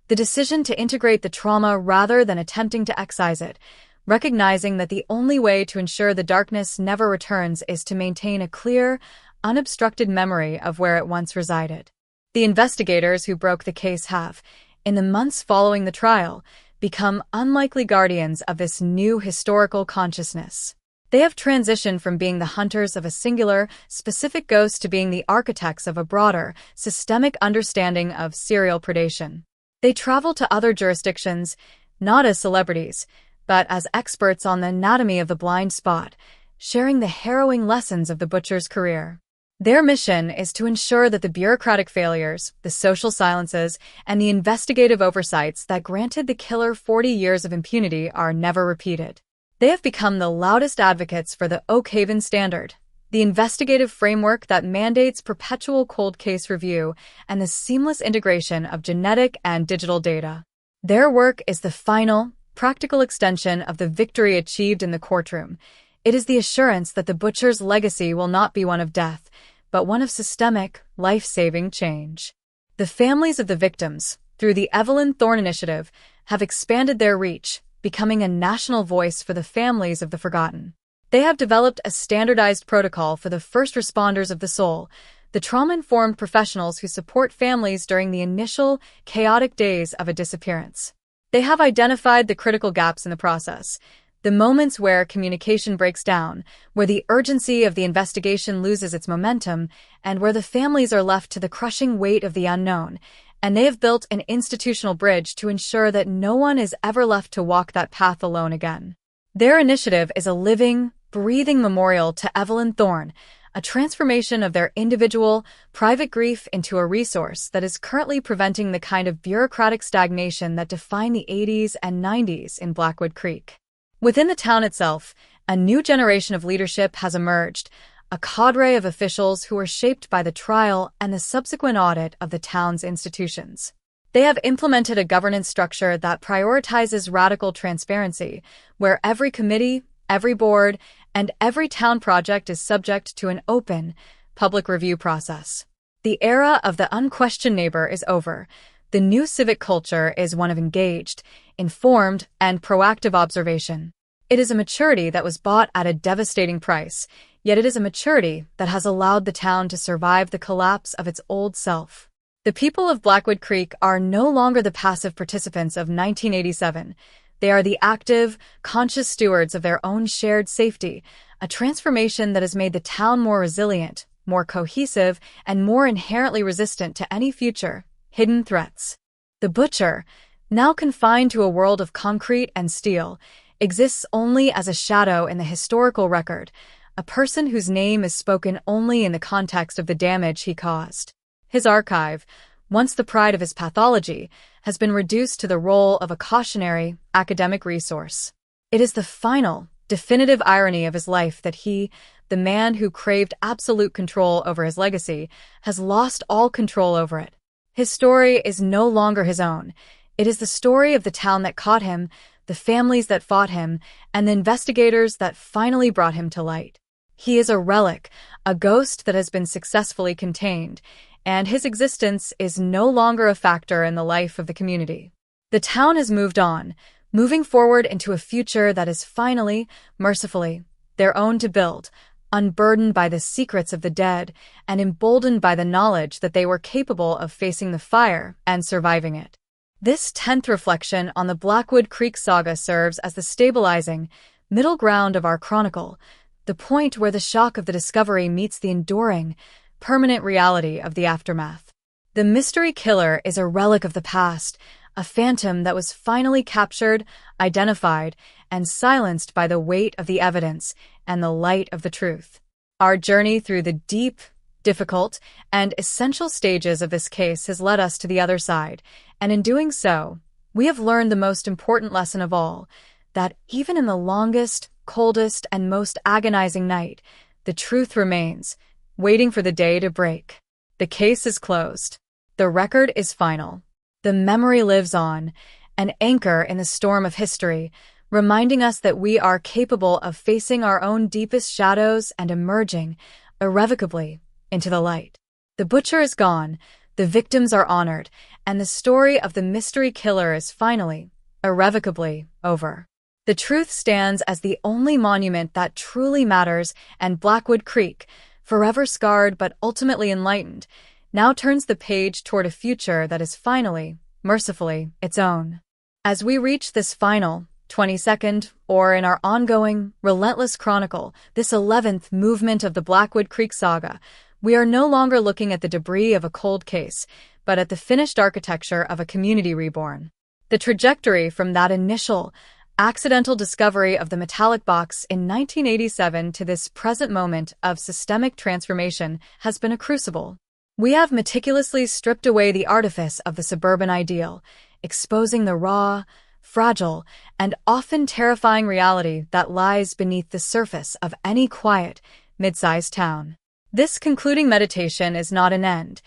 S9: The decision to integrate the trauma rather than attempting to excise it, recognizing that the only way to ensure the darkness never returns is to maintain a clear, unobstructed memory of where it once resided. The investigators who broke the case have, in the months following the trial, become unlikely guardians of this new historical consciousness. They have transitioned from being the hunters of a singular, specific ghost to being the architects of a broader, systemic understanding of serial predation. They travel to other jurisdictions, not as celebrities, but as experts on the anatomy of the blind spot, sharing the harrowing lessons of the butcher's career. Their mission is to ensure that the bureaucratic failures, the social silences, and the investigative oversights that granted the killer 40 years of impunity are never repeated. They have become the loudest advocates for the Oak Haven Standard, the investigative framework that mandates perpetual cold case review and the seamless integration of genetic and digital data. Their work is the final, practical extension of the victory achieved in the courtroom. It is the assurance that the butcher's legacy will not be one of death, but one of systemic, life-saving change. The families of the victims, through the Evelyn Thorne Initiative, have expanded their reach, becoming a national voice for the families of the forgotten. They have developed a standardized protocol for the first responders of the soul, the trauma-informed professionals who support families during the initial, chaotic days of a disappearance. They have identified the critical gaps in the process, the moments where communication breaks down, where the urgency of the investigation loses its momentum, and where the families are left to the crushing weight of the unknown, and they have built an institutional bridge to ensure that no one is ever left to walk that path alone again. Their initiative is a living, breathing memorial to Evelyn Thorne, a transformation of their individual, private grief into a resource that is currently preventing the kind of bureaucratic stagnation that defined the 80s and 90s in Blackwood Creek. Within the town itself, a new generation of leadership has emerged, a cadre of officials who are shaped by the trial and the subsequent audit of the town's institutions. They have implemented a governance structure that prioritizes radical transparency, where every committee, every board, and every town project is subject to an open, public review process. The era of the unquestioned neighbor is over. The new civic culture is one of engaged, informed, and proactive observation. It is a maturity that was bought at a devastating price, yet it is a maturity that has allowed the town to survive the collapse of its old self. The people of Blackwood Creek are no longer the passive participants of 1987. They are the active, conscious stewards of their own shared safety, a transformation that has made the town more resilient, more cohesive, and more inherently resistant to any future hidden threats. The butcher, now confined to a world of concrete and steel, exists only as a shadow in the historical record, a person whose name is spoken only in the context of the damage he caused. His archive, once the pride of his pathology, has been reduced to the role of a cautionary, academic resource. It is the final, definitive irony of his life that he, the man who craved absolute control over his legacy, has lost all control over it. His story is no longer his own. It is the story of the town that caught him, the families that fought him, and the investigators that finally brought him to light. He is a relic, a ghost that has been successfully contained, and his existence is no longer a factor in the life of the community. The town has moved on, moving forward into a future that is finally, mercifully, their own to build, unburdened by the secrets of the dead and emboldened by the knowledge that they were capable of facing the fire and surviving it. This 10th reflection on the Blackwood Creek saga serves as the stabilizing, middle ground of our chronicle, the point where the shock of the discovery meets the enduring, permanent reality of the aftermath. The mystery killer is a relic of the past, a phantom that was finally captured, identified, and silenced by the weight of the evidence and the light of the truth. Our journey through the deep, difficult, and essential stages of this case has led us to the other side, and in doing so, we have learned the most important lesson of all, that even in the longest, coldest, and most agonizing night, the truth remains, waiting for the day to break. The case is closed. The record is final. The memory lives on, an anchor in the storm of history, reminding us that we are capable of facing our own deepest shadows and emerging, irrevocably, into the light. The butcher is gone, the victims are honored, and the story of the mystery killer is finally, irrevocably, over. The truth stands as the only monument that truly matters, and Blackwood Creek, forever scarred but ultimately enlightened, now turns the page toward a future that is finally, mercifully, its own. As we reach this final, 22nd, or in our ongoing, relentless chronicle, this 11th movement of the Blackwood Creek saga, we are no longer looking at the debris of a cold case, but at the finished architecture of a community reborn. The trajectory from that initial, accidental discovery of the metallic box in 1987 to this present moment of systemic transformation has been a crucible. We have meticulously stripped away the artifice of the suburban ideal, exposing the raw, fragile, and often terrifying reality that lies beneath the surface of any quiet, mid-sized town. This concluding meditation is not an end.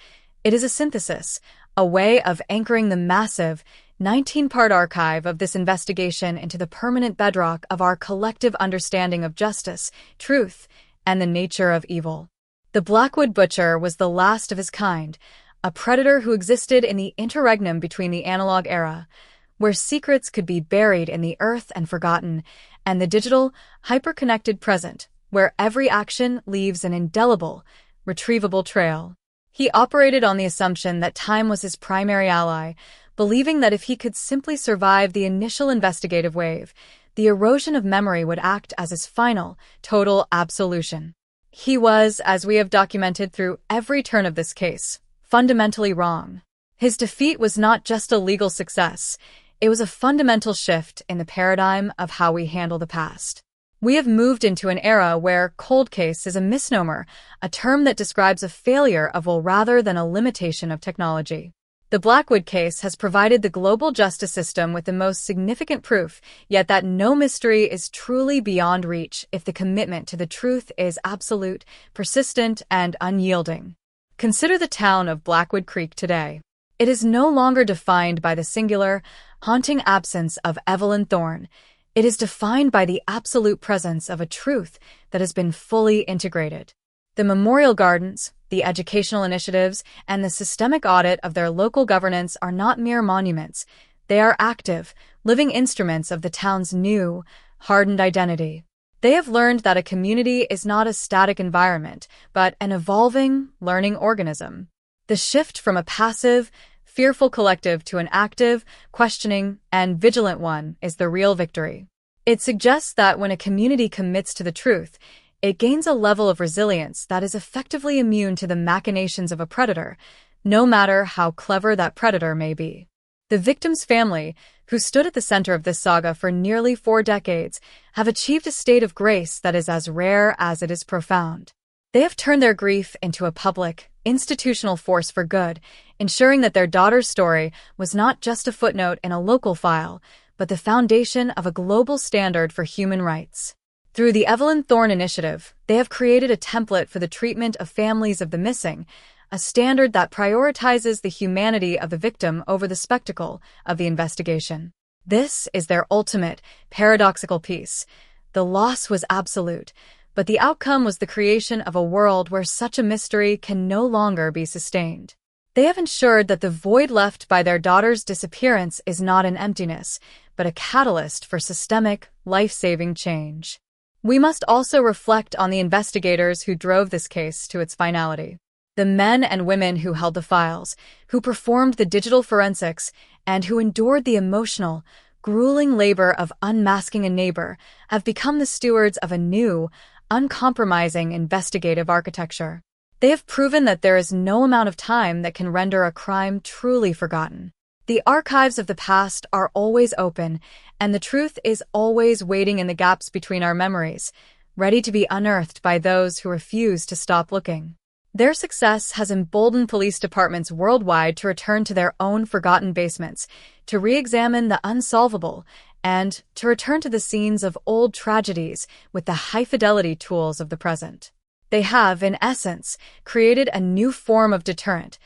S9: It is a synthesis, a way of anchoring the massive, 19-part archive of this investigation into the permanent bedrock of our collective understanding of justice, truth, and the nature of evil. The Blackwood Butcher was the last of his kind, a predator who existed in the interregnum between the analog era, where secrets could be buried in the earth and forgotten, and the digital, hyper-connected present, where every action leaves an indelible, retrievable trail. He operated on the assumption that time was his primary ally, believing that if he could simply survive the initial investigative wave, the erosion of memory would act as his final, total absolution. He was, as we have documented through every turn of this case, fundamentally wrong. His defeat was not just a legal success, it was a fundamental shift in the paradigm of how we handle the past. We have moved into an era where cold case is a misnomer, a term that describes a failure of will rather than a limitation of technology. The Blackwood case has provided the global justice system with the most significant proof, yet that no mystery is truly beyond reach if the commitment to the truth is absolute, persistent, and unyielding. Consider the town of Blackwood Creek today. It is no longer defined by the singular, haunting absence of Evelyn Thorne. It is defined by the absolute presence of a truth that has been fully integrated. The memorial gardens, the educational initiatives, and the systemic audit of their local governance are not mere monuments. They are active, living instruments of the town's new, hardened identity. They have learned that a community is not a static environment, but an evolving, learning organism. The shift from a passive, fearful collective to an active, questioning, and vigilant one is the real victory. It suggests that when a community commits to the truth, it gains a level of resilience that is effectively immune to the machinations of a predator, no matter how clever that predator may be. The victim's family, who stood at the center of this saga for nearly 4 decades, have achieved a state of grace that is as rare as it is profound. They have turned their grief into a public, institutional force for good, ensuring that their daughter's story was not just a footnote in a local file, but the foundation of a global standard for human rights. Through the Evelyn Thorne Initiative, they have created a template for the treatment of families of the missing, a standard that prioritizes the humanity of the victim over the spectacle of the investigation. This is their ultimate, paradoxical piece. The loss was absolute, but the outcome was the creation of a world where such a mystery can no longer be sustained. They have ensured that the void left by their daughter's disappearance is not an emptiness, but a catalyst for systemic, life-saving change. We must also reflect on the investigators who drove this case to its finality. The men and women who held the files, who performed the digital forensics, and who endured the emotional, grueling labor of unmasking a neighbor have become the stewards of a new, uncompromising investigative architecture. They have proven that there is no amount of time that can render a crime truly forgotten. The archives of the past are always open, and the truth is always waiting in the gaps between our memories, ready to be unearthed by those who refuse to stop looking. Their success has emboldened police departments worldwide to return to their own forgotten basements, to re-examine the unsolvable, and to return to the scenes of old tragedies with the high-fidelity tools of the present. They have, in essence, created a new form of deterrent,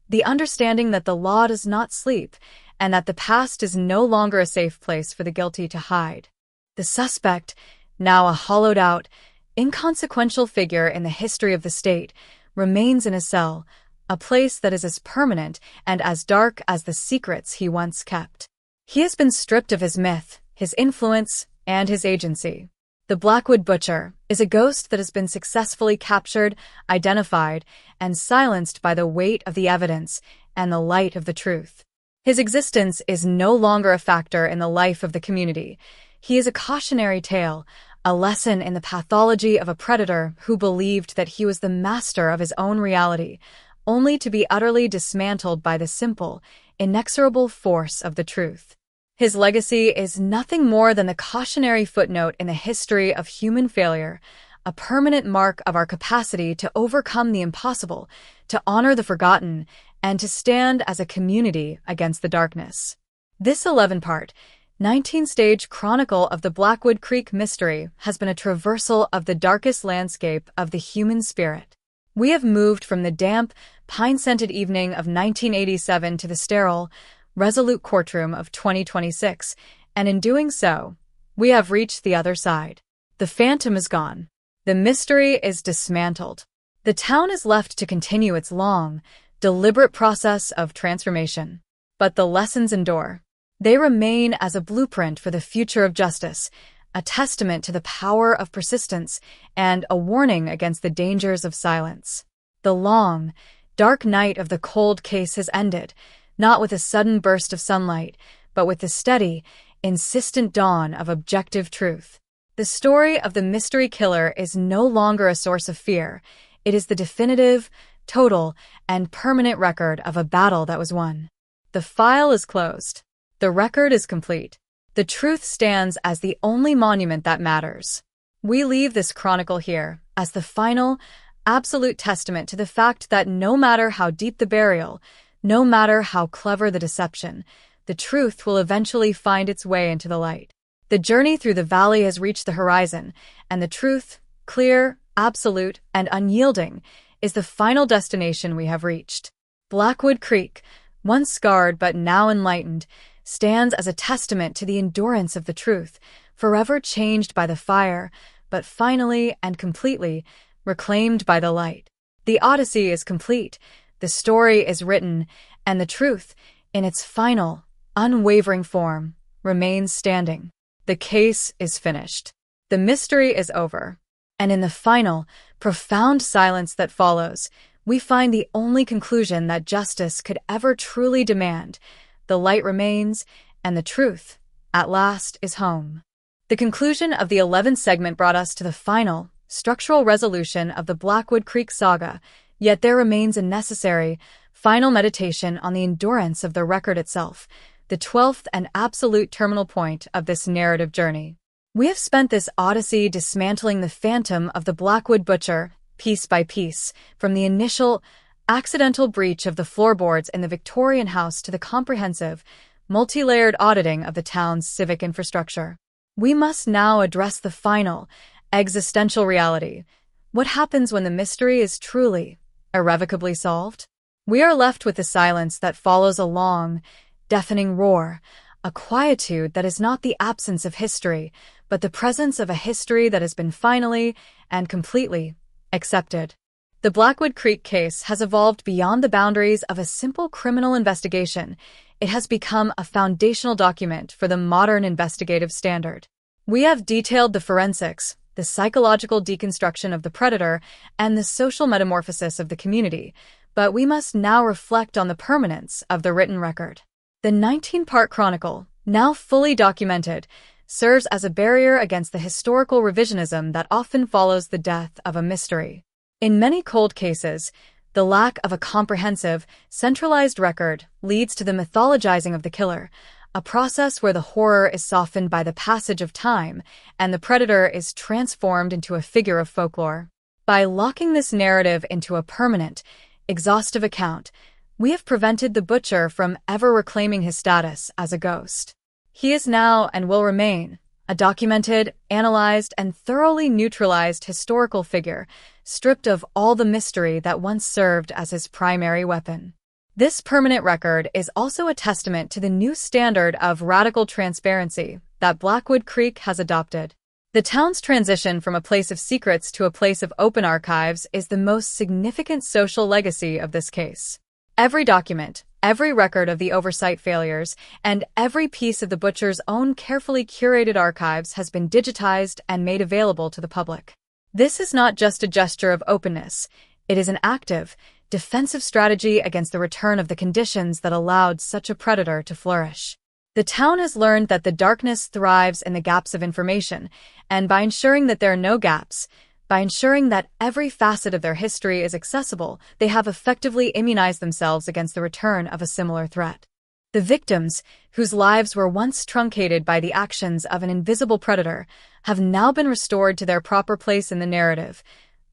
S9: the understanding that the law does not sleep, and that the past is no longer a safe place for the guilty to hide. The suspect, now a hollowed-out, inconsequential figure in the history of the state, remains in a cell, a place that is as permanent and as dark as the secrets he once kept. He has been stripped of his myth, his influence, and his agency. The Blackwood Butcher is a ghost that has been successfully captured, identified, and silenced by the weight of the evidence and the light of the truth. His existence is no longer a factor in the life of the community. He is a cautionary tale, a lesson in the pathology of a predator who believed that he was the master of his own reality, only to be utterly dismantled by the simple, inexorable force of the truth. His legacy is nothing more than the cautionary footnote in the history of human failure, a permanent mark of our capacity to overcome the impossible, to honor the forgotten, and to stand as a community against the darkness. This 11-part, 19-stage chronicle of the Blackwood Creek mystery has been a traversal of the darkest landscape of the human spirit. We have moved from the damp, pine-scented evening of 1987 to the sterile, resolute courtroom of 2026, and in doing so, we have reached the other side. The phantom is gone. The mystery is dismantled. The town is left to continue its long, deliberate process of transformation. But the lessons endure. They remain as a blueprint for the future of justice, a testament to the power of persistence, and a warning against the dangers of silence. The long, dark night of the cold case has ended, not with a sudden burst of sunlight, but with the steady, insistent dawn of objective truth. The story of the mystery killer is no longer a source of fear. It is the definitive, total, and permanent record of a battle that was won. The file is closed. The record is complete. The truth stands as the only monument that matters. We leave this chronicle here as the final, absolute testament to the fact that no matter how deep the burial, no matter how clever the deception, the truth will eventually find its way into the light. The journey through the valley has reached the horizon, and the truth, clear, absolute, and unyielding, is the final destination we have reached. Blackwood Creek, once scarred but now enlightened, stands as a testament to the endurance of the truth, forever changed by the fire, but finally and completely reclaimed by the light. The Odyssey is complete, the story is written, and the truth, in its final, unwavering form, remains standing. The case is finished. The mystery is over. And in the final, profound silence that follows, we find the only conclusion that justice could ever truly demand. The light remains, and the truth, at last, is home. The conclusion of the 11th segment brought us to the final, structural resolution of the Blackwood Creek saga, yet there remains a necessary, final meditation on the endurance of the record itself, the 12th and absolute terminal point of this narrative journey. We have spent this odyssey dismantling the phantom of the Blackwood Butcher, piece by piece, from the initial, accidental breach of the floorboards in the Victorian house to the comprehensive, multi-layered auditing of the town's civic infrastructure. We must now address the final, existential reality. What happens when the mystery is truly, irrevocably solved? We are left with the silence that follows a long, deafening roar, a quietude that is not the absence of history, but the presence of a history that has been finally and completely accepted. The Blackwood Creek case has evolved beyond the boundaries of a simple criminal investigation. It has become a foundational document for the modern investigative standard. We have detailed the forensics, the psychological deconstruction of the predator, and the social metamorphosis of the community, but we must now reflect on the permanence of the written record. The 19-part chronicle, now fully documented, serves as a barrier against the historical revisionism that often follows the death of a mystery. In many cold cases, the lack of a comprehensive, centralized record leads to the mythologizing of the killer, a process where the horror is softened by the passage of time and the predator is transformed into a figure of folklore. By locking this narrative into a permanent, exhaustive account, we have prevented the butcher from ever reclaiming his status as a ghost. He is now and will remain a documented, analyzed, and thoroughly neutralized historical figure, stripped of all the mystery that once served as his primary weapon. This permanent record is also a testament to the new standard of radical transparency that Blackwood Creek has adopted. The town's transition from a place of secrets to a place of open archives is the most significant social legacy of this case. Every document, every record of the oversight failures, and every piece of the butcher's own carefully curated archives has been digitized and made available to the public. This is not just a gesture of openness. It is an active, defensive strategy against the return of the conditions that allowed such a predator to flourish. The town has learned that the darkness thrives in the gaps of information, and by ensuring that there are no gaps, by ensuring that every facet of their history is accessible, they have effectively immunized themselves against the return of a similar threat. The victims, whose lives were once truncated by the actions of an invisible predator, have now been restored to their proper place in the narrative.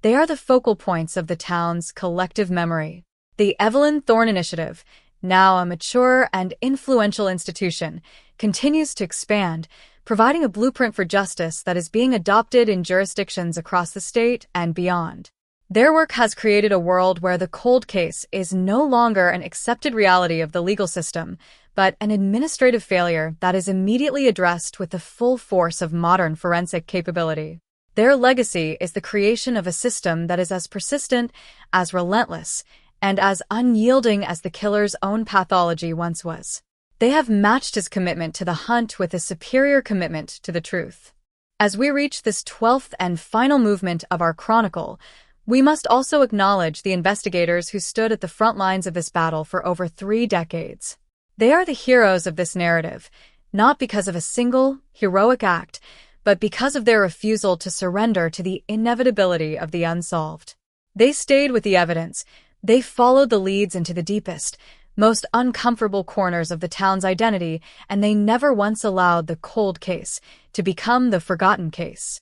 S9: They are the focal points of the town's collective memory. The Evelyn Thorne Initiative, now a mature and influential institution, continues to expand, providing a blueprint for justice that is being adopted in jurisdictions across the state and beyond. Their work has created a world where the cold case is no longer an accepted reality of the legal system, but an administrative failure that is immediately addressed with the full force of modern forensic capability. Their legacy is the creation of a system that is as persistent, as relentless, and as unyielding as the killer's own pathology once was. They have matched his commitment to the hunt with a superior commitment to the truth. As we reach this 12th and final movement of our chronicle, we must also acknowledge the investigators who stood at the front lines of this battle for over 3 decades. They are the heroes of this narrative, not because of a single, heroic act, but because of their refusal to surrender to the inevitability of the unsolved. They stayed with the evidence. They followed the leads into the deepest, most uncomfortable corners of the town's identity, and they never once allowed the cold case to become the forgotten case.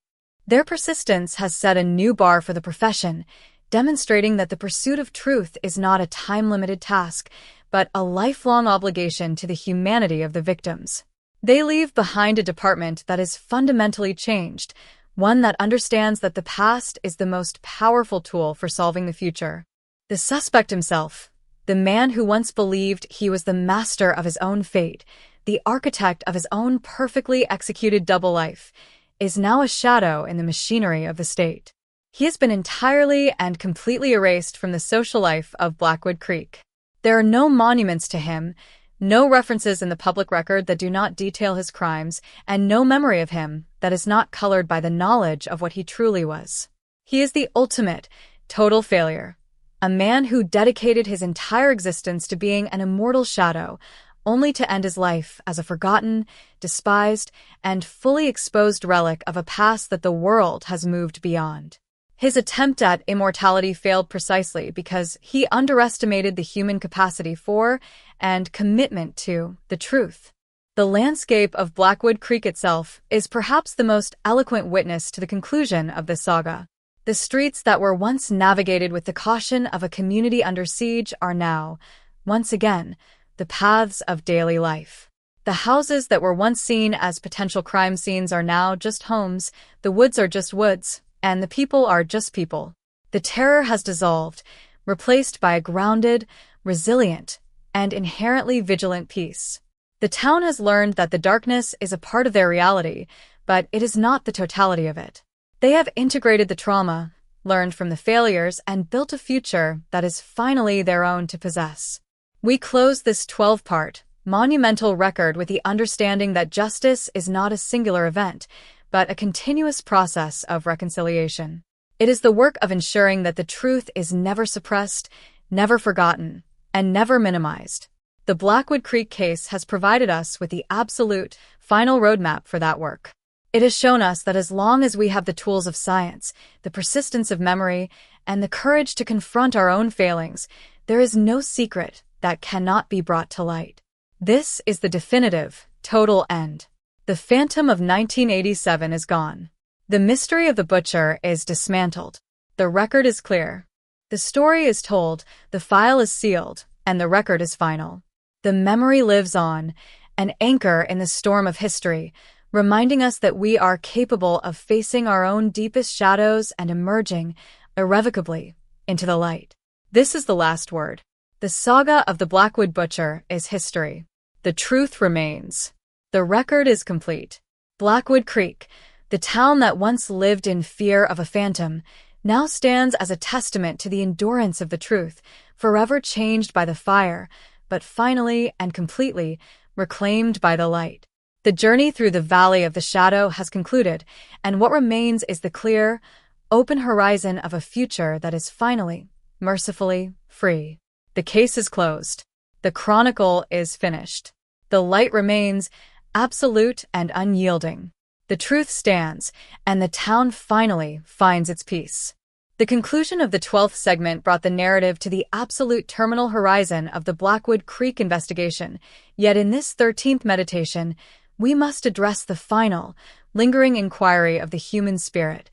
S9: Their persistence has set a new bar for the profession, demonstrating that the pursuit of truth is not a time-limited task, but a lifelong obligation to the humanity of the victims. They leave behind a department that is fundamentally changed, one that understands that the past is the most powerful tool for solving the future. The suspect himself, the man who once believed he was the master of his own fate, the architect of his own perfectly executed double life, is now a shadow in the machinery of the state. He has been entirely and completely erased from the social life of Blackwood Creek. There are no monuments to him, no references in the public record that do not detail his crimes, and no memory of him that is not colored by the knowledge of what he truly was. He is the ultimate, total failure, a man who dedicated his entire existence to being an immortal shadow, only to end his life as a forgotten, despised, and fully exposed relic of a past that the world has moved beyond. His attempt at immortality failed precisely because he underestimated the human capacity for and commitment to the truth. The landscape of Blackwood Creek itself is perhaps the most eloquent witness to the conclusion of this saga. The streets that were once navigated with the caution of a community under siege are now, once again, the paths of daily life. The houses that were once seen as potential crime scenes are now just homes, the woods are just woods, and the people are just people. The terror has dissolved, replaced by a grounded, resilient, and inherently vigilant peace. The town has learned that the darkness is a part of their reality, but it is not the totality of it. They have integrated the trauma, learned from the failures, and built a future that is finally their own to possess. We close this 12-part, monumental record with the understanding that justice is not a singular event, but a continuous process of reconciliation. It is the work of ensuring that the truth is never suppressed, never forgotten, and never minimized. The Blackwood Creek case has provided us with the absolute, final roadmap for that work. It has shown us that as long as we have the tools of science, the persistence of memory, and the courage to confront our own failings, there is no secret that cannot be brought to light. This is the definitive, total end. The phantom of 1987 is gone. The mystery of the butcher is dismantled. The record is clear. The story is told, the file is sealed, and the record is final. The memory lives on, an anchor in the storm of history, reminding us that we are capable of facing our own deepest shadows and emerging, irrevocably, into the light. This is the last word. The saga of the Blackwood Butcher is history. The truth remains. The record is complete. Blackwood Creek, the town that once lived in fear of a phantom, now stands as a testament to the endurance of the truth, forever changed by the fire, but finally and completely reclaimed by the light. The journey through the valley of the shadow has concluded, and what remains is the clear, open horizon of a future that is finally, mercifully, free. The case is closed. The chronicle is finished. The light remains, absolute and unyielding. The truth stands, and the town finally finds its peace. The conclusion of the 12th segment brought the narrative to the absolute terminal horizon of the Blackwood Creek investigation, yet in this 13th meditation, we must address the final, lingering inquiry of the human spirit,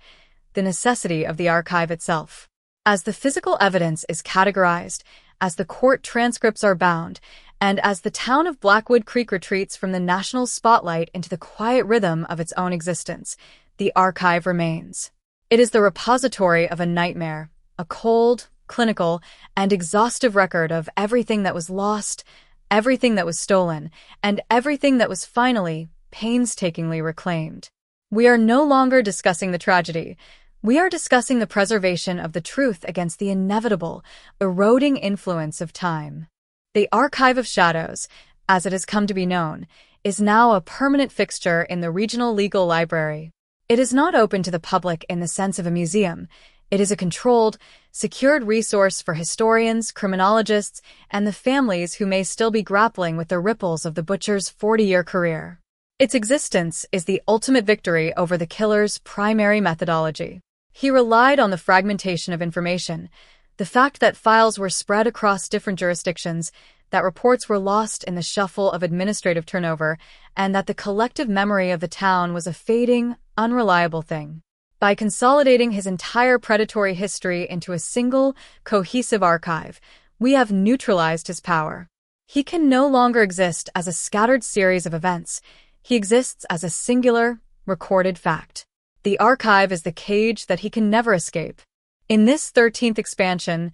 S9: the necessity of the archive itself. As the physical evidence is categorized, as the court transcripts are bound, and as the town of Blackwood Creek retreats from the national spotlight into the quiet rhythm of its own existence, the archive remains. It is the repository of a nightmare, a cold, clinical, and exhaustive record of everything that was lost, everything that was stolen, and everything that was finally, painstakingly reclaimed. We are no longer discussing the tragedy. We are discussing the preservation of the truth against the inevitable, eroding influence of time. The Archive of Shadows, as it has come to be known, is now a permanent fixture in the Regional Legal Library. It is not open to the public in the sense of a museum. It is a controlled, secured resource for historians, criminologists, and the families who may still be grappling with the ripples of the butcher's 40-year career. Its existence is the ultimate victory over the killer's primary methodology. He relied on the fragmentation of information, the fact that files were spread across different jurisdictions, that reports were lost in the shuffle of administrative turnover, and that the collective memory of the town was a fading, unreliable thing. By consolidating his entire predatory history into a single, cohesive archive, we have neutralized his power. He can no longer exist as a scattered series of events. He exists as a singular, recorded fact. The archive is the cage that he can never escape. In this 13th expansion,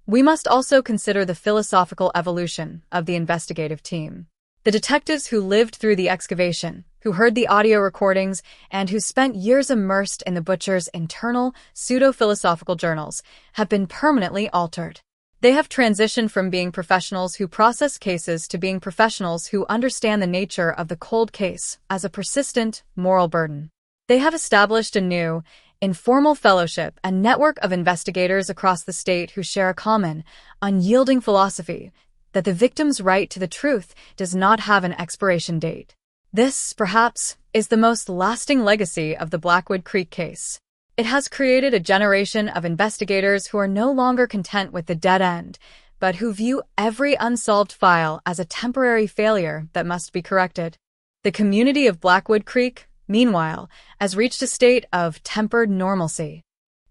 S9: we must also consider the philosophical evolution of the investigative team. The detectives who lived through the excavation, who heard the audio recordings, and who spent years immersed in the butcher's internal, pseudo-philosophical journals have been permanently altered. They have transitioned from being professionals who process cases to being professionals who understand the nature of the cold case as a persistent, moral burden. They have established a new, informal fellowship and network of investigators across the state who share a common, unyielding philosophy that the victim's right to the truth does not have an expiration date. This, perhaps, is the most lasting legacy of the Blackwood Creek case. It has created a generation of investigators who are no longer content with the dead end, but who view every unsolved file as a temporary failure that must be corrected. The community of Blackwood Creek, meanwhile, has reached a state of tempered normalcy.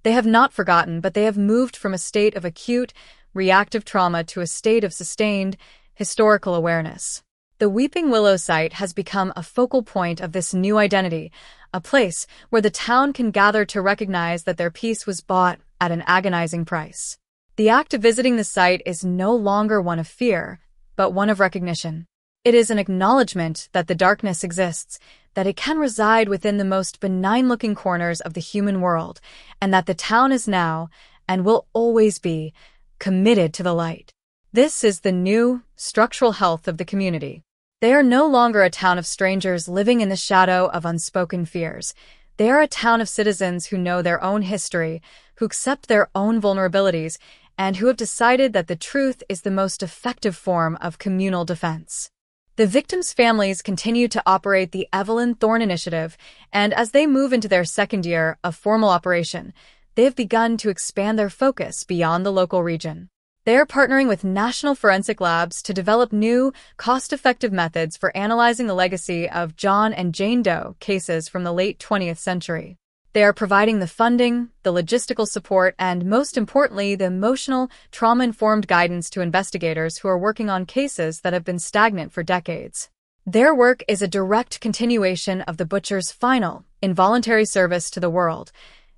S9: They have not forgotten, but they have moved from a state of acute, reactive trauma to a state of sustained, historical awareness. The Weeping Willow site has become a focal point of this new identity, a place where the town can gather to recognize that their peace was bought at an agonizing price. The act of visiting the site is no longer one of fear, but one of recognition. It is an acknowledgement that the darkness exists, that it can reside within the most benign-looking corners of the human world, and that the town is now, and will always be, committed to the light. This is the new, structural health of the community. They are no longer a town of strangers living in the shadow of unspoken fears. They are a town of citizens who know their own history, who accept their own vulnerabilities, and who have decided that the truth is the most effective form of communal defense. The victims' families continue to operate the Evelyn Thorne Initiative, and as they move into their second year of formal operation, they have begun to expand their focus beyond the local region. They are partnering with national forensic labs to develop new, cost-effective methods for analyzing the legacy of John and Jane Doe cases from the late 20th century. They are providing the funding, the logistical support, and most importantly, the emotional, trauma-informed guidance to investigators who are working on cases that have been stagnant for decades. Their work is a direct continuation of the butcher's final, involuntary service to the world.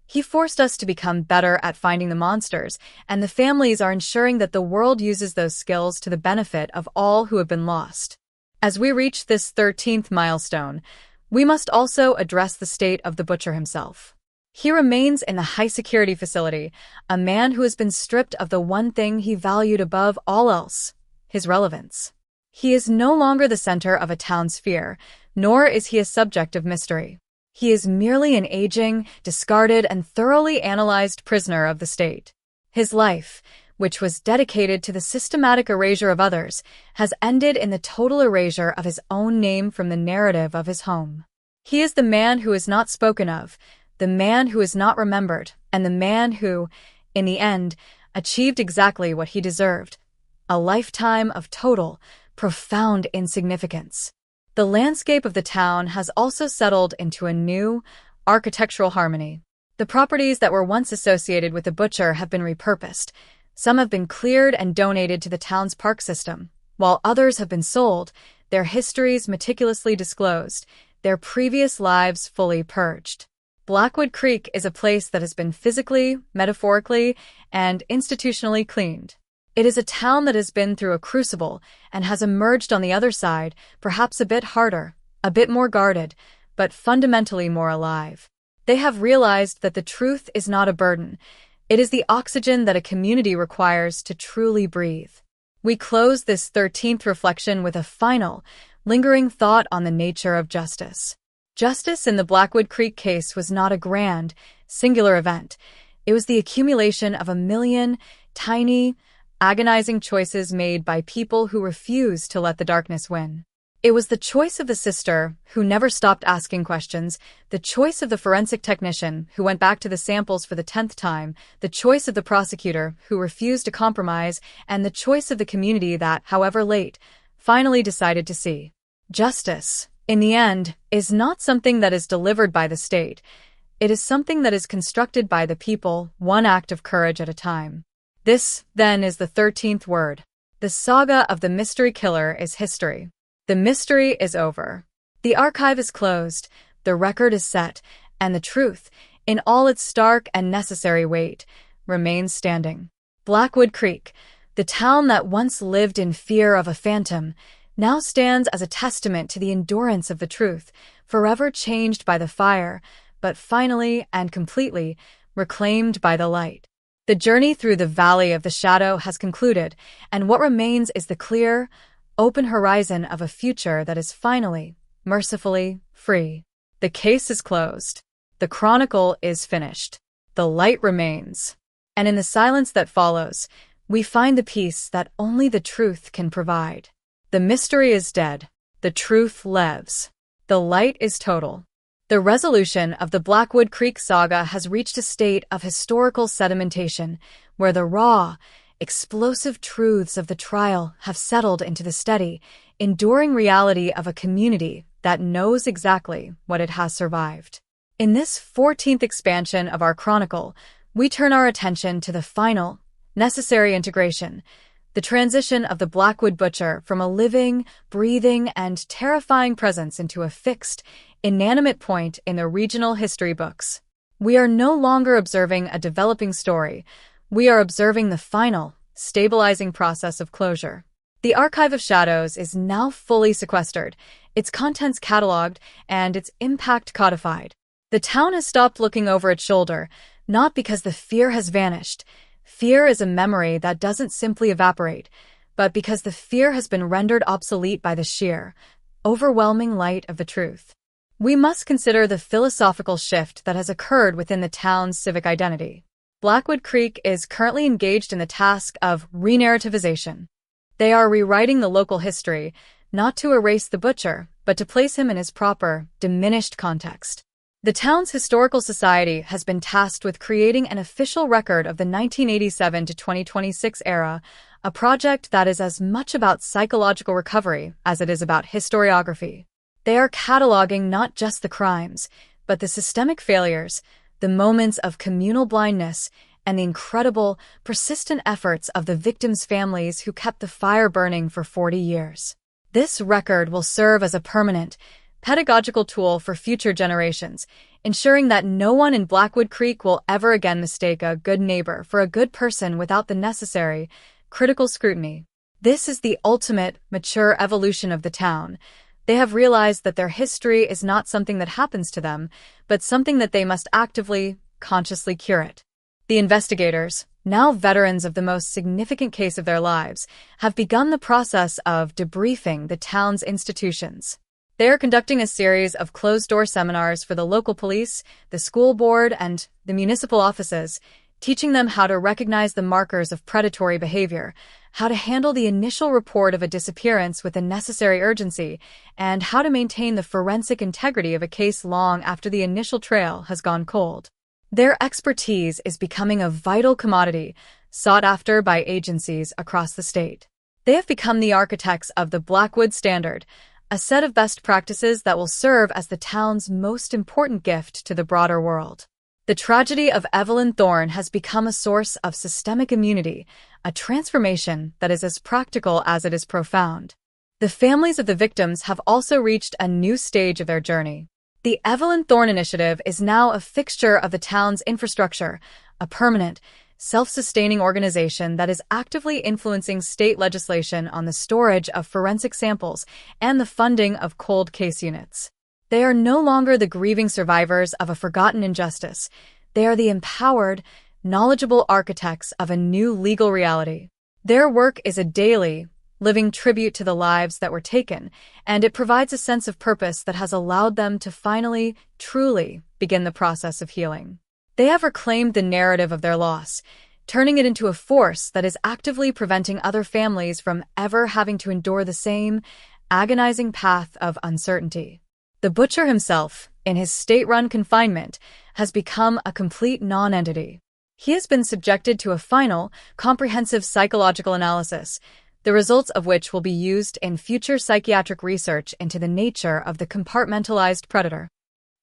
S9: He forced us to become better at finding the monsters, and the families are ensuring that the world uses those skills to the benefit of all who have been lost. As we reach this 13th milestone, we must also address the state of the butcher himself. He remains in the high-security facility, a man who has been stripped of the one thing he valued above all else, his relevance. He is no longer the center of a town's fear, nor is he a subject of mystery. He is merely an aging, discarded, and thoroughly analyzed prisoner of the state. His life, which was dedicated to the systematic erasure of others, has ended in the total erasure of his own name from the narrative of his home. He is the man who is not spoken of, the man who is not remembered, and the man who, in the end, achieved exactly what he deserved: a lifetime of total, profound insignificance. The landscape of the town has also settled into a new, architectural harmony. The properties that were once associated with the butcher have been repurposed. Some have been cleared and donated to the town's park system, while others have been sold, their histories meticulously disclosed, their previous lives fully purged. Blackwood Creek is a place that has been physically, metaphorically, and institutionally cleaned. It is a town that has been through a crucible and has emerged on the other side, perhaps a bit harder, a bit more guarded, but fundamentally more alive. They have realized that the truth is not a burden. It is the oxygen that a community requires to truly breathe. We close this 13th reflection with a final, lingering thought on the nature of justice. Justice in the Blackwood Creek case was not a grand, singular event. It was the accumulation of a million tiny, agonizing choices made by people who refused to let the darkness win. It was the choice of the sister, who never stopped asking questions, the choice of the forensic technician, who went back to the samples for the 10th time, the choice of the prosecutor, who refused to compromise, and the choice of the community that, however late, finally decided to see. Justice, in the end, is not something that is delivered by the state. It is something that is constructed by the people, one act of courage at a time. This, then, is the 13th word. The saga of the mystery killer is history. The mystery is over. The archive is closed, the record is set, and the truth, in all its stark and necessary weight, remains standing. Blackwood Creek, the town that once lived in fear of a phantom, now stands as a testament to the endurance of the truth, forever changed by the fire, but finally and completely reclaimed by the light. The journey through the Valley of the Shadow has concluded, and what remains is the clear, open horizon of a future that is finally, mercifully, free. The case is closed. The chronicle is finished. The light remains. And in the silence that follows, we find the peace that only the truth can provide. The mystery is dead. The truth lives. The light is total. The resolution of the Blackwood Creek saga has reached a state of historical sedimentation, where the raw, explosive truths of the trial have settled into the steady, enduring reality of a community that knows exactly what it has survived. In this 14th expansion of our chronicle, we turn our attention to the final, necessary integration, the transition of the Blackwood Butcher from a living, breathing, and terrifying presence into a fixed, inanimate point in the regional history books. We are no longer observing a developing story. We are observing the final, stabilizing process of closure. The Archive of Shadows is now fully sequestered, its contents cataloged, and its impact codified. The town has stopped looking over its shoulder, not because the fear has vanished. Fear is a memory that doesn't simply evaporate, but because the fear has been rendered obsolete by the sheer, overwhelming light of the truth. We must consider the philosophical shift that has occurred within the town's civic identity. Blackwood Creek is currently engaged in the task of re-narrativization. They are rewriting the local history, not to erase the butcher, but to place him in his proper, diminished context. The town's historical society has been tasked with creating an official record of the 1987 to 2026 era, a project that is as much about psychological recovery as it is about historiography. They are cataloging not just the crimes, but the systemic failures, the moments of communal blindness, and the incredible, persistent efforts of the victims' families who kept the fire burning for 40 years. This record will serve as a permanent, pedagogical tool for future generations, ensuring that no one in Blackwood Creek will ever again mistake a good neighbor for a good person without the necessary, critical scrutiny. This is the ultimate, mature evolution of the town. They have realized that their history is not something that happens to them, but something that they must actively, consciously curate. The investigators, now veterans of the most significant case of their lives, have begun the process of debriefing the town's institutions. They are conducting a series of closed-door seminars for the local police, the school board, and the municipal offices, teaching them how to recognize the markers of predatory behavior, how to handle the initial report of a disappearance with the necessary urgency, and how to maintain the forensic integrity of a case long after the initial trail has gone cold. Their expertise is becoming a vital commodity, sought after by agencies across the state. They have become the architects of the Blackwood Standard, a set of best practices that will serve as the town's most important gift to the broader world. The tragedy of Evelyn Thorne has become a source of systemic immunity, a transformation that is as practical as it is profound. The families of the victims have also reached a new stage of their journey. The Evelyn Thorne Initiative is now a fixture of the town's infrastructure, a permanent, self-sustaining organization that is actively influencing state legislation on the storage of forensic samples and the funding of cold case units. They are no longer the grieving survivors of a forgotten injustice. They are the empowered, knowledgeable architects of a new legal reality. Their work is a daily, living tribute to the lives that were taken, and it provides a sense of purpose that has allowed them to finally, truly begin the process of healing. They have reclaimed the narrative of their loss, turning it into a force that is actively preventing other families from ever having to endure the same agonizing path of uncertainty. The butcher himself, in his state-run confinement, has become a complete non-entity. He has been subjected to a final, comprehensive psychological analysis, the results of which will be used in future psychiatric research into the nature of the compartmentalized predator.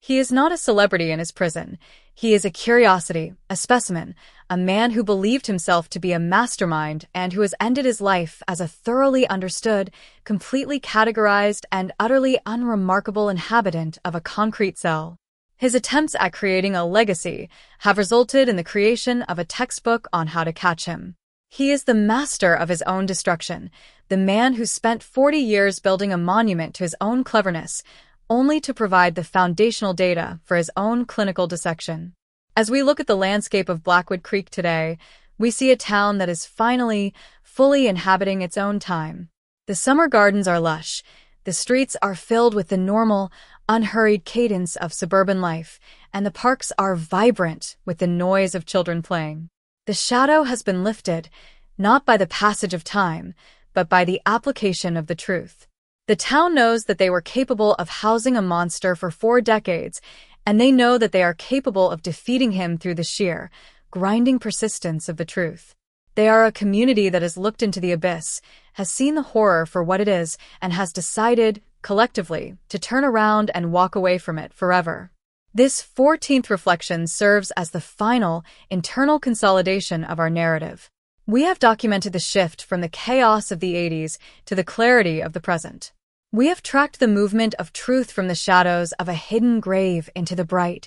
S9: He is not a celebrity in his prison. He is a curiosity, a specimen, a man who believed himself to be a mastermind and who has ended his life as a thoroughly understood, completely categorized, and utterly unremarkable inhabitant of a concrete cell. His attempts at creating a legacy have resulted in the creation of a textbook on how to catch him. He is the master of his own destruction, the man who spent 40 years building a monument to his own cleverness, only to provide the foundational data for his own clinical dissection. As we look at the landscape of Blackwood Creek today, we see a town that is finally, fully inhabiting its own time. The summer gardens are lush. The streets are filled with the normal, unhurried cadence of suburban life, and the parks are vibrant with the noise of children playing. The shadow has been lifted, not by the passage of time, but by the application of the truth. The town knows that they were capable of housing a monster for 4 decades, and they know that they are capable of defeating him through the sheer, grinding persistence of the truth. They are a community that has looked into the abyss, has seen the horror for what it is, and has decided, collectively, to turn around and walk away from it forever. This 14th reflection serves as the final, internal consolidation of our narrative. We have documented the shift from the chaos of the 80s to the clarity of the present. We have tracked the movement of truth from the shadows of a hidden grave into the bright,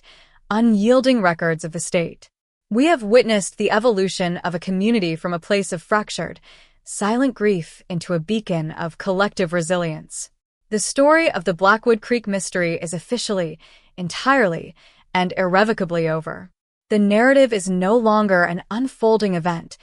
S9: unyielding records of the state. We have witnessed the evolution of a community from a place of fractured, silent grief into a beacon of collective resilience. The story of the Blackwood Creek mystery is officially, entirely, and irrevocably over. The narrative is no longer an unfolding event.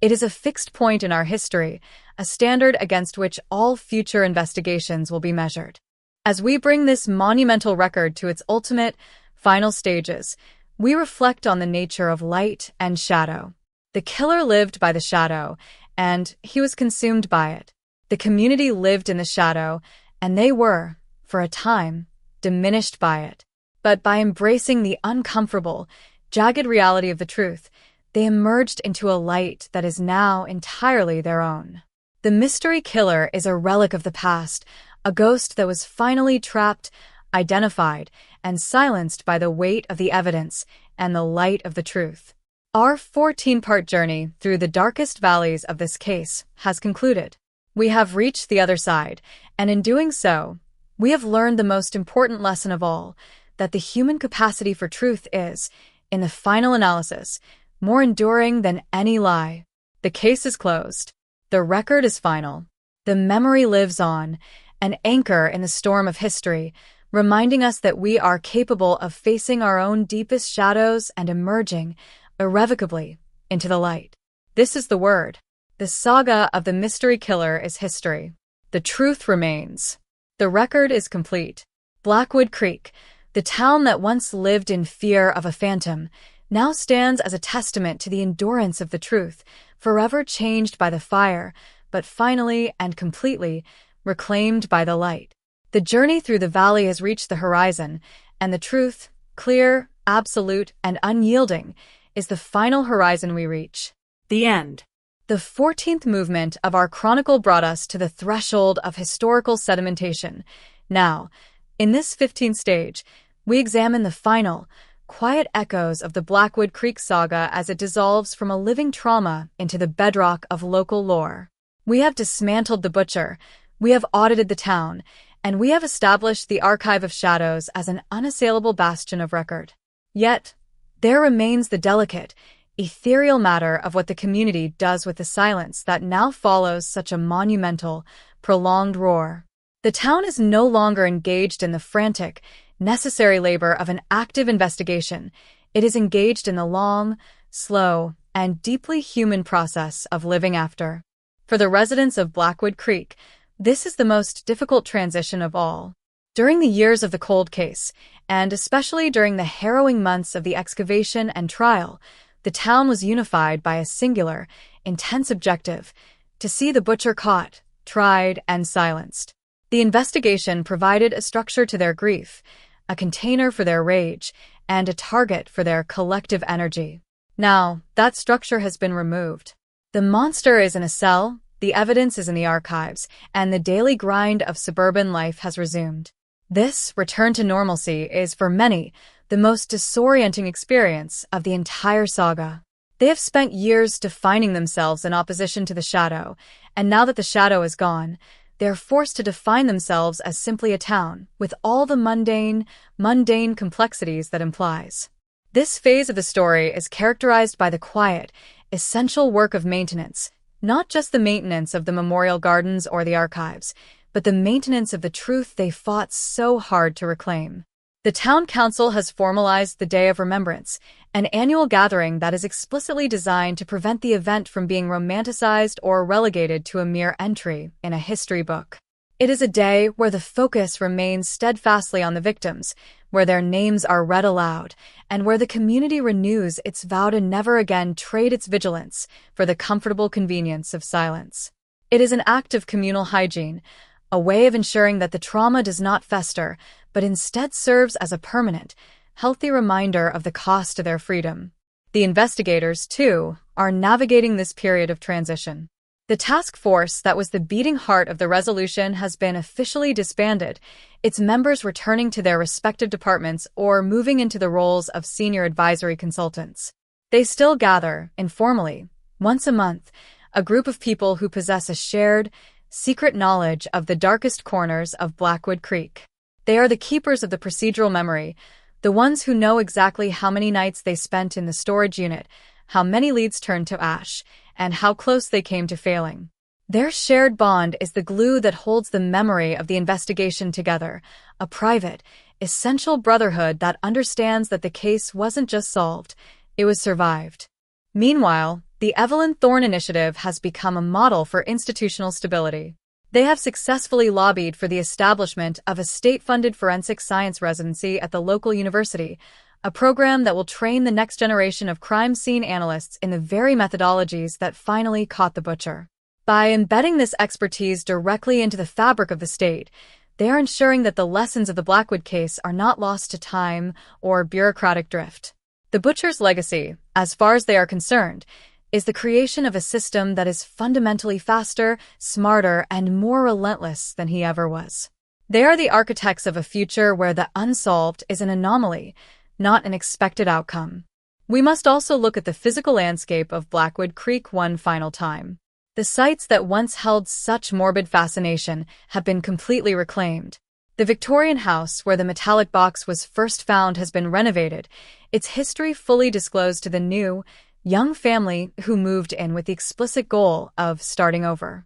S9: It is a fixed point in our history, a standard against which all future investigations will be measured. As we bring this monumental record to its ultimate, final stages, we reflect on the nature of light and shadow. The killer lived by the shadow, and he was consumed by it. The community lived in the shadow, and they were, for a time, diminished by it. But by embracing the uncomfortable, jagged reality of the truth, they emerged into a light that is now entirely their own. The mystery killer is a relic of the past, a ghost that was finally trapped, identified, and silenced by the weight of the evidence and the light of the truth. Our 14-part journey through the darkest valleys of this case has concluded. We have reached the other side, and in doing so, we have learned the most important lesson of all, that the human capacity for truth is, in the final analysis, more enduring than any lie. The case is closed. The record is final. The memory lives on, an anchor in the storm of history, reminding us that we are capable of facing our own deepest shadows and emerging, irrevocably, into the light. This is the word. The saga of the mystery killer is history. The truth remains. The record is complete. Blackwood Creek, the town that once lived in fear of a phantom, now stands as a testament to the endurance of the truth, forever changed by the fire, but finally and completely reclaimed by the light. The journey through the valley has reached the horizon, and the truth, clear, absolute, and unyielding, is the final horizon we reach. The end. The 14th movement of our chronicle brought us to the threshold of historical sedimentation. Now, in this 15th stage, we examine the final, quiet echoes of the Blackwood Creek saga as it dissolves from a living trauma into the bedrock of local lore. We have dismantled the butcher, we have audited the town, and we have established the Archive of Shadows as an unassailable bastion of record. Yet, there remains the delicate, ethereal matter of what the community does with the silence that now follows such a monumental, prolonged roar. The town is no longer engaged in the frantic, necessary labor of an active investigation. It is engaged in the long, slow, and deeply human process of living after. For the residents of Blackwood Creek, this is the most difficult transition of all. During the years of the cold case, and especially during the harrowing months of the excavation and trial, the town was unified by a singular, intense objective: to see the butcher caught, tried, and silenced. The investigation provided a structure to their grief, a container for their rage, and a target for their collective energy. Now, that structure has been removed. The monster is in a cell, the evidence is in the archives, and the daily grind of suburban life has resumed. This return to normalcy is, for many, the most disorienting experience of the entire saga. They have spent years defining themselves in opposition to the shadow, and now that the shadow is gone, they are forced to define themselves as simply a town, with all the mundane complexities that implies. This phase of the story is characterized by the quiet, essential work of maintenance, not just the maintenance of the memorial gardens or the archives, but the maintenance of the truth they fought so hard to reclaim. The town council has formalized the Day of Remembrance, an annual gathering that is explicitly designed to prevent the event from being romanticized or relegated to a mere entry in a history book. It is a day where the focus remains steadfastly on the victims, where their names are read aloud, and where the community renews its vow to never again trade its vigilance for the comfortable convenience of silence. It is an act of communal hygiene, a way of ensuring that the trauma does not fester, but instead serves as a permanent, healthy reminder of the cost of their freedom. The investigators, too, are navigating this period of transition. The task force that was the beating heart of the resolution has been officially disbanded, its members returning to their respective departments or moving into the roles of senior advisory consultants. They still gather, informally, once a month, a group of people who possess a shared, secret knowledge of the darkest corners of Blackwood Creek. They are the keepers of the procedural memory, the ones who know exactly how many nights they spent in the storage unit, how many leads turned to ash, and how close they came to failing. Their shared bond is the glue that holds the memory of the investigation together, a private, essential brotherhood that understands that the case wasn't just solved, it was survived. Meanwhile, the Evelyn Thorne Initiative has become a model for institutional stability. They have successfully lobbied for the establishment of a state-funded forensic science residency at the local university, a program that will train the next generation of crime scene analysts in the very methodologies that finally caught the butcher. By embedding this expertise directly into the fabric of the state, they are ensuring that the lessons of the Blackwood case are not lost to time or bureaucratic drift. The butcher's legacy, as far as they are concerned, is the creation of a system that is fundamentally faster, smarter, and more relentless than he ever was. They are the architects of a future where the unsolved is an anomaly, not an expected outcome. We must also look at the physical landscape of Blackwood Creek one final time. The sites that once held such morbid fascination have been completely reclaimed. The Victorian house where the metallic box was first found has been renovated, its history fully disclosed to the new, young family who moved in with the explicit goal of starting over.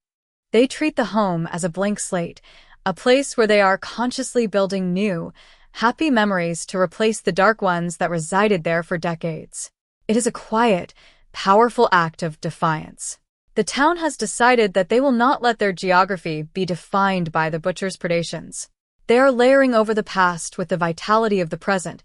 S9: They treat the home as a blank slate, a place where they are consciously building new, happy memories to replace the dark ones that resided there for decades. It is a quiet, powerful act of defiance. The town has decided that they will not let their geography be defined by the butcher's predations. They are layering over the past with the vitality of the present,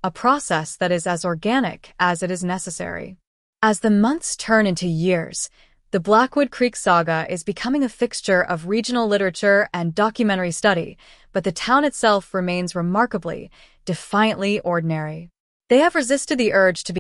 S9: a process that is as organic as it is necessary. As the months turn into years, the Blackwood Creek saga is becoming a fixture of regional literature and documentary study, but the town itself remains remarkably, defiantly ordinary. They have resisted the urge to